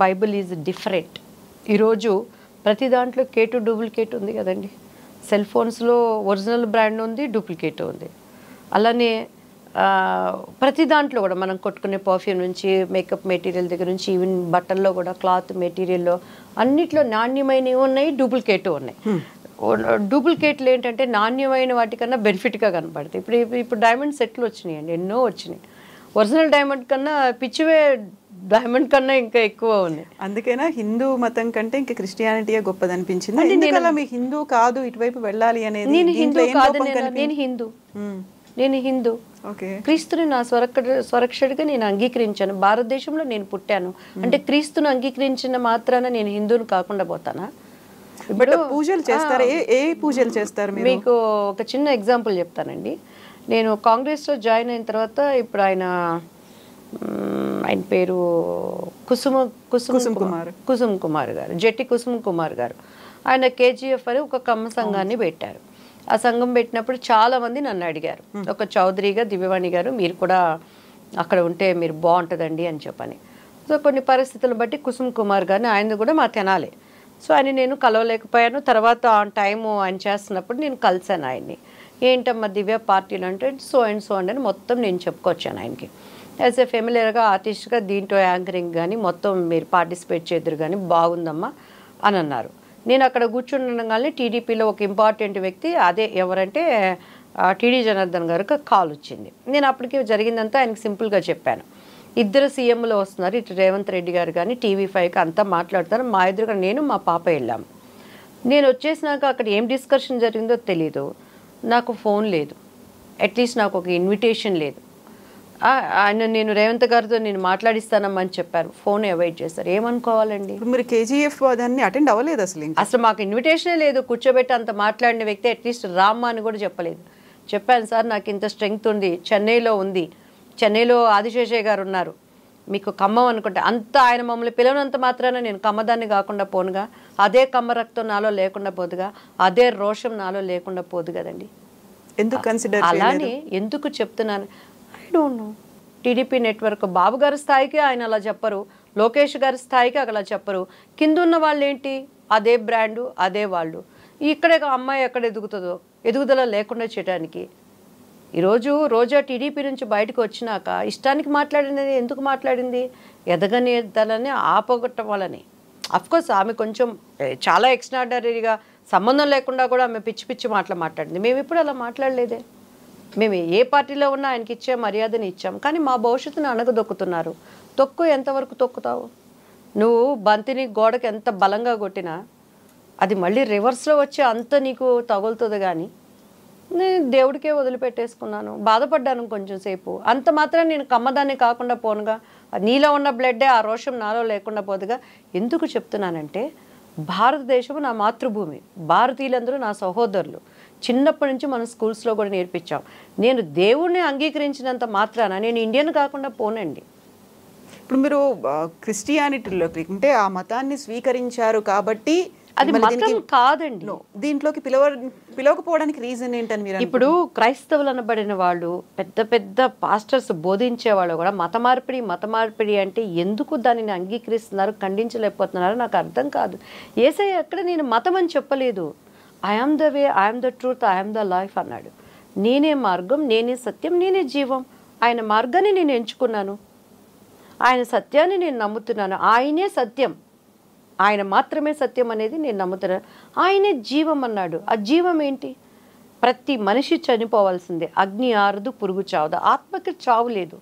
Bible is different. ఈరోజు ప్రతి దాంట్లో కేటు డూప్లికేట్ ఉంది కదండి. సెల్ ఫోన్స్లో ఒరిజినల్ బ్రాండ్ ఉంది, డూప్లికేట్ ఉంది. అలానే ప్రతి దాంట్లో కూడా మనం కొట్టుకునే పర్ఫ్యూమ్ నుంచి మేకప్ మెటీరియల్ దగ్గర నుంచి ఈవెన్ బట్టల్లో కూడా క్లాత్ మెటీరియల్లో అన్నిట్లో నాణ్యమైనవి ఉన్నాయి, డూప్లికేట్ ఉన్నాయి. డూప్లికేట్లు ఏంటంటే నాణ్యమైన వాటికన్నా బెనిఫిట్గా కనపడతాయి. ఇప్పుడు డైమండ్ సెట్లు వచ్చినాయండి, ఎన్నో వచ్చినాయి. ఒరిజినల్ డైమండ్ కన్నా పిచ్చివే డైమండ్ కన్నా ఇంకా ఎక్కువ ఉన్నాయి. అందుకేనా హిందూ మతం కంటే ఇంకా క్రిస్టియానిటీయే గొప్పదనిపించింది? మీ హిందూ కాదు ఇటువైపు వెళ్ళాలి అనేది? నేను హిందూ కాదు, నేను హిందూ. క్రీస్తుని నా స్వరక్షడిగా నేను అంగీకరించాను. భారతదేశంలో నేను పుట్టాను అంటే క్రీస్తును అంగీకరించిన మాత్రాన నేను హిందూని కాకుండా పోతానా? పూజలు చేస్తారు, ఏ పూజలు చేస్తారు? మీకు ఒక చిన్న ఎగ్జాంపుల్ చెప్తానండి. నేను కాంగ్రెస్లో జాయిన్ అయిన తర్వాత ఇప్పుడు ఆయన పేరు కుసుమ్ కుమార్ గారు, జట్టి కుసుమ్ కుమార్ గారు. ఆయన కేజీఎఫ్ అని ఒక కమ్మ సంఘాన్ని పెట్టారు. ఆ సంఘం పెట్టినప్పుడు చాలా మంది నన్ను అడిగారు, ఒక చౌదరిగా దివ్యవాణి గారు మీరు కూడా అక్కడ ఉంటే మీరు బాగుంటుందండి అని చెప్పని. సో కొన్ని పరిస్థితులను బట్టి కుసుమ్ కుమార్ గారిని ఆయనది కూడా మా తెనాలి. సో ఆయన నేను కలవలేకపోయాను. తర్వాత ఆన్ టైము ఆయన చేస్తున్నప్పుడు నేను కలిసాను ఆయన్ని. ఏంటమ్మా దివ్య పార్టీలు అంటే సో అండ్ సో అండి అని మొత్తం నేను చెప్పుకొచ్చాను ఆయనకి. యాజ్ ఏ ఫెమిలియర్గా ఆర్టిస్ట్గా దీంట్లో యాంకరింగ్ కానీ మొత్తం మీరు పార్టిసిపేట్ చేద్దరు కానీ బాగుందమ్మా అని అన్నారు. నేను అక్కడ కూర్చుండగానే టీడీపీలో ఒక ఇంపార్టెంట్ వ్యక్తి అదే ఎవరంటే టీడీ జనార్దన్ గారికి కాల్ వచ్చింది. నేను అప్పటికి జరిగిందంతా ఆయనకి సింపుల్గా చెప్పాను. ఇద్దరు సీఎంలు వస్తున్నారు, ఇటు రేవంత్ రెడ్డి గారు కానీ టీవీ5కి అంతా మాట్లాడతారు. మా ఎదురుగా నేను మా పాప వెళ్ళాము. నేను వచ్చేసినాక అక్కడ ఏం డిస్కషన్ జరిగిందో తెలీదు. నాకు ఫోన్ లేదు, అట్లీస్ట్ నాకు ఒక ఇన్విటేషన్ లేదు. ఆయన నేను రేవంత్ గారితో నేను మాట్లాడిస్తానమ్మా అని చెప్పారు, ఫోన్ అవాయిడ్ చేస్తారు. ఏమనుకోవాలండి? మీరు కేజీఎఫ్ దాన్ని అటెండ్ అవ్వలేదు అసలు మాకు ఇన్విటేషనే లేదు. కూర్చోబెట్టి అంత మాట్లాడిన వ్యక్తి అట్లీస్ట్ రామ్మా అని కూడా చెప్పలేదు. చెప్పాను సార్ నాకు ఇంత స్ట్రెంగ్త్ ఉంది, చెన్నైలో ఉంది, చెన్నైలో ఆదిశేషయ్య గారు ఉన్నారు, మీకు ఖమ్మం అనుకుంటే అంత ఆయన మమ్మల్ని పిలవనంత మాత్రాన నేను కమ్మదాన్ని కాకుండా పోనుగా, అదే కమ్మ రక్తం నాలో లేకుండా పోదుగా, అదే రోషం నాలో లేకుండా పోదు కదండి. ఎందుకు కన్సిడర్ అలానే ఎందుకు చెప్తున్నాను I don't know. TDP network Babu గారి స్థాయికి ఆయన అలా చెప్పరు, లోకేష్ గారి స్థాయికి అలా చెప్పరు. కింద ఉన్న వాళ్ళు ఏంటి, అదే బ్రాండు అదే వాళ్ళు. ఇక్కడే అమ్మాయి ఎక్కడ ఎదుగుతుందో ఎదుగుదల లేకుండా చేయడానికి. ఈరోజు రోజా టీడీపీ నుంచి బయటకు వచ్చినాక ఇష్టానికి మాట్లాడినది ఎందుకు మాట్లాడింది? ఎదగనేదలని ఆపగొట్టవాలని. అఫ్కోర్స్ ఆమె కొంచెం చాలా ఎక్స్ట్రాడనరీగా సంబంధం లేకుండా కూడా ఆమె పిచ్చి పిచ్చి మాటలు మాట్లాడింది. మేము ఇప్పుడు అలా మాట్లాడలేదే. మేము ఏ పార్టీలో ఉన్నా ఆయనకి ఇచ్చే మర్యాదని ఇచ్చాం. కానీ మా భవిష్యత్తును అణగదొక్కుతున్నారు. తొక్కు ఎంతవరకు తొక్కుతావు? నువ్వు బంతిని గోడకి ఎంత బలంగా కొట్టినా అది మళ్ళీ రివర్స్లో వచ్చి అంత నీకు తగులుతుంది. కానీ నేను దేవుడికే వదిలిపెట్టేసుకున్నాను, బాధపడ్డాను కొంచెం సేపు. అంత మాత్రం నేను కమ్మదాన్ని కాకుండా పోనుగా, నీలో ఉన్న బ్లడ్డే ఆ రోషం నాలో లేకుండా పోదుగా. ఎందుకు చెప్తున్నానంటే భారతదేశం నా మాతృభూమి, భారతీయులందరూ నా సహోదరులు. చిన్నప్పటి నుంచి మనం స్కూల్స్లో కూడా నేర్పించాం. నేను దేవుణ్ణి అంగీకరించినంత మాత్రాన నేను ఇండియన్ కాకుండా పోనండి. ఇప్పుడు మీరు క్రిస్టియానిటీలోకి అంటే ఆ మతాన్ని స్వీకరించారు కాబట్టి అది మతం కాదండి. దీంట్లోకి పిలవకపోవడానికి రీజన్ ఏంటని మీరు? ఇప్పుడు క్రైస్తవులు అనబడిన వాళ్ళు పెద్ద పెద్ద పాస్టర్స్ బోధించే వాళ్ళు కూడా మత మార్పిడి అంటే ఎందుకు దానిని అంగీకరిస్తున్నారు, ఖండించలేకపోతున్నారో నాకు అర్థం కాదు. యేసయ్య ఎక్కడ నేను మతం అని చెప్పలేదు. I am the way, I am the truth, I am the life అన్నాడు. నేనే మార్గం, నేనే సత్యం, నేనే జీవం. ఆయన మార్గాన్ని నేను ఎంచుకున్నాను, ఆయన సత్యాన్ని నేను నమ్ముతున్నాను. ఆయనే సత్యం, ఆయన మాత్రమే సత్యం అనేది నేను నమ్ముతున్నాను. ఆయనే జీవం అన్నాడు. ఆ జీవం ఏంటి? ప్రతి మనిషి చనిపోవాల్సిందే. అగ్ని ఆరదు, పురుగు చావదు. ఆత్మకి చావు లేదు.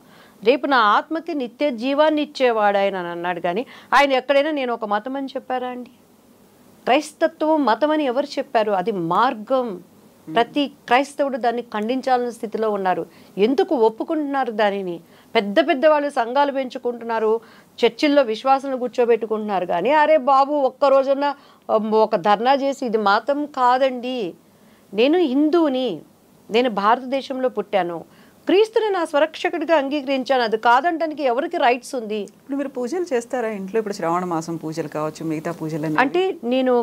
రేపు నా ఆత్మకి నిత్య జీవాన్ని ఇచ్చేవాడు ఆయన అని అన్నాడు. కానీ ఆయన ఎక్కడైనా నేను ఒక మతం అని చెప్పారా అండి? క్రైస్తత్వం మతం అని ఎవరు చెప్పారు? అది మార్గం. ప్రతి క్రైస్తవుడు దాన్ని ఖండించాలన్న స్థితిలో ఉన్నారు. ఎందుకు ఒప్పుకుంటున్నారు దానిని? పెద్ద పెద్ద వాళ్ళు సంఘాలు పెంచుకుంటున్నారు, చర్చిల్లో విశ్వాసాలను కూర్చోబెట్టుకుంటున్నారు. కానీ అరే బాబు ఒక్కరోజున ఒక ధర్నా చేసి ఇది మతం కాదండి, నేను హిందువుని, నేను భారతదేశంలో పుట్టాను, క్రీస్తుని నా స్వరక్షకుడిగా అంగీకరించాను, అది కాదంటానికి ఎవరికి రైట్స్ ఉంది? ఇప్పుడు మీరు పూజలు చేస్తారా ఇంట్లో? ఇప్పుడు శ్రావణ మాసం పూజలు కావచ్చు, మిగతా పూజలు అంటే నేను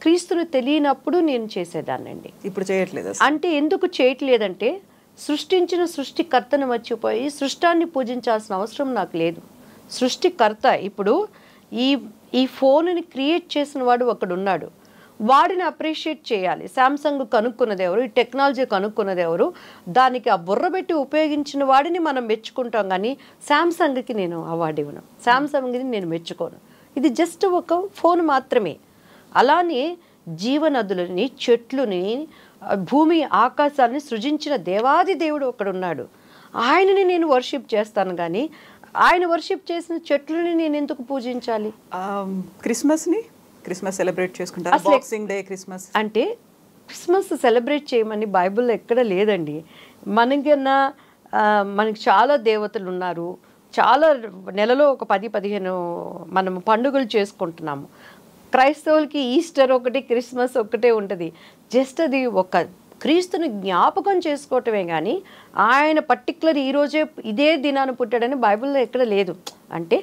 క్రీస్తుని తెలియనప్పుడు నేను చేసేదాన్నండి. ఇప్పుడు చేయట్లేదు. అంటే ఎందుకు చేయట్లేదంటే సృష్టించిన సృష్టికర్తను మర్చిపోయి సృష్టాన్ని పూజించాల్సిన అవసరం నాకు లేదు. సృష్టికర్త ఇప్పుడు ఈ ఫోన్ని క్రియేట్ చేసిన వాడు ఒకడున్నాడు, వాడిని అప్రిషియేట్ చేయాలి. శాంసంగ్ కనుక్కున్నది ఎవరు, ఈ టెక్నాలజీ కనుక్కున్నది ఎవరు, దానికి ఆ బుర్ర పెట్టి ఉపయోగించిన వాడిని మనం మెచ్చుకుంటాం. కానీ శాంసంగ్కి నేను అవార్డు ఇవ్వను, శాంసంగ్ని నేను మెచ్చుకోను. ఇది జస్ట్ ఒక ఫోన్ మాత్రమే. అలానే జీవనదులని, చెట్లుని, భూమి ఆకాశాన్ని సృజించిన దేవాది దేవుడు ఒకడున్నాడు. ఆయనని నేను వర్షిప్ చేస్తాను. కానీ ఆయన వర్షిప్ చేసిన చెట్లని నేను ఎందుకు పూజించాలి? క్రిస్మస్ సెలబ్రేట్ చేసుకుంటారు, బాక్సింగ్ డే, క్రిస్మస్ అంటే క్రిస్మస్ సెలబ్రేట్ చేయమని బైబిల్లో ఎక్కడ లేదండి. మనకి చాలా దేవతలు ఉన్నారు, చాలా నెలలో ఒక 10-15 మనం పండుగలు చేసుకుంటున్నాము. క్రైస్తవులకి ఈస్టర్ ఒకటి, క్రిస్మస్ ఒకటే ఉంటుంది. జస్ట్ అది ఒక క్రీస్తుని జ్ఞాపకం చేసుకోవటమే. కానీ ఆయన పర్టికులర్ ఈరోజే ఇదే దినాన్ని పుట్టాడని బైబిల్లో ఎక్కడ లేదు. అంటే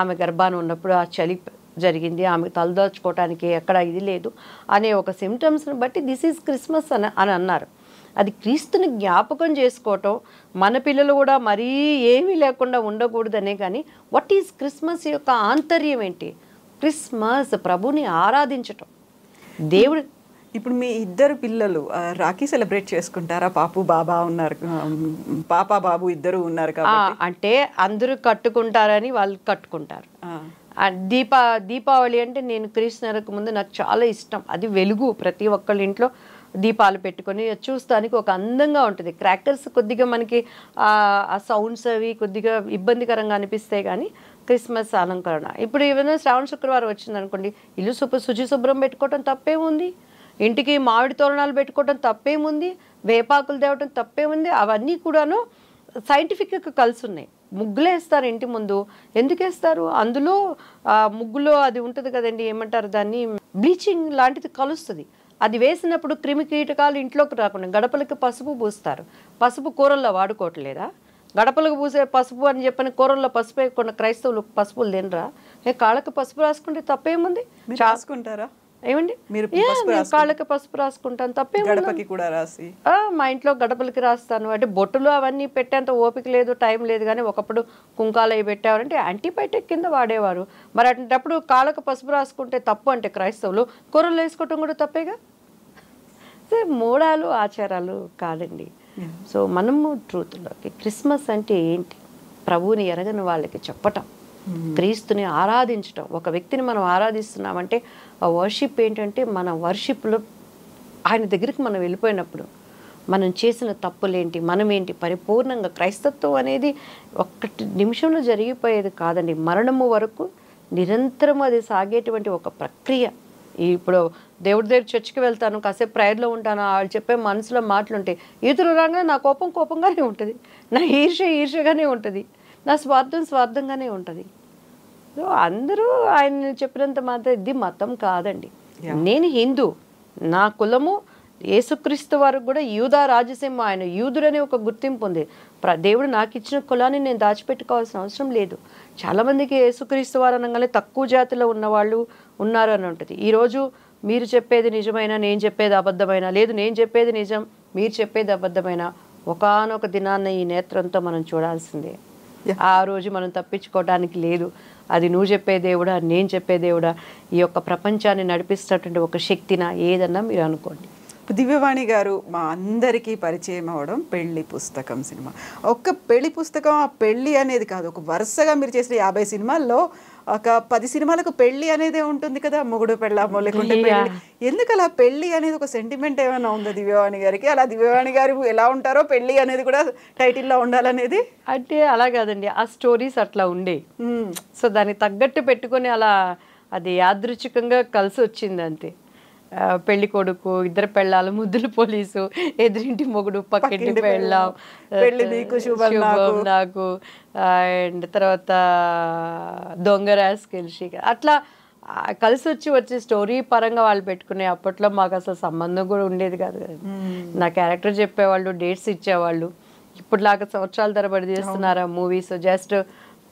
ఆమె గర్భాన ఉన్నప్పుడు ఆ చలి జరిగింది, ఆమె తలదాచుకోవటానికి ఎక్కడ ఇది లేదు అనే ఒక సిమ్టమ్స్ని బట్టి దిస్ ఈజ్ క్రిస్మస్ అని అన్నారు. అది క్రీస్తుని జ్ఞాపకం చేసుకోవటం, మన పిల్లలు కూడా మరీ ఏమీ లేకుండా ఉండకూడదనే. కానీ వాట్ ఈజ్ క్రిస్మస్ యొక్క ఆంతర్యం ఏంటి? క్రిస్మస్ ప్రభుని ఆరాధించటం. దేవుడు ఇప్పుడు మీ ఇద్దరు పిల్లలు రాఖీ సెలబ్రేట్ చేసుకుంటారా? పాపు బాబా ఉన్నారు, పాప బాబు ఇద్దరు ఉన్నారు కాబట్టి. అంటే అందరూ కట్టుకుంటారని వాళ్ళు కట్టుకుంటారు. దీపావళి అంటే నేను క్రీస్తునకు ముందు నాకు చాలా ఇష్టం. అది వెలుగు, ప్రతి ఒక్కళ్ళ ఇంట్లో దీపాలు పెట్టుకొని చూస్తానికి ఒక అందంగా ఉంటుంది. క్రాకర్స్ కొద్దిగా మనకి ఆ సౌండ్స్ అవి కొద్దిగా ఇబ్బందికరంగా అనిపిస్తాయి, కానీ క్రిస్మస్ అలంకరణ. ఇప్పుడు ఏమైనా శ్రావణ శుక్రవారం వచ్చిందనుకోండి, ఇల్లు శుభ్రం పెట్టుకోవటం తప్పేముంది? ఇంటికి మామిడి తోరణాలు పెట్టుకోవటం తప్పేముంది? వేపాకులు తేవటం తప్పేముంది? అవన్నీ కూడాను సైంటిఫిక్గా కలిసి ఉన్నాయి. ముగ్గులు వేస్తారు ఇంటి ముందు. ఎందుకు వేస్తారు? అందులో ముగ్గులో అది ఉంటుంది కదండి, ఏమంటారు దాన్ని, బ్లీచింగ్ లాంటిది కలుస్తుంది. అది వేసినప్పుడు క్రిమి కీటకాలు ఇంట్లోకి రాకుండా గడపలకి పసుపు పూస్తారు. పసుపు కూరల్లో వాడుకోవట్లేదా? గడపలకు పూసే పసుపు అని చెప్పని కూరల్లో పసుపు వేయకుండా క్రైస్తవులు పసుపులు తినరా? కాళ్ళకి పసుపు రాసుకుంటే తప్పేముంది? రాసుకుంటారా? ఏమండి, మీరు కాళ్ళకి పసుపు రాసుకుంటాను, తప్పేముంది? కూడా రాసి మా ఇంట్లో గడపలకి రాస్తాను. అంటే బొట్టులు అవన్నీ పెట్టేంత ఓపిక లేదు, టైం లేదు. కానీ ఒకప్పుడు కుంకాలు అవి పెట్టేవారంటే యాంటీబయాటిక్ కింద వాడేవారు. మరి అటువంటిప్పుడు కాళ్ళకి పసుపు రాసుకుంటే తప్పు అంటే క్రైస్తవులు కూరలు వేసుకోవటం కూడా తప్పేగా. మూడాలు ఆచారాలు కాదండి. సో మనము ట్రూత్లోకి క్రిస్మస్ అంటే ఏంటి, ప్రభువుని ఎరగని వాళ్ళకి చెప్పటం, క్రీస్తుని ఆరాధించటం. ఒక వ్యక్తిని మనం ఆరాధిస్తున్నామంటే ఆ వర్షిప్ ఏంటంటే, మన వర్షిప్లో ఆయన దగ్గరికి మనం వెళ్ళిపోయినప్పుడు మనం చేసిన తప్పులేంటి, మనమేంటి, పరిపూర్ణంగా క్రైస్తత్వం అనేది ఒక్కటి నిమిషంలో జరిగిపోయేది కాదండి. మరణము వరకు నిరంతరం అది సాగేటువంటి ఒక ప్రక్రియ. ఇప్పుడు దేవుడి దగ్గర చర్చికి వెళ్తాను, కాసేపు ప్రేయర్లో ఉంటాను, వాళ్ళు చెప్పే మనసులో మాటలుంటాయి. ఈదురు రాగానే నా కోపంగానే ఉంటుంది, నా ఈర్ష్యగానే ఉంటుంది, నా స్వార్థంగానే ఉంటుంది. సో అందరూ ఆయన చెప్పినంత మాత్రం ఇది మతం కాదండి. నేను హిందూ, నా కులము యేసుక్రీస్తు వారికి కూడా యూదా రాజసింహ, ఆయన యూదుడనే ఒక గుర్తింపు ఉంది. దేవుడు నాకు ఇచ్చిన కులాన్ని నేను దాచిపెట్టుకోవాల్సిన అవసరం లేదు. చాలామందికి యేసుక్రీస్తు వారు అనగానే తక్కువ జాతిలో ఉన్నవాళ్ళు ఉన్నారు అని ఉంటుంది. ఈరోజు మీరు చెప్పేది నిజమైనా, నేను చెప్పేది అబద్ధమైనా, లేదు నేను చెప్పేది నిజం మీరు చెప్పేది అబద్ధమైనా, ఒకానొక దినాన్న ఈ నేత్రంతో మనం చూడాల్సిందే. ఆ రోజు మనం తప్పించుకోవడానికి లేదు. అది నువ్వు చెప్పే దేవుడా, నేను చెప్పే దేవుడా, ఈ యొక్క ప్రపంచాన్ని నడిపిస్తున్నటువంటి ఒక శక్తినా, ఏదన్నా మీరు అనుకోండి. దివ్యవాణి గారు మా అందరికీ పరిచయం అవ్వడం పెళ్లి పుస్తకం సినిమా. ఒక్క పెళ్లి పుస్తకం, ఆ పెళ్ళి అనేది కాదు, ఒక వరుసగా మీరు చేసిన 50 సినిమాల్లో ఒక 10 సినిమాలకు పెళ్లి అనేదే ఉంటుంది కదా, మొగుడు పెళ్ళామో లేకుంటే పెళ్లి. ఎందుకు అలా పెళ్లి అనేది ఒక సెంటిమెంట్ ఏమైనా ఉందా దివ్యవాణి గారికి? అలా దివ్యవాణి గారు ఎలా ఉంటారో పెళ్లి అనేది కూడా టైటిల్లో ఉండాలనేది? అంటే అలా కాదండి, ఆ స్టోరీస్ అట్లా ఉండే. సో దానికి తగ్గట్టు పెట్టుకొని అలా అది యాదృచ్ఛికంగా కలిసి వచ్చింది అంతే. పెళ్లి కొడుకు, ఇద్దరు పెళ్ళాలు, ముద్దులు పోలీసు, ఎదురింటి మొగుడు, పక్కింటి పెళ్ళాం, శుభం నాకు, అండ్ తర్వాత దొంగ రాసుకెళ్ళి, అట్లా కలిసి వచ్చే స్టోరీ పరంగా వాళ్ళు పెట్టుకునే. అప్పట్లో మాకు అసలు సంబంధం కూడా ఉండేది కాదు కదా. నా క్యారెక్టర్ చెప్పేవాళ్ళు, డేట్స్ ఇచ్చేవాళ్ళు. ఇప్పుడులాగా సంవత్సరాల తరబడి చేస్తున్నారా మూవీస్? జస్ట్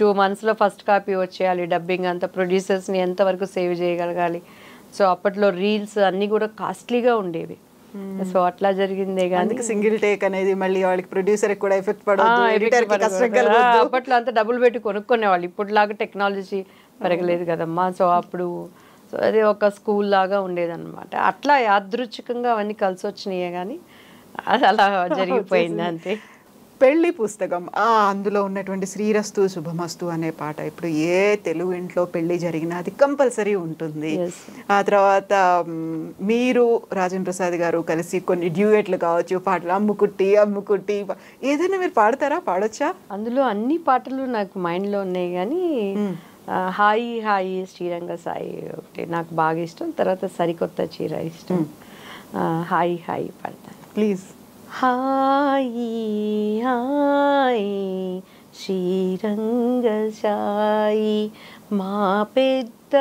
2 monthsలో ఫస్ట్ కాపీ వచ్చేయాలి, డబ్బింగ్ అంతా, ప్రొడ్యూసర్స్ని ఎంతవరకు సేవ్ చేయగలగాలి. సో అప్పట్లో రీల్స్ అన్నీ కూడా కాస్ట్లీగా ఉండేవి. సో అట్లా జరిగిందే కానీ సింగిల్ టేక్ అనేది మళ్ళీ వాళ్ళకి ప్రొడ్యూసర్ కూడా ఎఫెక్ట్ అప్పట్లో అంతా డబ్బులు పెట్టి కొనుక్కునేవాళ్ళు. ఇప్పుడులాగా టెక్నాలజీ పెరగలేదు కదమ్మా. సో అప్పుడు అది ఒక స్కూల్ లాగా ఉండేదన్నమాట. అట్లా యాదృచ్ఛికంగా అవన్నీ కలిసి వచ్చినాయే కానీ అది అలా జరిగిపోయింది అంతే. పెళ్లి పుస్తకం, అందులో ఉన్నటువంటి శ్రీరస్తు శుభమస్తు అనే పాట ఇప్పుడు ఏ తెలుగు ఇంట్లో పెళ్లి జరిగినా అది కంపల్సరీ ఉంటుంది. ఆ తర్వాత మీరు రాజేంద్ర ప్రసాద్ గారు కలిసి కొన్ని డ్యూయెట్లు కావచ్చు, పాటలు, అమ్ముకుట్టి ఏదైనా మీరు పాడతారా? పాడొచ్చా? అందులో అన్ని పాటలు నాకు మైండ్లో ఉన్నాయి కానీ హాయి హాయి శ్రీరంగ సాయి ఒకటి నాకు బాగా ఇష్టం. తర్వాత సరికొత్త చీర ఇష్టం. హాయి హాయి పాడతాను ప్లీజ్. హాయి హాయి శ్రీరంగ సాయి మా పెద్ద